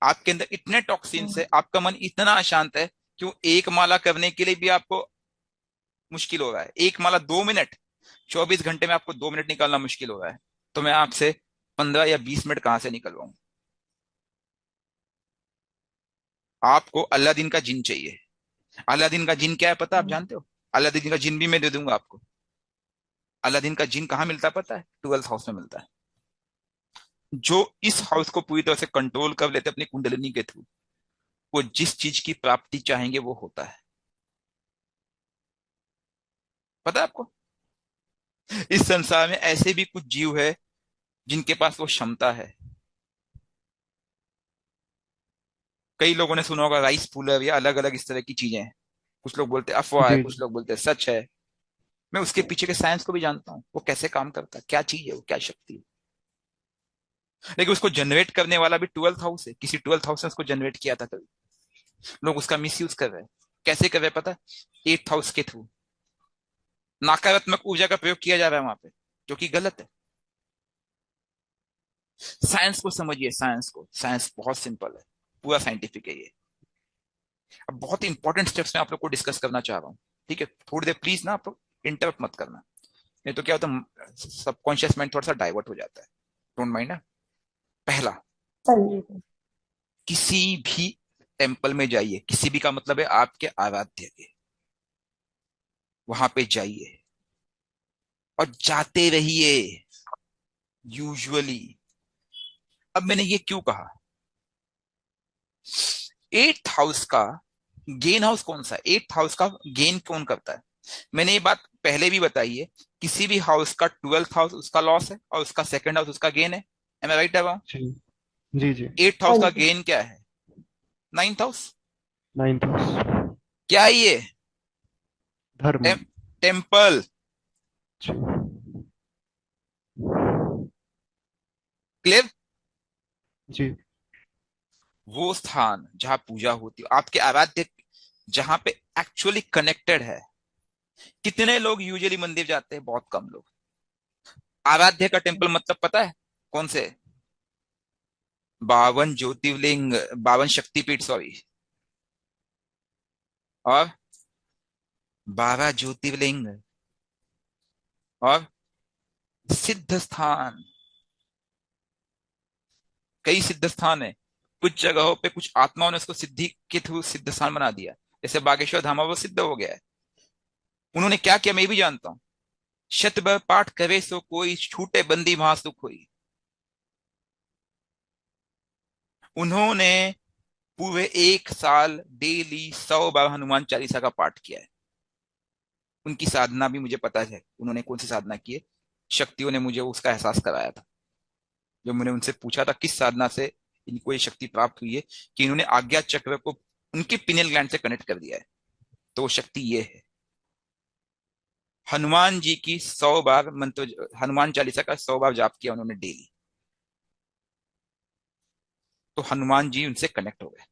आपके अंदर इतने टॉक्सिन्स है, आपका मन इतना अशांत है, क्यों 1 माला करने के लिए भी आपको मुश्किल हो रहा है। 1 माला 2 मिनट, 24 घंटे में आपको 2 मिनट निकालना मुश्किल हो रहा है। तो मैं आपसे 15 या 20 मिनट कहां से निकलवाऊं? आपको अलादीन का जिन चाहिए। अलादीन का जिन क्या है पता, आप जानते हो? अलादीन का जिन भी मैं दे दूंगा आपको। अलादीन का जिन कहाँ मिलता है पता है? 12th हाउस में मिलता है। जो इस हाउस को पूरी तरह से कंट्रोल कर लेते अपनी कुंडलिनी के थ्रू, वो जिस चीज की प्राप्ति चाहेंगे वो होता है। पता है आपको? इस संसार में ऐसे भी कुछ जीव है जिनके पास वो क्षमता है। कई लोगों ने सुना होगा राइस पुलर या अलग अलग इस तरह की चीजें हैं। कुछ लोग बोलते हैं अफवाह है, जी कुछ जी। लोग बोलते हैं सच है। मैं उसके पीछे के साइंस को भी जानता हूँ, वो कैसे काम करता है, क्या चीज है वो, क्या शक्ति है। लेकिन उसको जनरेट करने वाला भी 12th हाउस है। किसी 12th हाउस ने उसको जनरेट किया था कभी। लोग उसका मिसयूज कर रहे हैं। कैसे कर रहे हैं पता है? 8th हाउस के थ्रू नकारात्मक ऊर्जा का प्रयोग किया जा रहा है वहां पे, जो कि गलत है। साइंस को समझिए, साइंस को। साइंस बहुत सिंपल है, पूरा साइंटिफिक है ये। अब बहुत इंपॉर्टेंट स्टेप्स मैं आप लोग को डिस्कस करना चाह रहा हूँ, ठीक है? थोड़ी देर प्लीज ना आप लोग इंटरप्ट मत करना, नहीं तो क्या होता है, सबकॉन्शियस माइंड थोड़ा सा डाइवर्ट हो जाता है। डोंट माइंड ना। पहला, हाँ जी। किसी भी टेम्पल में जाइए, किसी भी का मतलब है आपके आराध्य के, वहां पे जाइए और जाते रहिए यूजुअली। अब मैंने ये क्यों कहा? 8th हाउस का गेन हाउस कौन सा है? 8th हाउस का गेन कौन करता है? मैंने ये बात पहले भी बताई है। किसी भी हाउस का 12th हाउस उसका लॉस है और उसका सेकंड हाउस उसका गेन है। M I right? Ji ji ji. 8th हाँ हाउस का जी। गेन क्या है? 9th house. 9th house. क्या है ये? धर्म। टेम्पल। जी क्लियर? जी। वो स्थान जहां पूजा होती है, आपके आराध्य, जहां पे एक्चुअली कनेक्टेड है। कितने लोग यूजुअली मंदिर जाते हैं? बहुत कम लोग। आराध्य का टेम्पल मतलब पता है कौन से? 52 ज्योतिर्लिंग, 52 शक्तिपीठ, सॉरी, और 12 ज्योतिर्लिंग और सिद्ध स्थान। कई सिद्ध स्थान है। कुछ जगहों पे कुछ आत्माओं ने उसको सिद्धि के थ्रू सिद्ध स्थान बना दिया। जैसे बागेश्वर धाम, वो सिद्ध हो गया है। उन्होंने क्या किया मैं भी जानता हूँ। शत बर पाठ करे सो कोई, छूटे बंदी वहां सुख हुई। उन्होंने पूरे 1 साल डेली 100 बार हनुमान चालीसा का पाठ किया है। उनकी साधना भी मुझे पता है, उन्होंने कौन सी साधना की है। शक्तियों ने मुझे उसका एहसास कराया था। जब मैंने उनसे पूछा था किस साधना से इनको ये शक्ति प्राप्त हुई है, कि इन्होंने आज्ञा चक्र को उनके पिनियल ग्लैंड से कनेक्ट कर दिया है, तो वो शक्ति ये है। हनुमान जी की 100 बार मंत्र, हनुमान चालीसा का 100 बार जाप किया उन्होंने डेली, तो हनुमान जी उनसे कनेक्ट हो गए।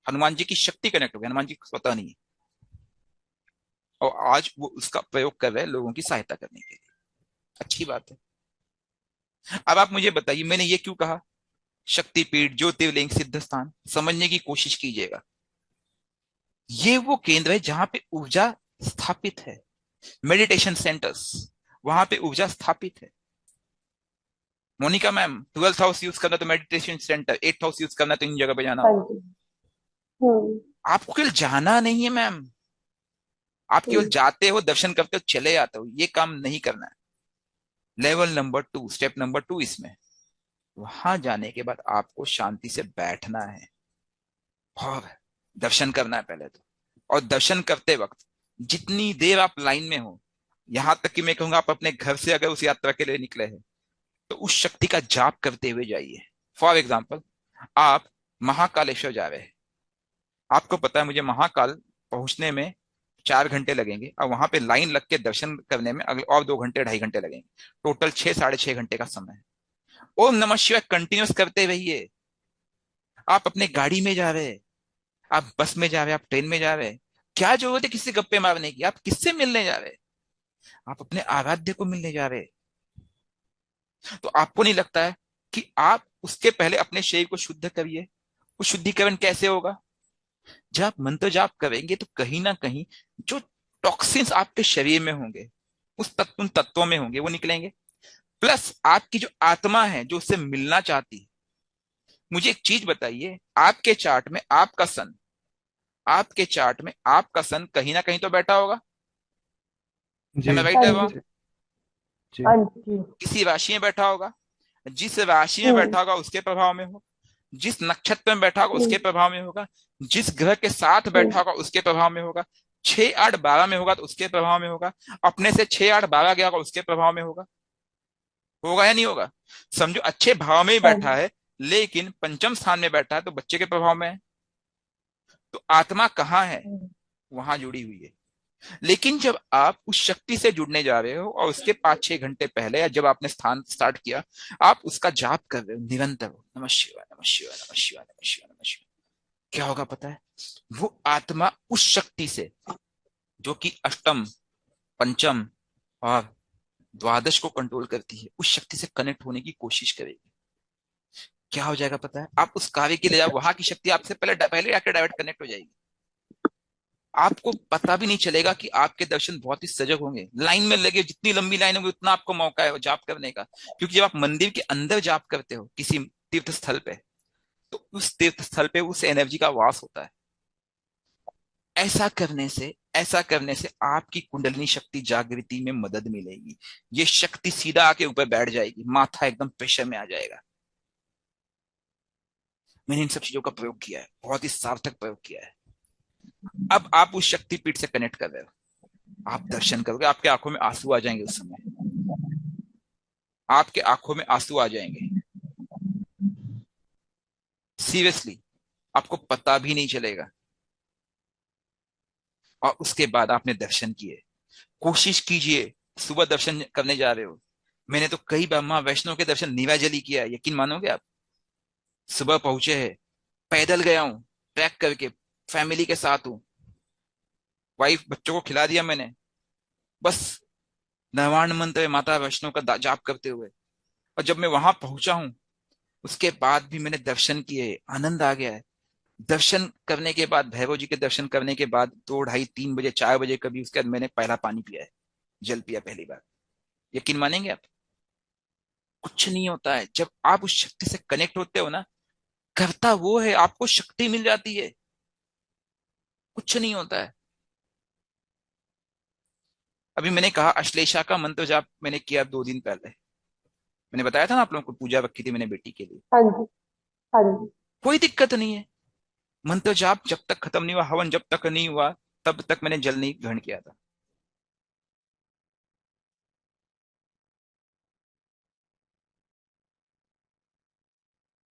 हनुमान जी की शक्ति कनेक्ट हो गई, हनुमान जी को स्वतः नहीं। और आज वो उसका प्रयोग कर रहे हैं लोगों की सहायता करने के लिए। अच्छी बात है। अब आप मुझे बताइए मैंने ये क्यों कहा? शक्तिपीठ, ज्योतिर्लिंग, सिद्ध स्थान, समझने की कोशिश कीजिएगा। ये वो केंद्र है जहां पे ऊर्जा स्थापित है। मेडिटेशन सेंटर्स, वहां पे ऊर्जा स्थापित है। Monika ma'am, 12th house use करना तो meditation centre, 8th house use करना तो इन जगह पे जाना। हाँ जी। आपको केवल जाना नहीं है मैम, आप केवल जाते हो, दर्शन करते हो, चले आते हो, ये काम नहीं करना है। लेवल नंबर 2, स्टेप नंबर 2 इसमें, वहां जाने के बाद आपको शांति से बैठना है और दर्शन करना है पहले तो। और दर्शन करते वक्त जितनी देर आप लाइन में हो, यहां तक कि मैं कहूंगा आप अपने घर से अगर उस यात्रा के लिए निकले हैं तो उस शक्ति का जाप करते हुए जाइए। फॉर एग्जाम्पल, आप महाकालेश्वर जा रहे हैं, आपको पता है मुझे महाकाल पहुंचने में 4 घंटे लगेंगे और वहां पे लाइन लग के दर्शन करने में अगले और 2 घंटे 2.5 घंटे लगेंगे, टोटल 6 साढ़े 6 घंटे का समय है। ओम नमः शिवाय कंटिन्यूस करते रहिए। आप अपने गाड़ी में जा रहे हैं, आप बस में जा रहे हैं, आप ट्रेन में जा रहे हैं, क्या जरूरत है किसी गप्पे मारने की? आप किससे मिलने जा रहे हैं? आप अपने आराध्य को मिलने जा रहे हैं। तो आपको नहीं लगता है कि आप उसके पहले अपने शरीर को शुद्ध करिए? वो शुद्धिकरण कैसे होगा? जब आप मंत्र जाप करेंगे तो कहीं ना कहीं जो टॉक्सिन्स आपके शरीर में होंगे, उन तत्वों में होंगे, वो निकलेंगे। प्लस आपकी जो आत्मा है जो उससे मिलना चाहती है। मुझे एक चीज बताइए, आपके चार्ट में आपका सन कहीं ना कहीं तो बैठा होगा, जी मैं राइट हाँ है? जी। जी हाँ जी। किसी राशि में बैठा होगा, जिस राशि में हम्म। बैठा होगा उसके प्रभाव में हो, जिस नक्षत्र में बैठा होगा हम्म। उसके प्रभाव में होगा, जिस ग्रह के साथ बैठा होगा उसके प्रभाव में होगा, 6 8 12 में होगा तो उसके प्रभाव में होगा, अपने से 6 8 12 गया होगा उसके प्रभाव में होगा। होगा या नहीं होगा? समझो अच्छे भाव में ही हाँ बैठा जी। है, लेकिन पंचम स्थान में बैठा है तो बच्चे के प्रभाव में है। तो आत्मा कहाँ है? वहां जुड़ी हुई है। लेकिन जब आप उस शक्ति से जुड़ने जा रहे हो और उसके 5 6 घंटे पहले या जब आपने स्थान स्टार्ट किया, आप उसका जाप कर रहे हो निरंतर, नमः शिवाय नमः शिवाय नमः शिवाय नमः शिवाय नमः शिवाय, क्या होगा पता है? वो आत्मा उस शक्ति से जो कि अष्टम, पंचम और द्वादश को कंट्रोल करती है, उस शक्ति से कनेक्ट होने की कोशिश करेगी। क्या हो जाएगा पता है? आप उस कार्य के लिए वहां की शक्ति आपसे पहले आके डायरेक्ट कनेक्ट हो जाएगी। आपको पता भी नहीं चलेगा कि आपके दर्शन बहुत ही सजग होंगे। लाइन में लगे, जितनी लंबी लाइन होगी उतना आपको मौका है जाप करने का, क्योंकि जब आप मंदिर के अंदर जाप करते हो किसी तीर्थ स्थल पे, तो उस तीर्थ स्थल पे उस एनर्जी का वास होता है। ऐसा करने से आपकी कुंडलिनी शक्ति जागृति में मदद मिलेगी। ये शक्ति सीधा आके ऊपर बैठ जाएगी, माथा एकदम प्रेशर में आ जाएगा। मैंने इन सब चीजों का प्रयोग किया है, बहुत ही सार्थक प्रयोग किया है। अब आप उस शक्तिपीठ से कनेक्ट कर रहे हो, आप दर्शन करोगे, आपके आंखों में आंसू आ जाएंगे। उस समय आपके आंखों में आंसू आ जाएंगे, सीरियसली, आपको पता भी नहीं चलेगा। और उसके बाद आपने दर्शन किए। कोशिश कीजिए, सुबह दर्शन करने जा रहे हो, मैंने तो कई बार माँ वैष्णो के दर्शन नीलाजली किया है, यकीन मानोगे आप? सुबह पहुंचे है, पैदल गया हूं, ट्रैक करके, फैमिली के साथ हूं, वाइफ बच्चों को खिला दिया मैंने, बस नवान मंत्र माता वैष्णो का जाप करते हुए। और जब मैं वहां पहुंचा हूं, उसके बाद भी मैंने दर्शन किए, आनंद आ गया है। दर्शन करने के बाद, भैरव जी के दर्शन करने के बाद 2 2:30 3 बजे 4 बजे कभी, उसके बाद मैंने पहला पानी पिया है, जल पिया पहली बार। यकीन मानेंगे आप? कुछ नहीं होता है जब आप उस शक्ति से कनेक्ट होते हो ना, करता वो है, आपको शक्ति मिल जाती है, कुछ नहीं होता है। अभी मैंने कहा अश्लेषा का मंत्र जाप मैंने किया 2 दिन पहले, मैंने बताया था ना आप लोगों को, पूजा रखी थी मैंने बेटी के लिए। हाँ जी। हाँ जी। कोई दिक्कत नहीं है, मंत्र जाप जब तक खत्म नहीं हुआ, हवन जब तक नहीं हुआ, तब तक मैंने जल नहीं ग्रहण किया था।